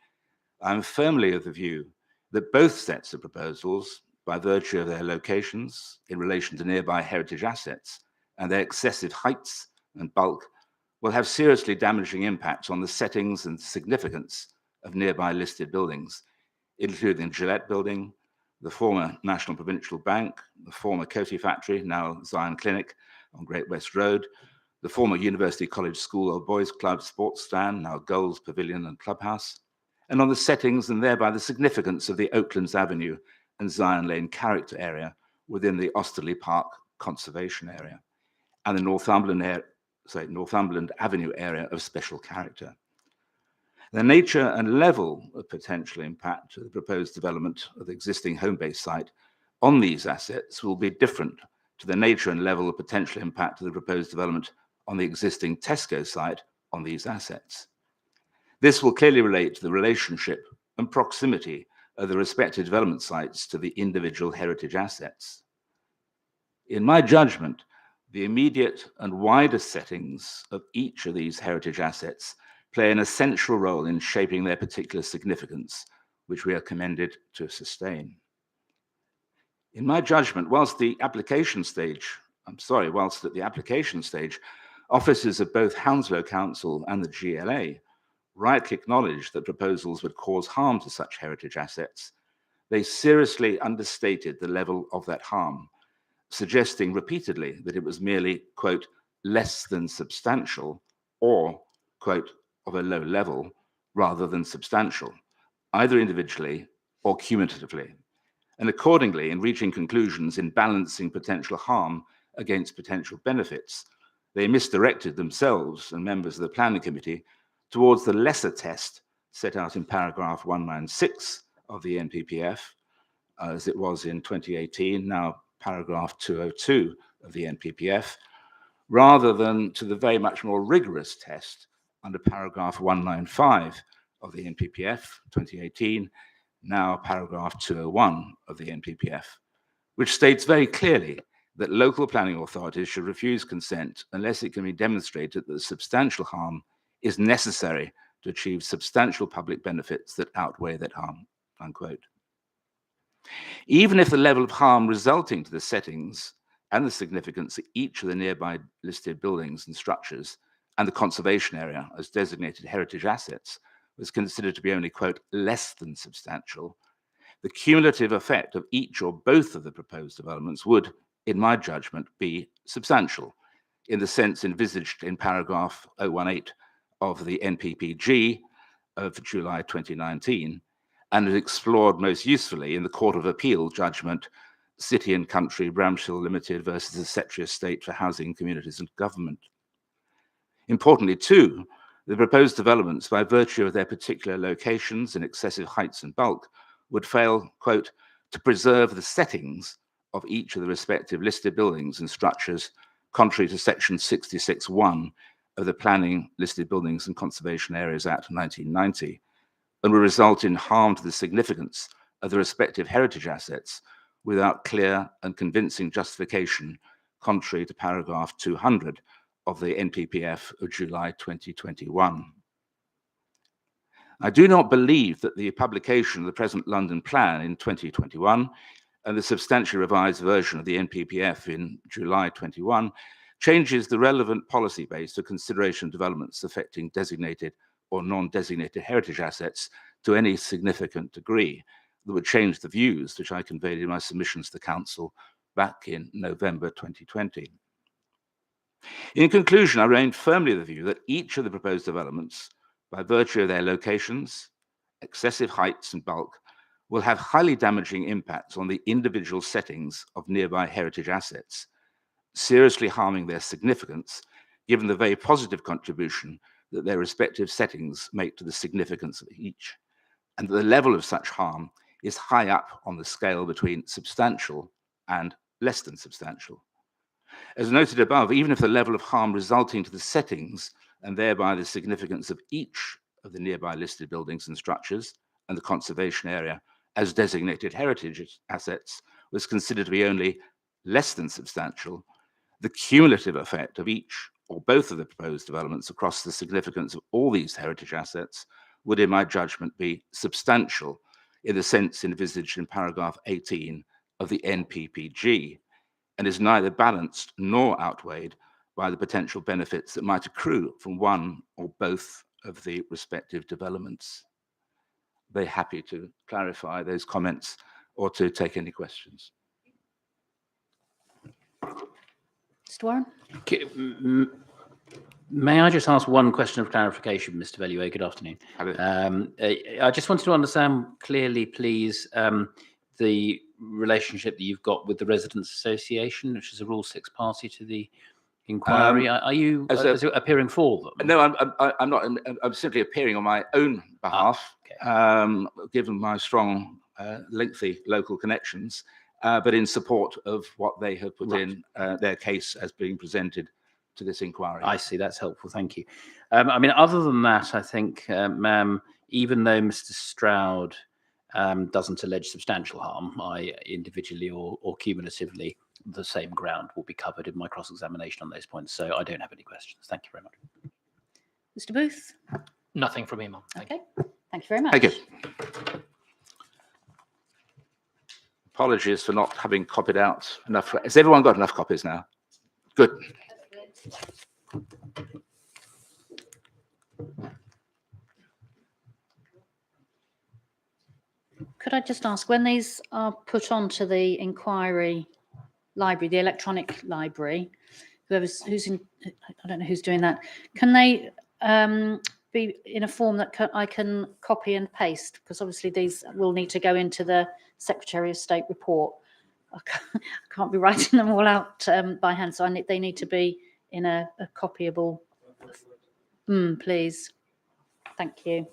I am firmly of the view that both sets of proposals, by virtue of their locations in relation to nearby heritage assets and their excessive heights and bulk, will have seriously damaging impacts on the settings and significance of nearby listed buildings, including the Gillette Building, the former National Provincial Bank, the former Coty Factory, now Zion Clinic on Great West Road, the former University College School Old Boys Club Sports Stand, now Gold's Pavilion and Clubhouse, and on the settings and thereby the significance of the Oaklands Avenue and Zion Lane character area within the Osterley Park Conservation Area, and the Northumberland Avenue area of special character. The nature and level of potential impact of the proposed development of the existing Homebase site on these assets will be different to the nature and level of potential impact of the proposed development on the existing Tesco site on these assets. This will clearly relate to the relationship and proximity of the respective development sites to the individual heritage assets. In my judgment, the immediate and wider settings of each of these heritage assets play an essential role in shaping their particular significance, which we are commended to sustain. In my judgment, whilst at the application stage, officers of both Hounslow Council and the GLA rightly acknowledged that proposals would cause harm to such heritage assets, they seriously understated the level of that harm, suggesting repeatedly that it was merely, quote, less than substantial or, quote, of a low level rather than substantial, either individually or cumulatively. And accordingly, in reaching conclusions in balancing potential harm against potential benefits, they misdirected themselves and members of the planning committee towards the lesser test set out in paragraph 196 of the NPPF, as it was in 2018, now paragraph 202 of the NPPF, rather than to the very much more rigorous test under paragraph 195 of the NPPF 2018, now paragraph 201 of the NPPF, which states very clearly that local planning authorities should refuse consent unless it can be demonstrated that the substantial harm is necessary to achieve substantial public benefits that outweigh that harm, unquote. Even if the level of harm resulting to the settings and the significance of each of the nearby listed buildings and structures and the conservation area as designated heritage assets was considered to be only, quote, less than substantial, the cumulative effect of each or both of the proposed developments would, in my judgment, be substantial in the sense envisaged in paragraph 018 of the NPPG of July 2019, and is explored most usefully in the Court of Appeal judgment City and Country Bramshill Limited versus the Secretary of State for Housing, Communities and Government. Importantly, too, The proposed developments, by virtue of their particular locations and excessive heights and bulk, would fail, quote, to preserve the settings of each of the respective listed buildings and structures, contrary to section 66(1) of the Planning, Listed Buildings and Conservation Areas Act 1990, and would result in harm to the significance of the respective heritage assets without clear and convincing justification, contrary to paragraph 200 of the NPPF of July 2021. I do not believe that the publication of the present London Plan in 2021 and the substantially revised version of the NPPF in July 21 changes the relevant policy base for consideration of developments affecting designated or non-designated heritage assets to any significant degree that would change the views which I conveyed in my submissions to the Council back in November 2020. In conclusion, I remain firmly of the view that each of the proposed developments, by virtue of their locations, excessive heights and bulk, will have highly damaging impacts on the individual settings of nearby heritage assets, seriously harming their significance, given the very positive contribution that their respective settings make to the significance of each, and that the level of such harm is high up on the scale between substantial and less than substantial. As noted above, even if the level of harm resulting to the settings and thereby the significance of each of the nearby listed buildings and structures and the conservation area as designated heritage assets was considered to be only less than substantial, the cumulative effect of each or both of the proposed developments across the significance of all these heritage assets would, in my judgment, be substantial in the sense envisaged in paragraph 18 of the NPPG, and is neither balanced nor outweighed by the potential benefits that might accrue from one or both of the respective developments. Very happy to clarify those comments or to take any questions. Mr. Warren? May I just ask one question of clarification, Mr. Vellier? Good afternoon. I just wanted to understand clearly, please, the relationship that you've got with the Residents' Association, which is a Rule 6 party to the inquiry. Are you appearing for them? No, I'm not. I'm simply appearing on my own behalf, given my strong, lengthy local connections, but in support of what they have put in their case as being presented to this inquiry. I see. That's helpful. Thank you. I mean, other than that, I think, ma'am, even though Mr. Stroud doesn't allege substantial harm, I individually or cumulatively, the same ground will be covered in my cross-examination on those points. So I don't have any questions. Thank you very much. Mr. Booth? Nothing from me, ma'am. Okay. Thank you very much. Thank you. Apologies for not having copied out enough. Has everyone got enough copies now? Good. Could I just ask, when these are put onto the inquiry library, the electronic library, who's in, I don't know who's doing that, can they be in a form that I can copy and paste? Because obviously these will need to go into the Secretary of State report. I can't be writing them all out by hand, so they need to be in a copyable. Please. Thank you.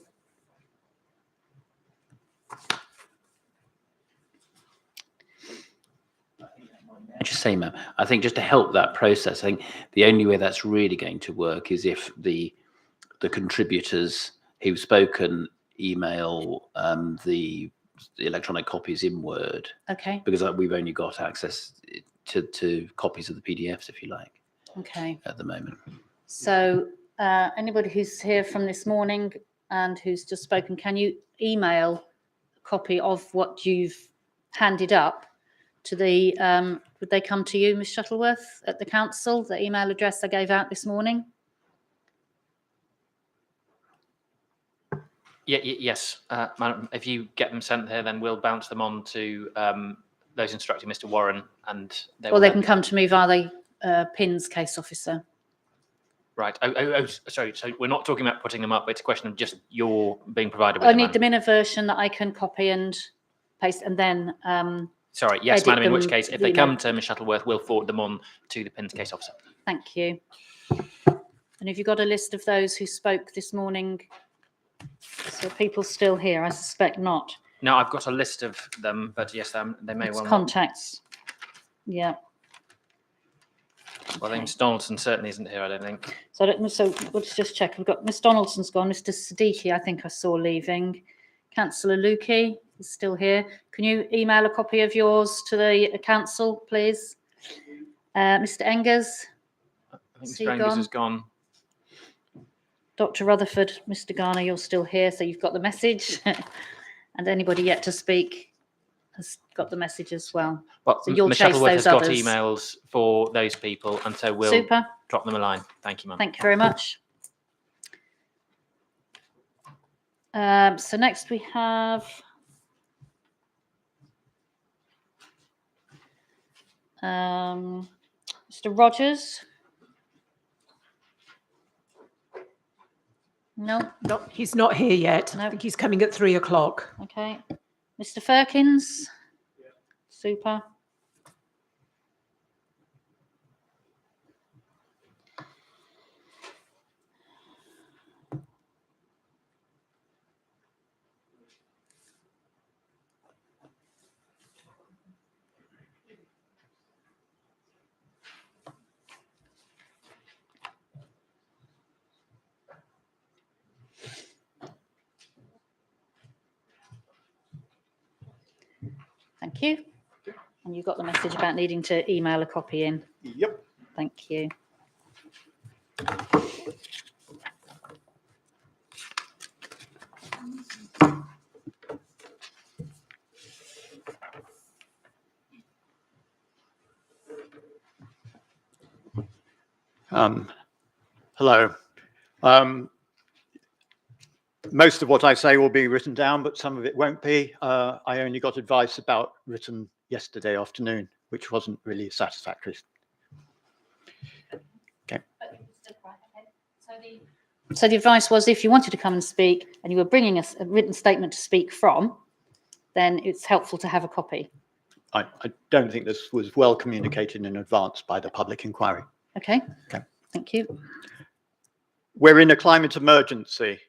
I just say, ma'am, I think just to help that process, I think the only way that's really going to work is if the contributors who've spoken email the electronic copies in Word. Okay. Because we've only got access to copies of the PDFs, if you like. Okay. At the moment. So anybody who's here from this morning and who's just spoken, can you email a copy of what you've handed up to the, would they come to you, Ms. Shuttleworth, at the council, the email address I gave out this morning? Yes, Madam, if you get them sent here, then we'll bounce them on to those instructing Mr. Warren, and they can come to me via the PINS case officer. Right. Oh, sorry. So we're not talking about putting them up. It's a question of just you're being provided with. I need them in a version that I can copy and paste, and then. Sorry. Yes, Madam. In which case, if they come to Ms. Shuttleworth, we'll forward them on to the PINS case officer. Thank you. And have you got a list of those who spoke this morning? So people still here? I suspect not. No, I've got a list of them, but yes, they may It's well not. contacts. Yeah. Well, I think Ms Donaldson certainly isn't here, I don't think. So let's just check. We've got Miss Donaldson's gone. Mr Siddiqui, I think I saw leaving. Councillor Lukey is still here. Can you email a copy of yours to the council, please? Mr Engers? I think Mr Engers is gone. Dr Rutherford, Mr Garner, you're still here, so you've got the message. And anybody yet to speak has got the message as well. Well, so you'll Ms chase Shuttleworth those has got others. emails for those people, and so we'll Super. drop them a line. Thank you, ma'am. Thank you very much. So next we have Mr. Rogers. No. No, he's not here yet. No. I think he's coming at 3 o'clock. Okay. Mr. Firkins. Yeah. Super. Thank you. And you've got the message about needing to email a copy in. Yep. Thank you. Hello. Most of what I say will be written down, but some of it won't be. I only got advice about written yesterday afternoon, which wasn't really satisfactory. Okay. So the advice was, if you wanted to come and speak and you were bringing us a written statement to speak from, then it's helpful to have a copy. I don't think this was well communicated in advance by the public inquiry. Okay. Okay. Thank you. We're in a climate emergency,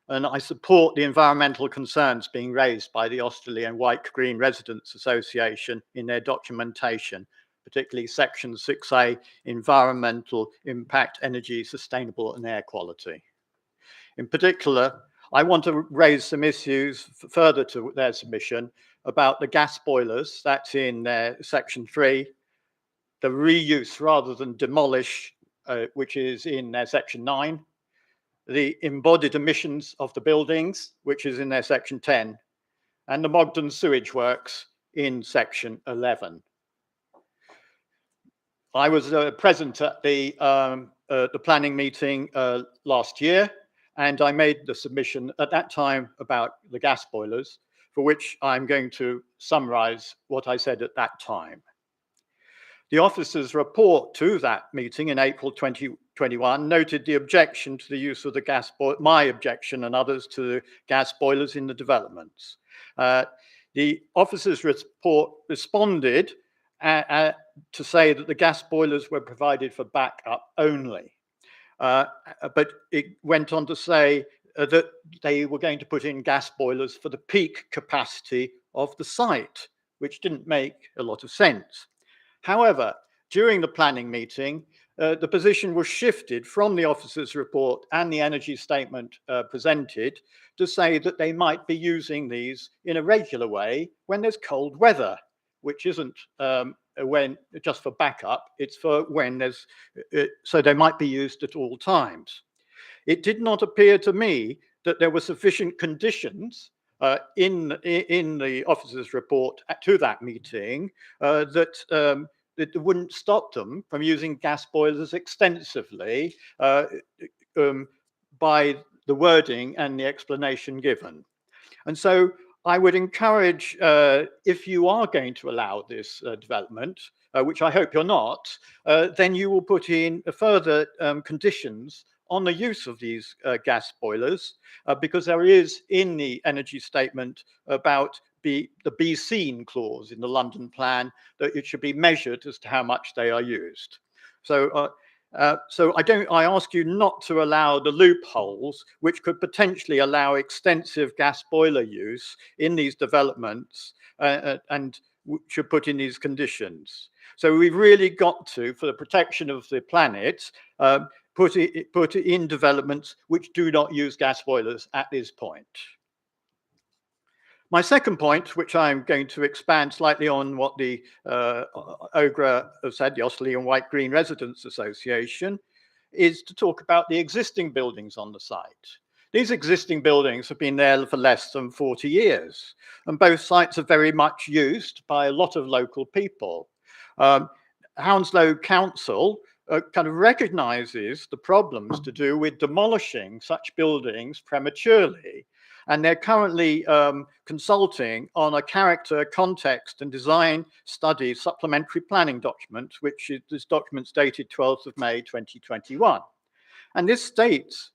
and I support the environmental concerns being raised by the Austerley and White Green Residents Association in their documentation, particularly section 6A, environmental impact, energy, sustainable and air quality. In particular, I want to raise some issues further to their submission about the gas boilers. That's in section 3, the reuse rather than demolish, which is in section 9, the embodied emissions of the buildings, which is in their section 10, and the Mogden sewage works in section 11. I was present at the planning meeting last year, and I made the submission at that time about the gas boilers, for which I'm going to summarize what I said at that time. The officer's report to that meeting in April 2021 noted the objection to the use of the gas boiler, my objection and others to the gas boilers in the developments. The officer's report responded to say that the gas boilers were provided for backup only. But it went on to say that they were going to put in gas boilers for the peak capacity of the site, which didn't make a lot of sense. However, during the planning meeting, the position was shifted from the officer's report and the energy statement presented to say that they might be using these in a regular way when there's cold weather, which isn't when just for backup, it's for when there's, so they might be used at all times. It did not appear to me that there were sufficient conditions in the officer's report to that meeting that it wouldn't stop them from using gas boilers extensively by the wording and the explanation given. And so I would encourage, if you are going to allow this development, which I hope you're not, then you will put in further conditions on the use of these gas boilers, because there is in the energy statement about the be seen clause in the London plan that it should be measured as to how much they are used. So So I ask you not to allow the loopholes which could potentially allow extensive gas boiler use in these developments and should put in these conditions. So we've really got to, for the protection of the planet, put it in developments which do not use gas boilers at this point. My second point, which I'm going to expand slightly on what the OGRA have said, the Osterley and White Green Residents Association, is to talk about the existing buildings on the site. These existing buildings have been there for less than 40 years, and both sites are very much used by a lot of local people. Hounslow Council kind of recognises the problems to do with demolishing such buildings prematurely. And they're currently consulting on a character, context and design study supplementary planning document, which is this document's dated 12th of May 2021. And this states,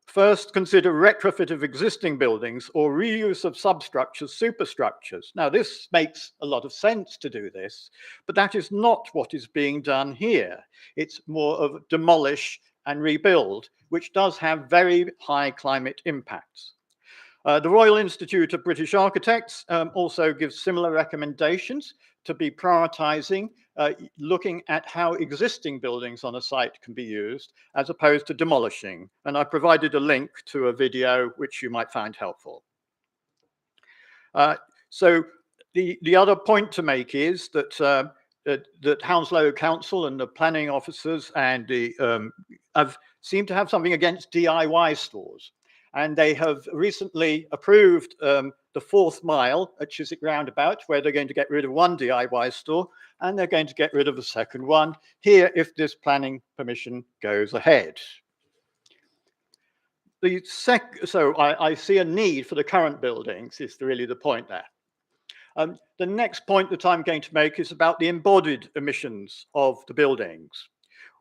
first consider retrofit of existing buildings or reuse of substructures, superstructures. Now this makes a lot of sense to do this, but that is not what is being done here. It's more of demolish and rebuild, which does have very high climate impacts. The Royal Institute of British Architects also gives similar recommendations to be prioritising, looking at how existing buildings on a site can be used as opposed to demolishing. And I provided a link to a video which you might find helpful. So the other point to make is that that Hounslow Council and the planning officers and the seem to have something against DIY stores. And they have recently approved the 4th mile at Chiswick Roundabout, where they're going to get rid of one DIY store, and they're going to get rid of the second one here if this planning permission goes ahead. So I see a need for the current buildings is really the point there. The next point that I'm going to make is about the embodied emissions of the buildings.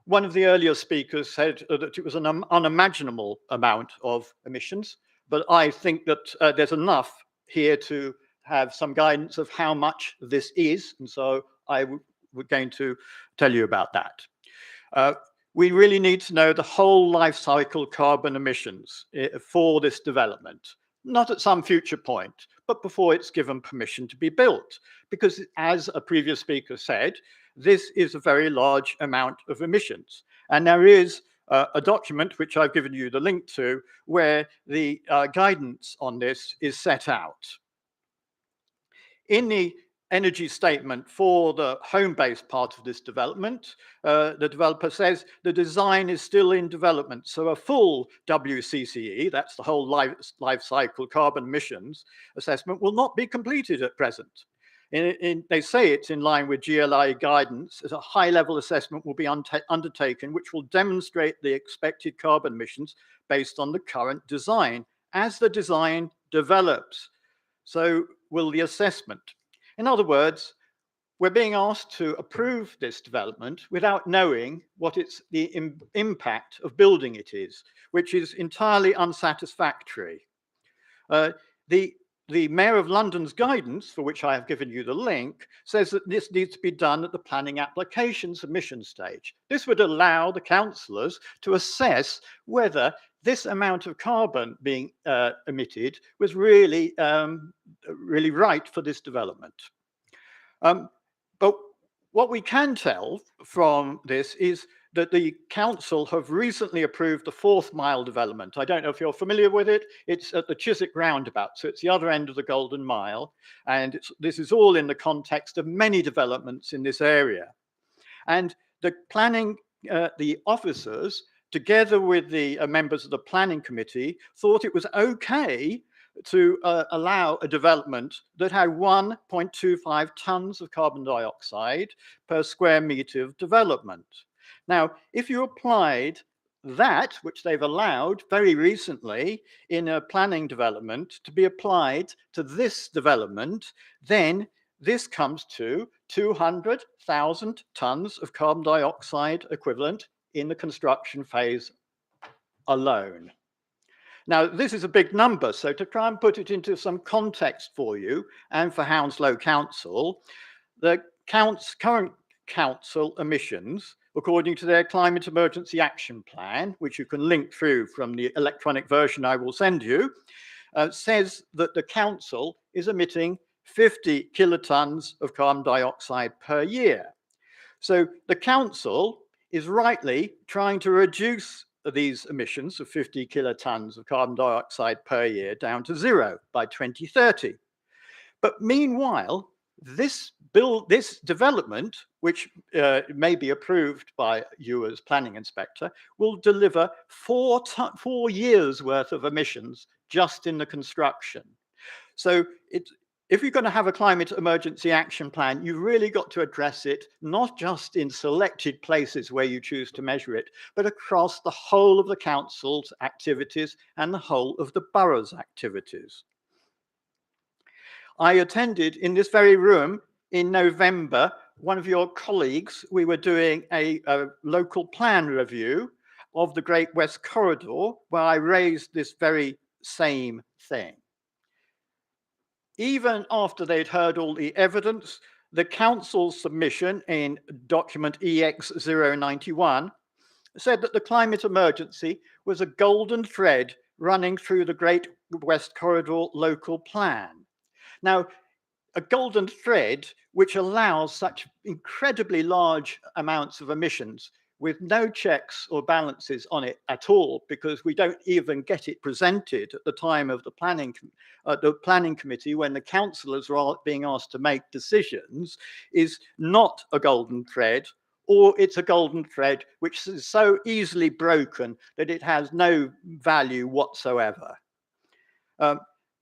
One of the earlier speakers said that it was an unimaginable amount of emissions, but I think that there's enough here to have some guidance of how much this is, and so we're going to tell you about that. We really need to know the whole life cycle carbon emissions for this development, not at some future point, but before it's given permission to be built, because as a previous speaker said, this is a very large amount of emissions. And there is a document, which I've given you the link to, where the guidance on this is set out. In the energy statement for the Homebase part of this development, the developer says the design is still in development. So a full WCCE, that's the whole life cycle carbon emissions assessment, will not be completed at present. They say it's in line with GLI guidance as a high-level assessment will be undertaken, which will demonstrate the expected carbon emissions based on the current design as the design develops. So will the assessment. In other words, we're being asked to approve this development without knowing what the impact of building it is, which is entirely unsatisfactory. The Mayor of London's guidance, for which I have given you the link, says that this needs to be done at the planning application submission stage. This would allow the councillors to assess whether this amount of carbon being emitted was really, really right for this development. But what we can tell from this is that the council have recently approved the 4th mile development. I don't know if you're familiar with it. It's at the Chiswick Roundabout, so it's the other end of the Golden Mile. And this is all in the context of many developments in this area. And the planning, the officers, together with the members of the planning committee, thought it was okay to allow a development that had 1.25 tons of carbon dioxide per square metre of development. Now, if you applied that, which they've allowed very recently in a planning development, to be applied to this development, then this comes to 200,000 tons of carbon dioxide equivalent in the construction phase alone. Now, this is a big number, so to try and put it into some context for you and for Hounslow Council, the current council emissions according to their Climate Emergency Action Plan, which you can link through from the electronic version I will send you, says that the council is emitting 50 kilotons of carbon dioxide per year. So the council is rightly trying to reduce these emissions of 50 kilotons of carbon dioxide per year down to zero by 2030. But meanwhile, this development, which may be approved by you as planning inspector, will deliver 4 years worth of emissions just in the construction. So if you're going to have a climate emergency action plan, you've really got to address it, not just in selected places where you choose to measure it, but across the whole of the council's activities and the whole of the borough's activities. I attended in this very room in November, one of your colleagues, we were doing a local plan review of the Great West Corridor, where I raised this very same thing. Even after they'd heard all the evidence, the council's submission in document EX091 said that the climate emergency was a golden thread running through the Great West Corridor local plan. Now, a golden thread which allows such incredibly large amounts of emissions with no checks or balances on it at all, because we don't even get it presented at the time of the planning committee when the councillors are being asked to make decisions, is not a golden thread, or it's a golden thread which is so easily broken that it has no value whatsoever.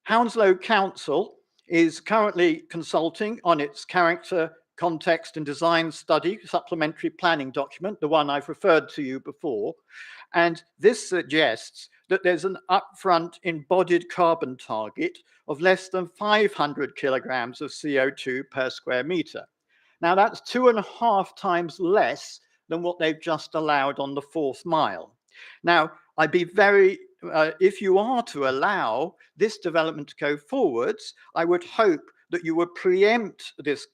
Hounslow Council is currently consulting on its character, context and design study supplementary planning document, the one I've referred to you before. And this suggests that there's an upfront embodied carbon target of less than 500 kilograms of CO2 per square metre. Now that's 2.5 times less than what they've just allowed on the 4th mile. Now, I'd be very, if you are to allow this development to go forwards, I would hope that you would preempt this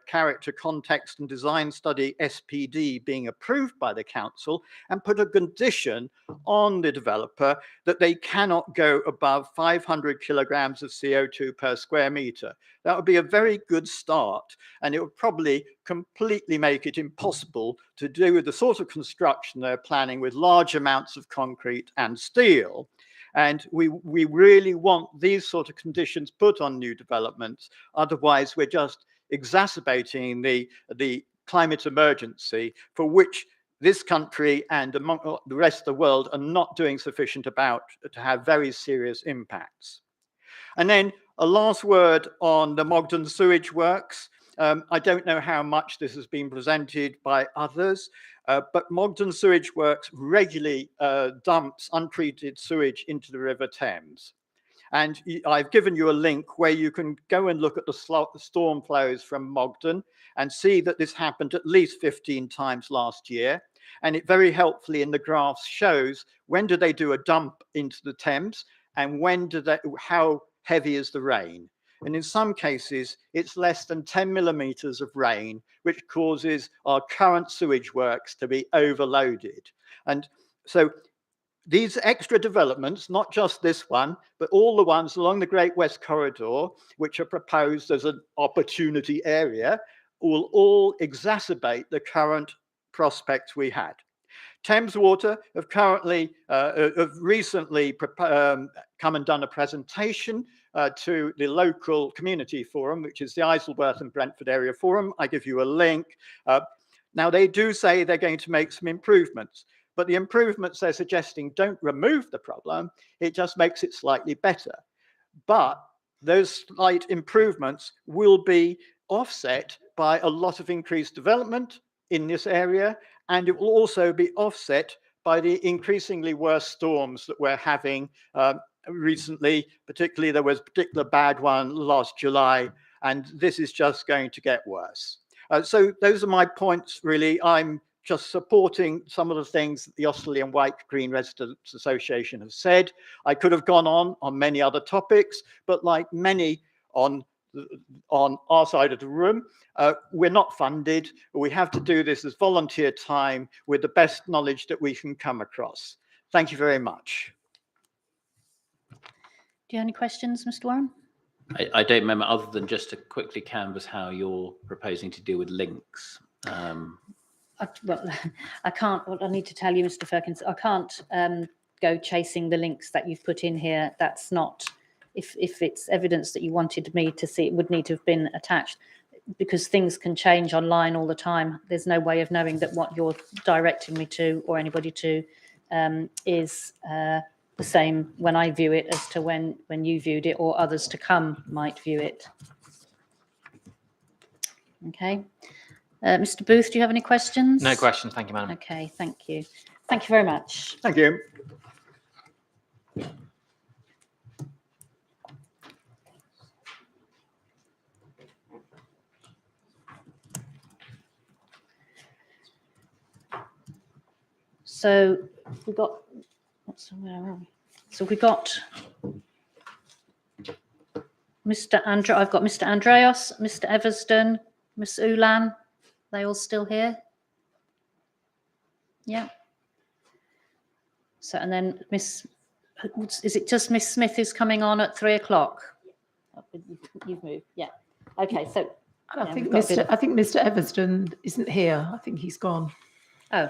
character, context and design study SPD being approved by the council and put a condition on the developer that they cannot go above 500 kilograms of CO2 per square metre. That would be a very good start, and it would probably completely make it impossible to do the sort of construction they're planning with large amounts of concrete and steel. And we really want these sort of conditions put on new developments. Otherwise, we're just exacerbating the climate emergency for which this country and among the rest of the world are not doing sufficient about to have very serious impacts. And then a last word on the Mogden sewage works. I don't know how much this has been presented by others, but Mogden Sewage Works regularly dumps untreated sewage into the River Thames. And I've given you a link where you can go and look at the storm flows from Mogden and see that this happened at least 15 times last year. And it very helpfully in the graphs shows when do they do a dump into the Thames and when do they, how heavy is the rain. And in some cases, it's less than 10 millimeters of rain, which causes our current sewage works to be overloaded. And so these extra developments, not just this one, but all the ones along the Great West Corridor, which are proposed as an opportunity area, will all exacerbate the current prospects we had. Thames Water have recently come and done a presentation to the local community forum, which is the Isleworth and Brentford Area Forum. I give you a link. Now, they do say they're going to make some improvements, but the improvements they're suggesting don't remove the problem. It just makes it slightly better. But those slight improvements will be offset by a lot of increased development in this area, and it will also be offset by the increasingly worse storms that we're having recently. Particularly, there was a particular bad one last July, and this is just going to get worse. So those are my points, really. I'm just supporting some of the things that the Osterley and White Green Residents Association have said. I could have gone on many other topics, but like many on on our side of the room. We're not funded. We have to do this as volunteer time with the best knowledge that we can come across. Thank you very much. Do you have any questions, Mr. Warren? I don't remember, other than just to quickly canvass how you're proposing to deal with links. Well, I can't. What I need to tell you, Mr. Firkins, I can't go chasing the links that you've put in here. That's not. If it's evidence that you wanted me to see, it would need to have been attached, because things can change online all the time. There's no way of knowing that what you're directing me to or anybody to is the same when I view it as to when you viewed it or others to come might view it. Okay. Mr. Booth, do you have any questions? No questions, thank you, Madam. Okay, thank you. Thank you very much. Thank you. So we got, where are we? So we got Mr. I've got Mr. Andreas, Mr. Eversden, Miss Ulan. They all still here? Yeah. So, and then is it just Miss Smith who's coming on at 3 o'clock? You've moved, yeah. Okay, so. I think Mr. Eversden isn't here. I think he's gone. Oh.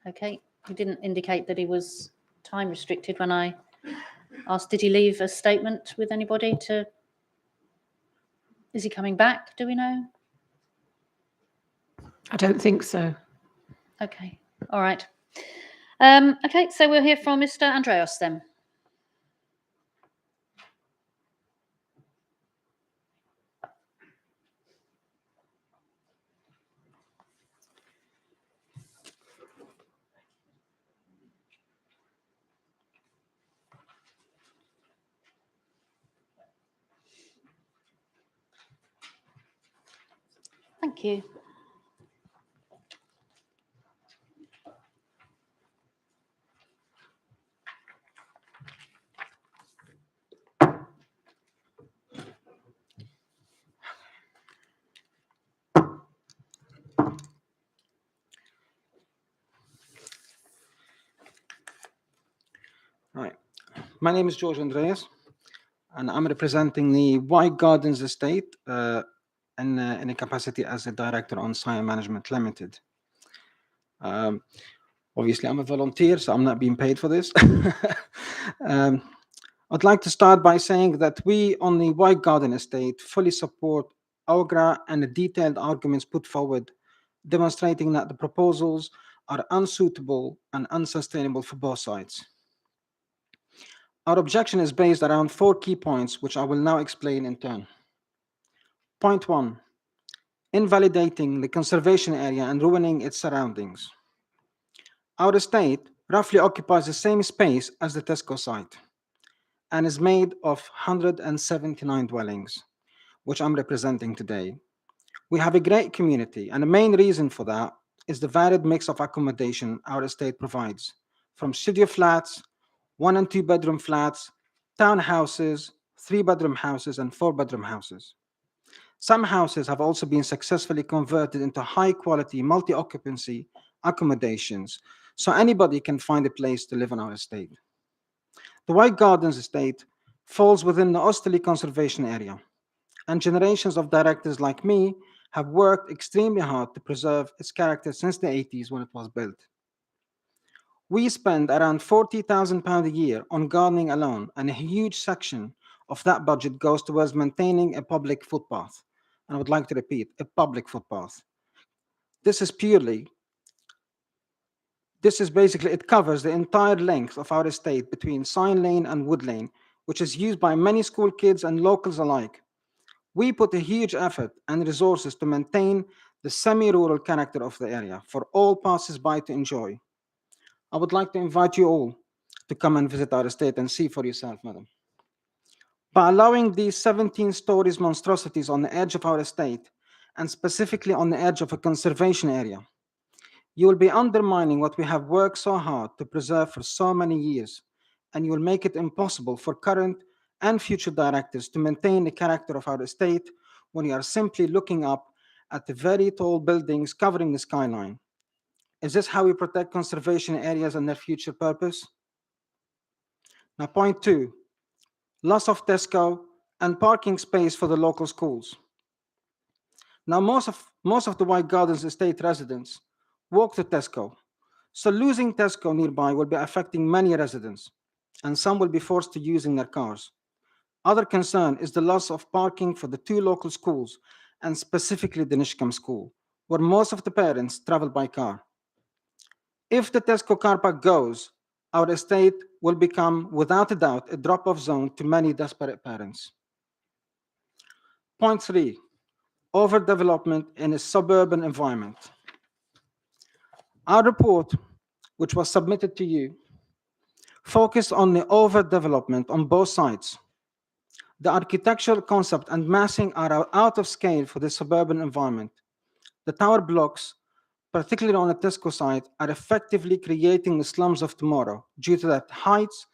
Okay, he didn't indicate that he was time restricted when I asked. Did he leave a statement with anybody to? Is he coming back? Do we know? I don't think so. Okay, all right. Okay, so we'll hear from Mr. Andreas then. Thank you. Right. My name is George Andreas, and I'm representing the White Gardens Estate in a capacity as a director on Science Management Limited. Obviously, I'm a volunteer, so I'm not being paid for this. I'd like to start by saying that we on the White Garden Estate fully support OGRA and the detailed arguments put forward, demonstrating that the proposals are unsuitable and unsustainable for both sides. Our objection is based around 4 key points, which I will now explain in turn. Point 1, invalidating the conservation area and ruining its surroundings. Our estate roughly occupies the same space as the Tesco site and is made of 179 dwellings, which I'm representing today. We have a great community, and the main reason for that is the varied mix of accommodation our estate provides, from studio flats, 1 and 2 bedroom flats, townhouses, 3-bedroom houses, and 4-bedroom houses. Some houses have also been successfully converted into high-quality multi-occupancy accommodations, so anybody can find a place to live on our estate. The White Gardens Estate falls within the Osterley Conservation Area, and generations of directors like me have worked extremely hard to preserve its character since the 80s when it was built. We spend around £40,000 a year on gardening alone, and a huge section of that budget goes towards maintaining a public footpath. And I would like to repeat, a public footpath. This is basically, it covers the entire length of our estate between Sign Lane and Wood Lane, which is used by many school kids and locals alike. We put a huge effort and resources to maintain the semi-rural character of the area for all passers-by to enjoy. I would like to invite you all to come and visit our estate and see for yourself, madam. By allowing these 17 stories monstrosities on the edge of our estate, and specifically on the edge of a conservation area, you will be undermining what we have worked so hard to preserve for so many years, and you will make it impossible for current and future directives to maintain the character of our estate when we are simply looking up at the very tall buildings covering the skyline? Is this how we protect conservation areas and their future purpose? Now, point 2, loss of Tesco and parking space for the local schools. Now, most of the White Gardens estate residents walk to Tesco, so losing Tesco nearby will be affecting many residents, and some will be forced to using their cars. Other concern is the loss of parking for the 2 local schools, and specifically the Nishkam school, where most of the parents travel by car. If the Tesco car park goes, our estate will become, without a doubt, a drop-off zone to many desperate parents. Point 3, overdevelopment in a suburban environment. Our report, which was submitted to you, focused on the overdevelopment on both sides. The architectural concept and massing are out of scale for the suburban environment. The tower blocks, particularly on the Tesco site, are effectively creating the slums of tomorrow due to that heights,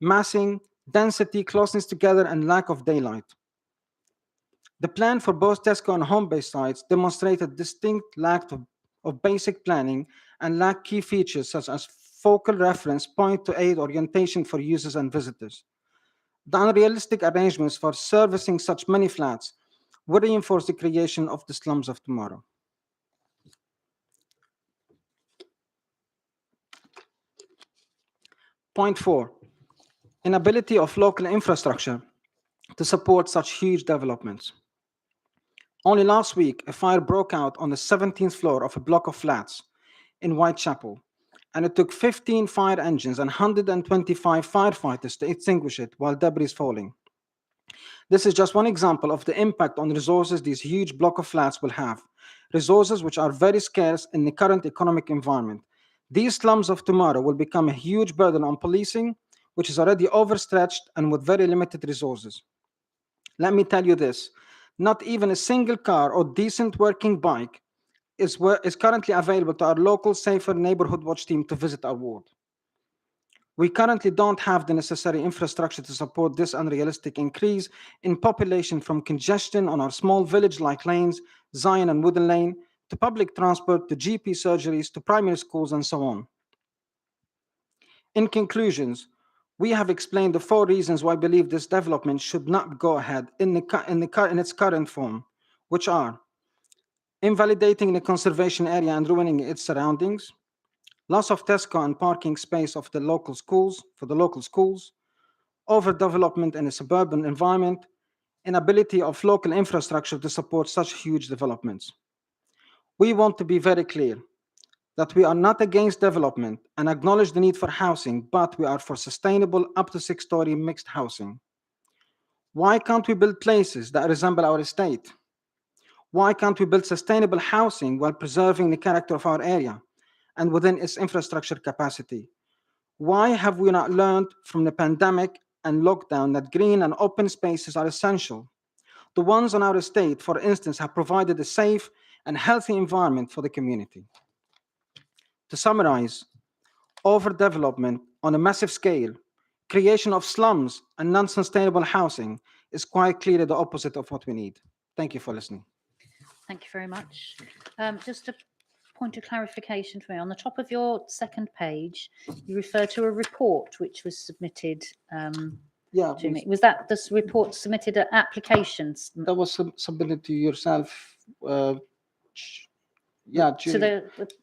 massing, density, closeness together, and lack of daylight. The plan for both Tesco and Homebase sites demonstrated distinct lack of basic planning and lack key features such as focal reference point to aid orientation for users and visitors. The unrealistic arrangements for servicing such many flats would reinforce the creation of the slums of tomorrow. Point 4, inability of local infrastructure to support such huge developments. Only last week, a fire broke out on the 17th floor of a block of flats in Whitechapel, and it took 15 fire engines and 125 firefighters to extinguish it while debris is falling. This is just one example of the impact on resources these huge block of flats will have, resources which are very scarce in the current economic environment. These slums of tomorrow will become a huge burden on policing, which is already overstretched and with very limited resources. Let me tell you this, not even a single car or decent working bike is currently available to our local Safer Neighborhood Watch team to visit our ward. We currently don't have the necessary infrastructure to support this unrealistic increase in population, from congestion on our small village-like lanes, Zion and Wooden Lane, to public transport, to GP surgeries, to primary schools, and so on. In conclusions, we have explained the 4 reasons why I believe this development should not go ahead in its current form, which are invalidating the conservation area and ruining its surroundings, loss of Tesco and parking space of the local schools, overdevelopment in a suburban environment, inability of local infrastructure to support such huge developments. We want to be very clear that we are not against development and acknowledge the need for housing, but we are for sustainable up to 6-story mixed housing. Why can't we build places that resemble our estate? Why can't we build sustainable housing while preserving the character of our area and within its infrastructure capacity? Why have we not learned from the pandemic and lockdown that green and open spaces are essential? The ones on our estate, for instance, have provided a safe and healthy environment for the community. To summarize, overdevelopment on a massive scale, creation of slums and non-sustainable housing is quite clearly the opposite of what we need. Thank you for listening. Thank you very much. Just a point of clarification for me. On the top of your second page, you refer to a report which was submitted to me. Was that this report submitted at applications? That was submitted to yourself,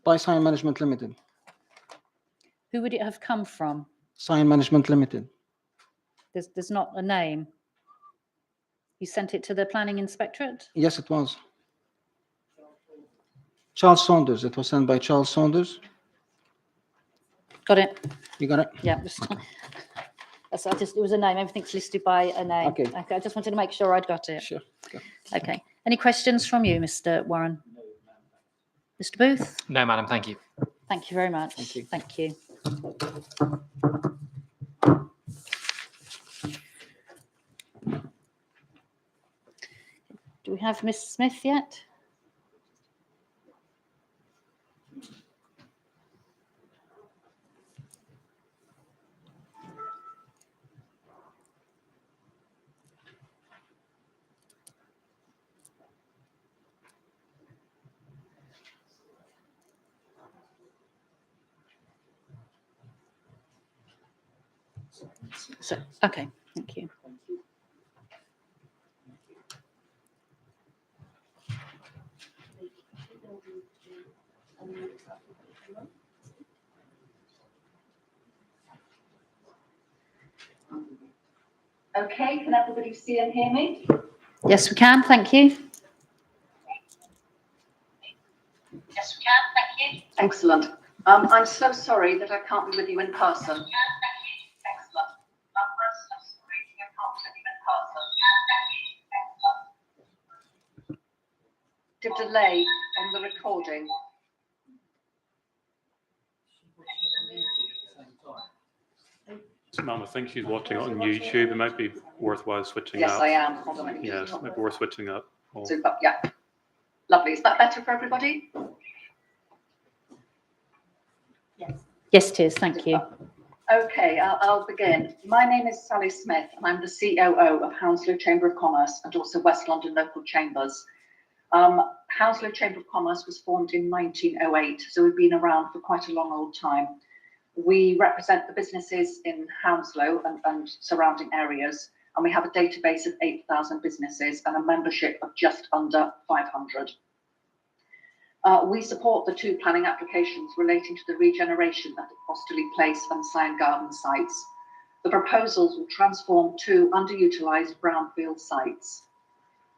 by Sign Management Limited. Who would it have come from? Sign Management Limited. There's not a name. You sent it to the Planning Inspectorate? Yes, it was. Charles Saunders. It was sent by Charles Saunders. Got it. You got it? Yeah. It was a name. Everything's listed by a name. Okay. I just wanted to make sure I'd got it. Sure. Okay. Any questions from you, Mr. Warren? Mr. Booth? No, madam, thank you. Thank you very much. Thank you. Thank you. Do we have Miss Smith yet? So, okay, thank you. Okay, can everybody see and hear me? Yes, we can, thank you. Yes, we can, thank you. Excellent. I'm so sorry that I can't be with you in person. Excellent. The delay on the recording. Ma'am, I think she's watching it on YouTube. It might be worthwhile switching Yes, up. I am. Hold on, let me Yes, just it might be worth switching up. Oh. Super, yeah. Lovely. Is that better for everybody? Yes. Yes, it is, thank you. Okay, I'll begin. My name is Sally Smith, and I'm the COO of Hounslow Chamber of Commerce and also West London Local Chambers. Hounslow Chamber of Commerce was formed in 1908, so we've been around for quite a long old time. We represent the businesses in Hounslow and surrounding areas, and we have a database of 8,000 businesses and a membership of just under 500. We support the 2 planning applications relating to the regeneration of the Osterley Place and Scion Garden sites. The proposals will transform 2 underutilised brownfield sites.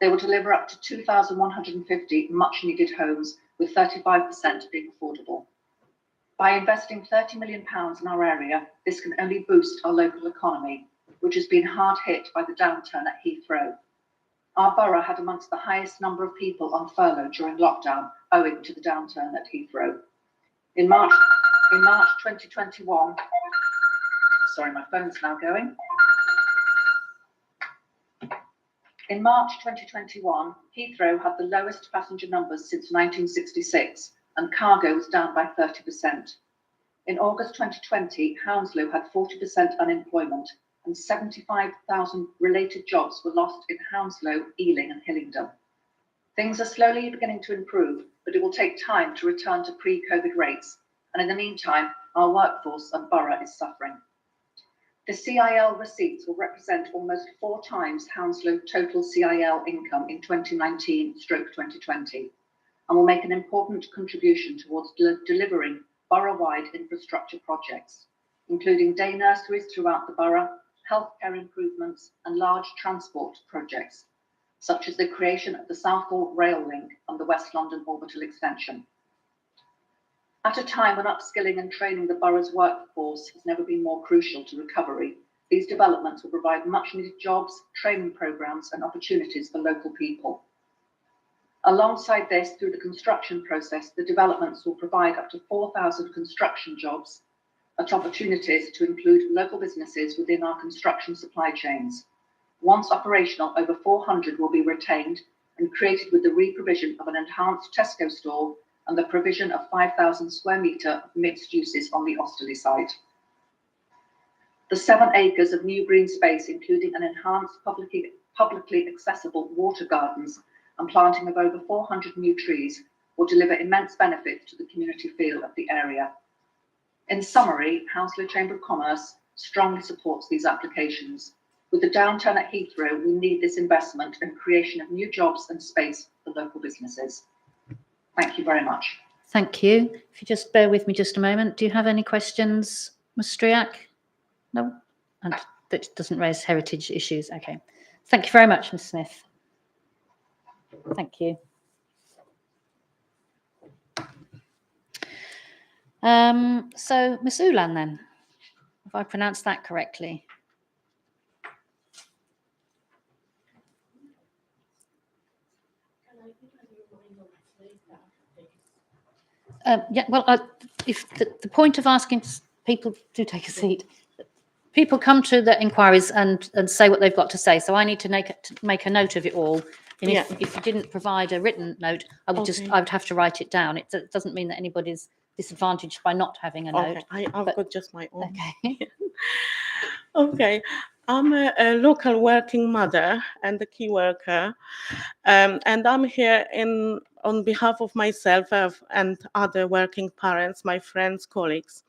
They will deliver up to 2,150 much needed homes, with 35% being affordable. By investing £30 million in our area, this can only boost our local economy, which has been hard hit by the downturn at Heathrow. Our borough had amongst the highest number of people on furlough during lockdown, owing to the downturn at Heathrow. In March 2021, sorry, my phone's now going. In March 2021, Heathrow had the lowest passenger numbers since 1966, and cargo was down by 30%. In August 2020, Hounslow had 40% unemployment, and 75,000 related jobs were lost in Hounslow, Ealing and Hillingdon. Things are slowly beginning to improve, but it will take time to return to pre-COVID rates, and in the meantime, our workforce and borough is suffering. The CIL receipts will represent almost 4 times Hounslow total CIL income in 2019/2020, and will make an important contribution towards delivering borough-wide infrastructure projects, including day nurseries throughout the borough, healthcare improvements and large transport projects, such as the creation of the Southall Rail Link and the West London Orbital Extension. At a time when upskilling and training the borough's workforce has never been more crucial to recovery, these developments will provide much needed jobs, training programmes and opportunities for local people. Alongside this, through the construction process, the developments will provide up to 4,000 construction jobs at opportunities to include local businesses within our construction supply chains. Once operational, over 400 will be retained and created with the re-provision of an enhanced Tesco store and the provision of 5,000 square metre of mixed uses on the Osterley site. The 7 acres of new green space, including an enhanced publicly accessible water gardens and planting of over 400 new trees, will deliver immense benefits to the community feel of the area. In summary, Hounslow Chamber of Commerce strongly supports these applications. With the downturn at Heathrow, we need this investment and creation of new jobs and space for local businesses. Thank you very much. Thank you. If you just bear with me just a moment. Do you have any questions, Ms. Striak? No? And that doesn't raise heritage issues. Okay. Thank you very much, Ms. Smith. Thank you. So, Ms. Ulan then, if I pronounced that correctly. Yeah, well, if the point of asking people to take a seat, people come to the inquiries and say what they've got to say. So I need to make a note of it all. And if you didn't provide a written note, I would I would have to write it down. It doesn't mean that anybody's disadvantaged by not having a note. I've got just my own. Okay. Okay. I'm a local working mother and a key worker, and I'm here on behalf of myself and other working parents, my friends, colleagues.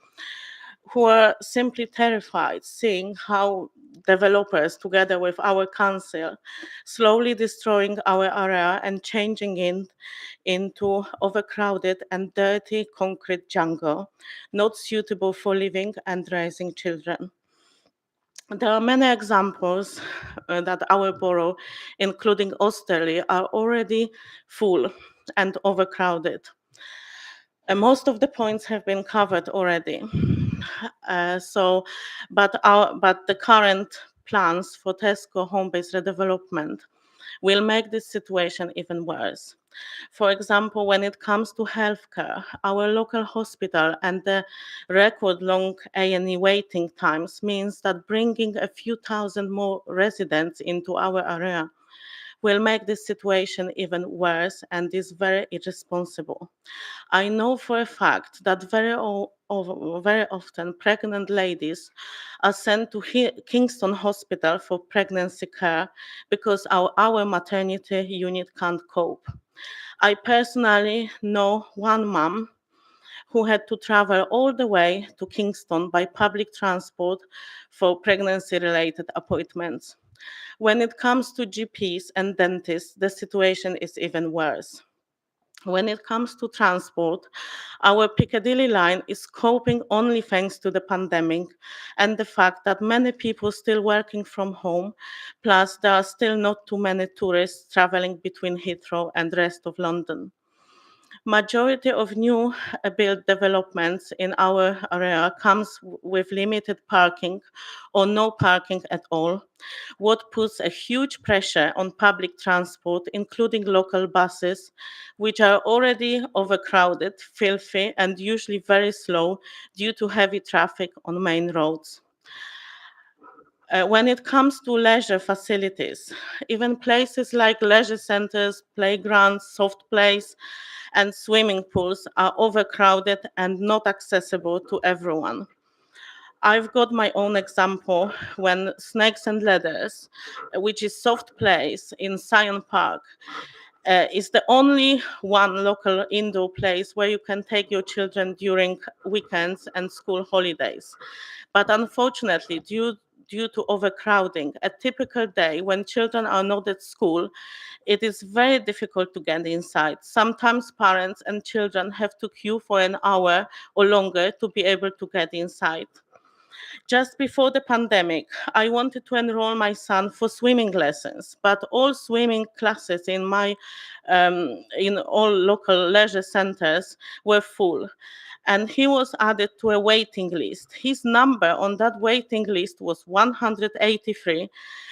who are simply terrified seeing how developers, together with our council, slowly destroying our area and changing it into overcrowded and dirty concrete jungle, not suitable for living and raising children. There are many examples that our borough, including Osterley, are already full and overcrowded. Most of the points have been covered already. But the current plans for Tesco Homebase redevelopment will make this situation even worse. For example, when it comes to healthcare, our local hospital and the record-long A&E waiting times means that bringing a few thousand more residents into our area will make this situation even worse and is very irresponsible. I know for a fact that very often pregnant ladies are sent to Kingston Hospital for pregnancy care because our maternity unit can't cope. I personally know one mom who had to travel all the way to Kingston by public transport for pregnancy-related appointments. When it comes to GPs and dentists, the situation is even worse. When it comes to transport, our Piccadilly line is coping only thanks to the pandemic and the fact that many people still working from home, plus there are still not too many tourists traveling between Heathrow and the rest of London. Majority of new build developments in our area comes with limited parking or no parking at all, what puts a huge pressure on public transport, including local buses, which are already overcrowded, filthy, and usually very slow due to heavy traffic on main roads. When it comes to leisure facilities, even places like leisure centers, playgrounds, soft plays, and swimming pools are overcrowded and not accessible to everyone. I've got my own example when Snakes and Ladders, which is soft place in Scion Park, is the only one local indoor place where you can take your children during weekends and school holidays. But unfortunately, due to overcrowding, a typical day when children are not at school, it is very difficult to get inside. Sometimes parents and children have to queue for an hour or longer to be able to get inside. Just before the pandemic, I wanted to enroll my son for swimming lessons, but all swimming classes in all local leisure centers were full, and he was added to a waiting list. His number on that waiting list was 183,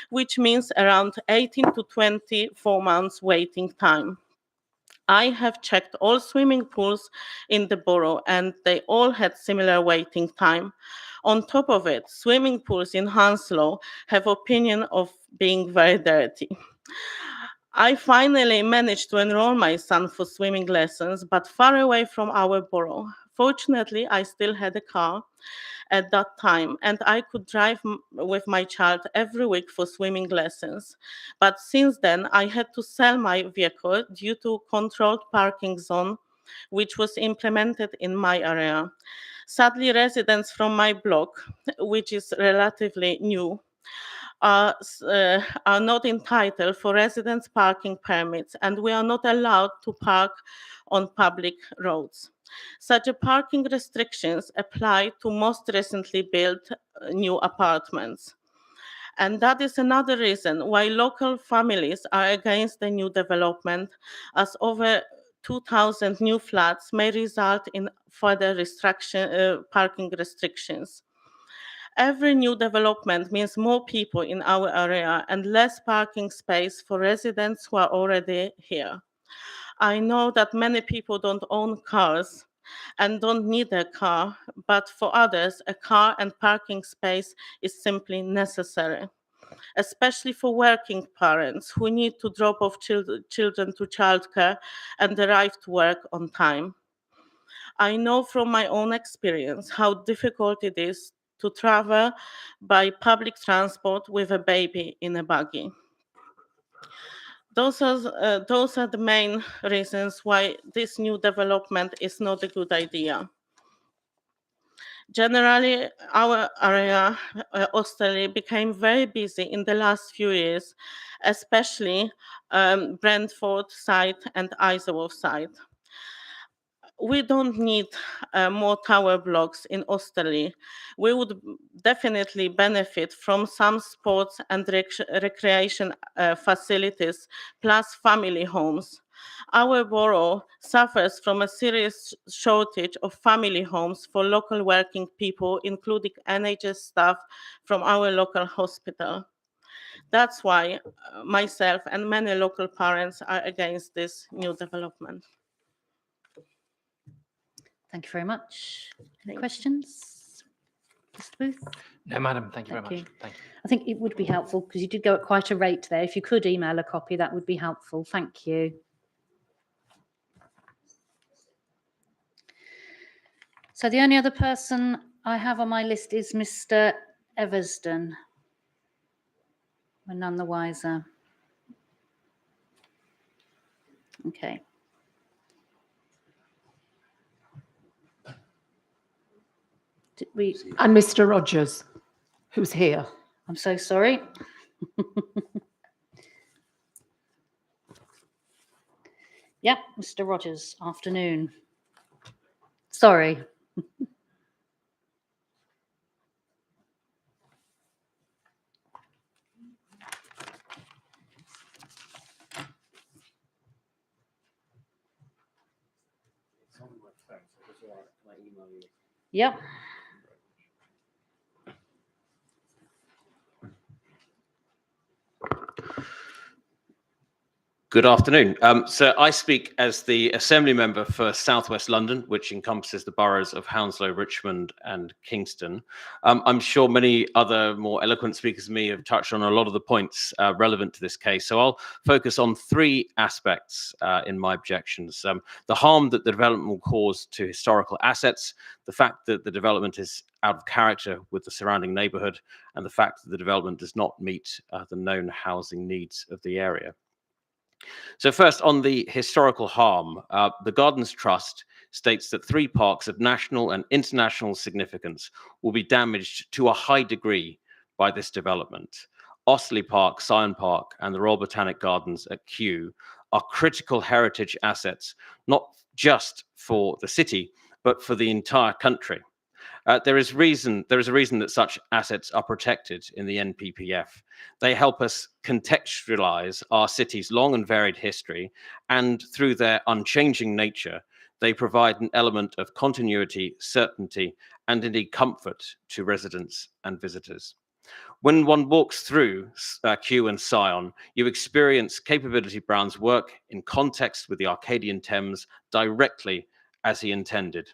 which means around 18 to 24 months waiting time. I have checked all swimming pools in the borough and they all had similar waiting time. On top of it, swimming pools in Hounslow have opinion of being very dirty. I finally managed to enroll my son for swimming lessons, but far away from our borough. Fortunately, I still had a car at that time, and I could drive with my child every week for swimming lessons. But since then, I had to sell my vehicle due to controlled parking zone, which was implemented in my area. Sadly, residents from my block, which is relatively new, are not entitled for residence parking permits, and we are not allowed to park on public roads. Such parking restrictions apply to most recently built new apartments. And that is another reason why local families are against the new development, as over 2,000 new flats may result in further parking restrictions. Every new development means more people in our area and less parking space for residents who are already here. I know that many people don't own cars and don't need a car, but for others, a car and parking space is simply necessary, especially for working parents who need to drop off children to childcare and arrive to work on time. I know from my own experience how difficult it is to travel by public transport with a baby in a buggy. Those are the main reasons why this new development is not a good idea. Generally, our area, Osterley, became very busy in the last few years, especially Brentford side and Isleworth side. We don't need more tower blocks in Osterley. We would definitely benefit from some sports and recreation facilities, plus family homes. Our borough suffers from a serious shortage of family homes for local working people, including NHS staff from our local hospital. That's why myself and many local parents are against this new development. Thank you very much. Any questions? Mr. Booth? No, madam. Thank you very Thank much. you. Thank you. I think it would be helpful because you did go at quite a rate there. If you could email a copy, that would be helpful. Thank you. So the only other person I have on my list is Mr. Eversden. We're none the wiser. Okay. Did we? And Mr. Rogers, who's here. I'm so sorry. Yeah, Mr. Rogers, afternoon. Sorry. Yep. Good afternoon. So I speak as the Assembly Member for South West London, which encompasses the boroughs of Hounslow, Richmond and Kingston. I'm sure many other more eloquent speakers than me have touched on a lot of the points relevant to this case. So I'll focus on three aspects in my objections. The harm that the development will cause to historical assets, the fact that the development is out of character with the surrounding neighbourhood, and the fact that the development does not meet the known housing needs of the area. So first, on the historical harm, the Gardens Trust states that 3 parks of national and international significance will be damaged to a high degree by this development. Osterley Park, Syon Park, and the Royal Botanic Gardens at Kew are critical heritage assets, not just for the city, but for the entire country. There is a reason that such assets are protected in the NPPF. They help us contextualize our city's long and varied history, and through their unchanging nature, they provide an element of continuity, certainty, and indeed comfort to residents and visitors. When one walks through Kew and Syon, you experience Capability Brown's work in context with the Arcadian Thames directly as he intended.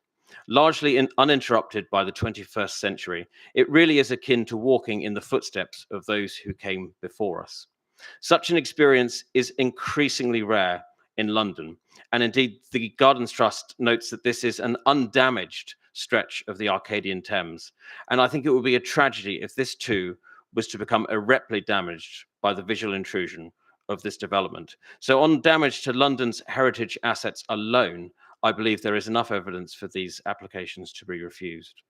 Largely uninterrupted by the 21st century, it really is akin to walking in the footsteps of those who came before us. Such an experience is increasingly rare in London, and indeed the Gardens Trust notes that this is an undamaged stretch of the Arcadian Thames, and I think it would be a tragedy if this too was to become irreparably damaged by the visual intrusion of this development. So on damage to London's heritage assets alone, I believe there is enough evidence for these applications to be refused.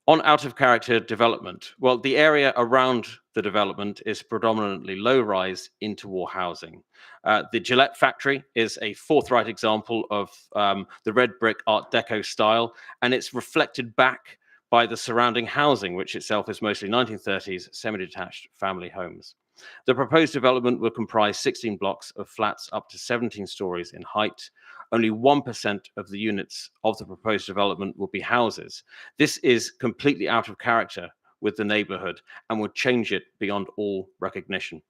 On out-of-character development, well, the area around the development is predominantly low-rise interwar housing. The Gillette factory is a forthright example of the red brick Art Deco style, and it's reflected back by the surrounding housing, which itself is mostly 1930s semi-detached family homes. The proposed development will comprise 16 blocks of flats up to 17 stories in height. Only 1% of the units of the proposed development will be houses. This is completely out of character with the neighbourhood and would change it beyond all recognition.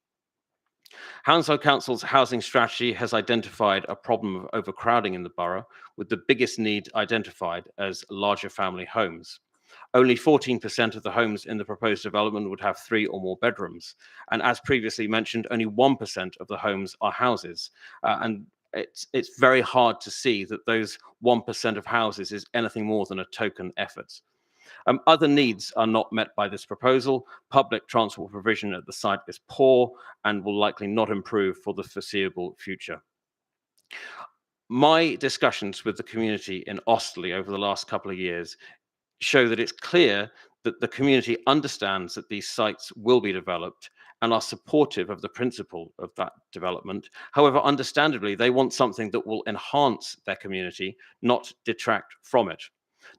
Hounslow Council's housing strategy has identified a problem of overcrowding in the borough, with the biggest need identified as larger family homes. Only 14% of the homes in the proposed development would have 3 or more bedrooms. And as previously mentioned, only 1% of the homes are houses. And it's very hard to see that those 1% of houses is anything more than a token effort. Other needs are not met by this proposal. Public transport provision at the site is poor and will likely not improve for the foreseeable future. My discussions with the community in Osterley over the last couple of years show that it's clear that the community understands that these sites will be developed and are supportive of the principle of that development. However, understandably, they want something that will enhance their community, not detract from it.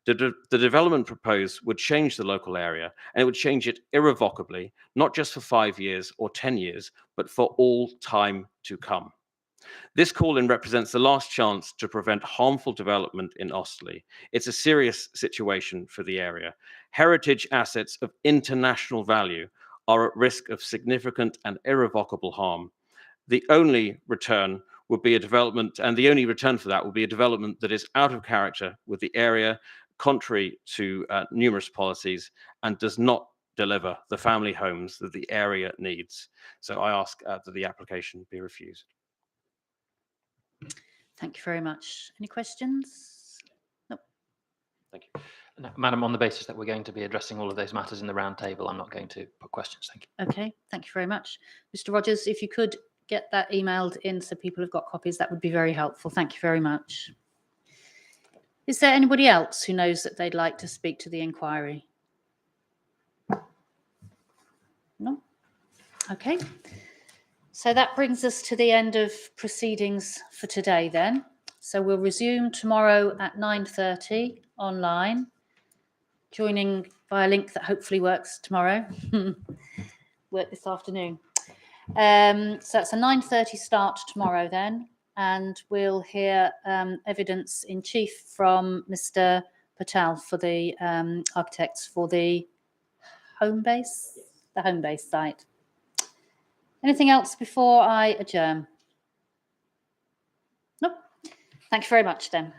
The development proposed would change the local area, and it would change it irrevocably, not just for 5 years or 10 years, but for all time to come. This call-in represents the last chance to prevent harmful development in Osterley. It's a serious situation for the area. Heritage assets of international value are at risk of significant and irrevocable harm. The only return would be a development, and the only return for that would be a development that is out of character with the area, contrary to numerous policies, and does not deliver the family homes that the area needs. So I ask that the application be refused. Thank you very much. Any questions? No. Thank you. No, Madam, on the basis that we're going to be addressing all of those matters in the round table, I'm not going to put questions. Thank you. Okay, thank you very much. Mr. Rogers, if you could get that emailed in so people have got copies, that would be very helpful. Thank you very much. Is there anybody else who knows that they'd like to speak to the inquiry? No? Okay. So that brings us to the end of proceedings for today then. So we'll resume tomorrow at 9:30 online, joining by a link that hopefully works tomorrow. Work this afternoon. So that's a 9:30 start tomorrow then, and we'll hear evidence in chief from Mr. Patel for the architects for the Homebase site. Anything else before I adjourn? Nope. Thank you very much then.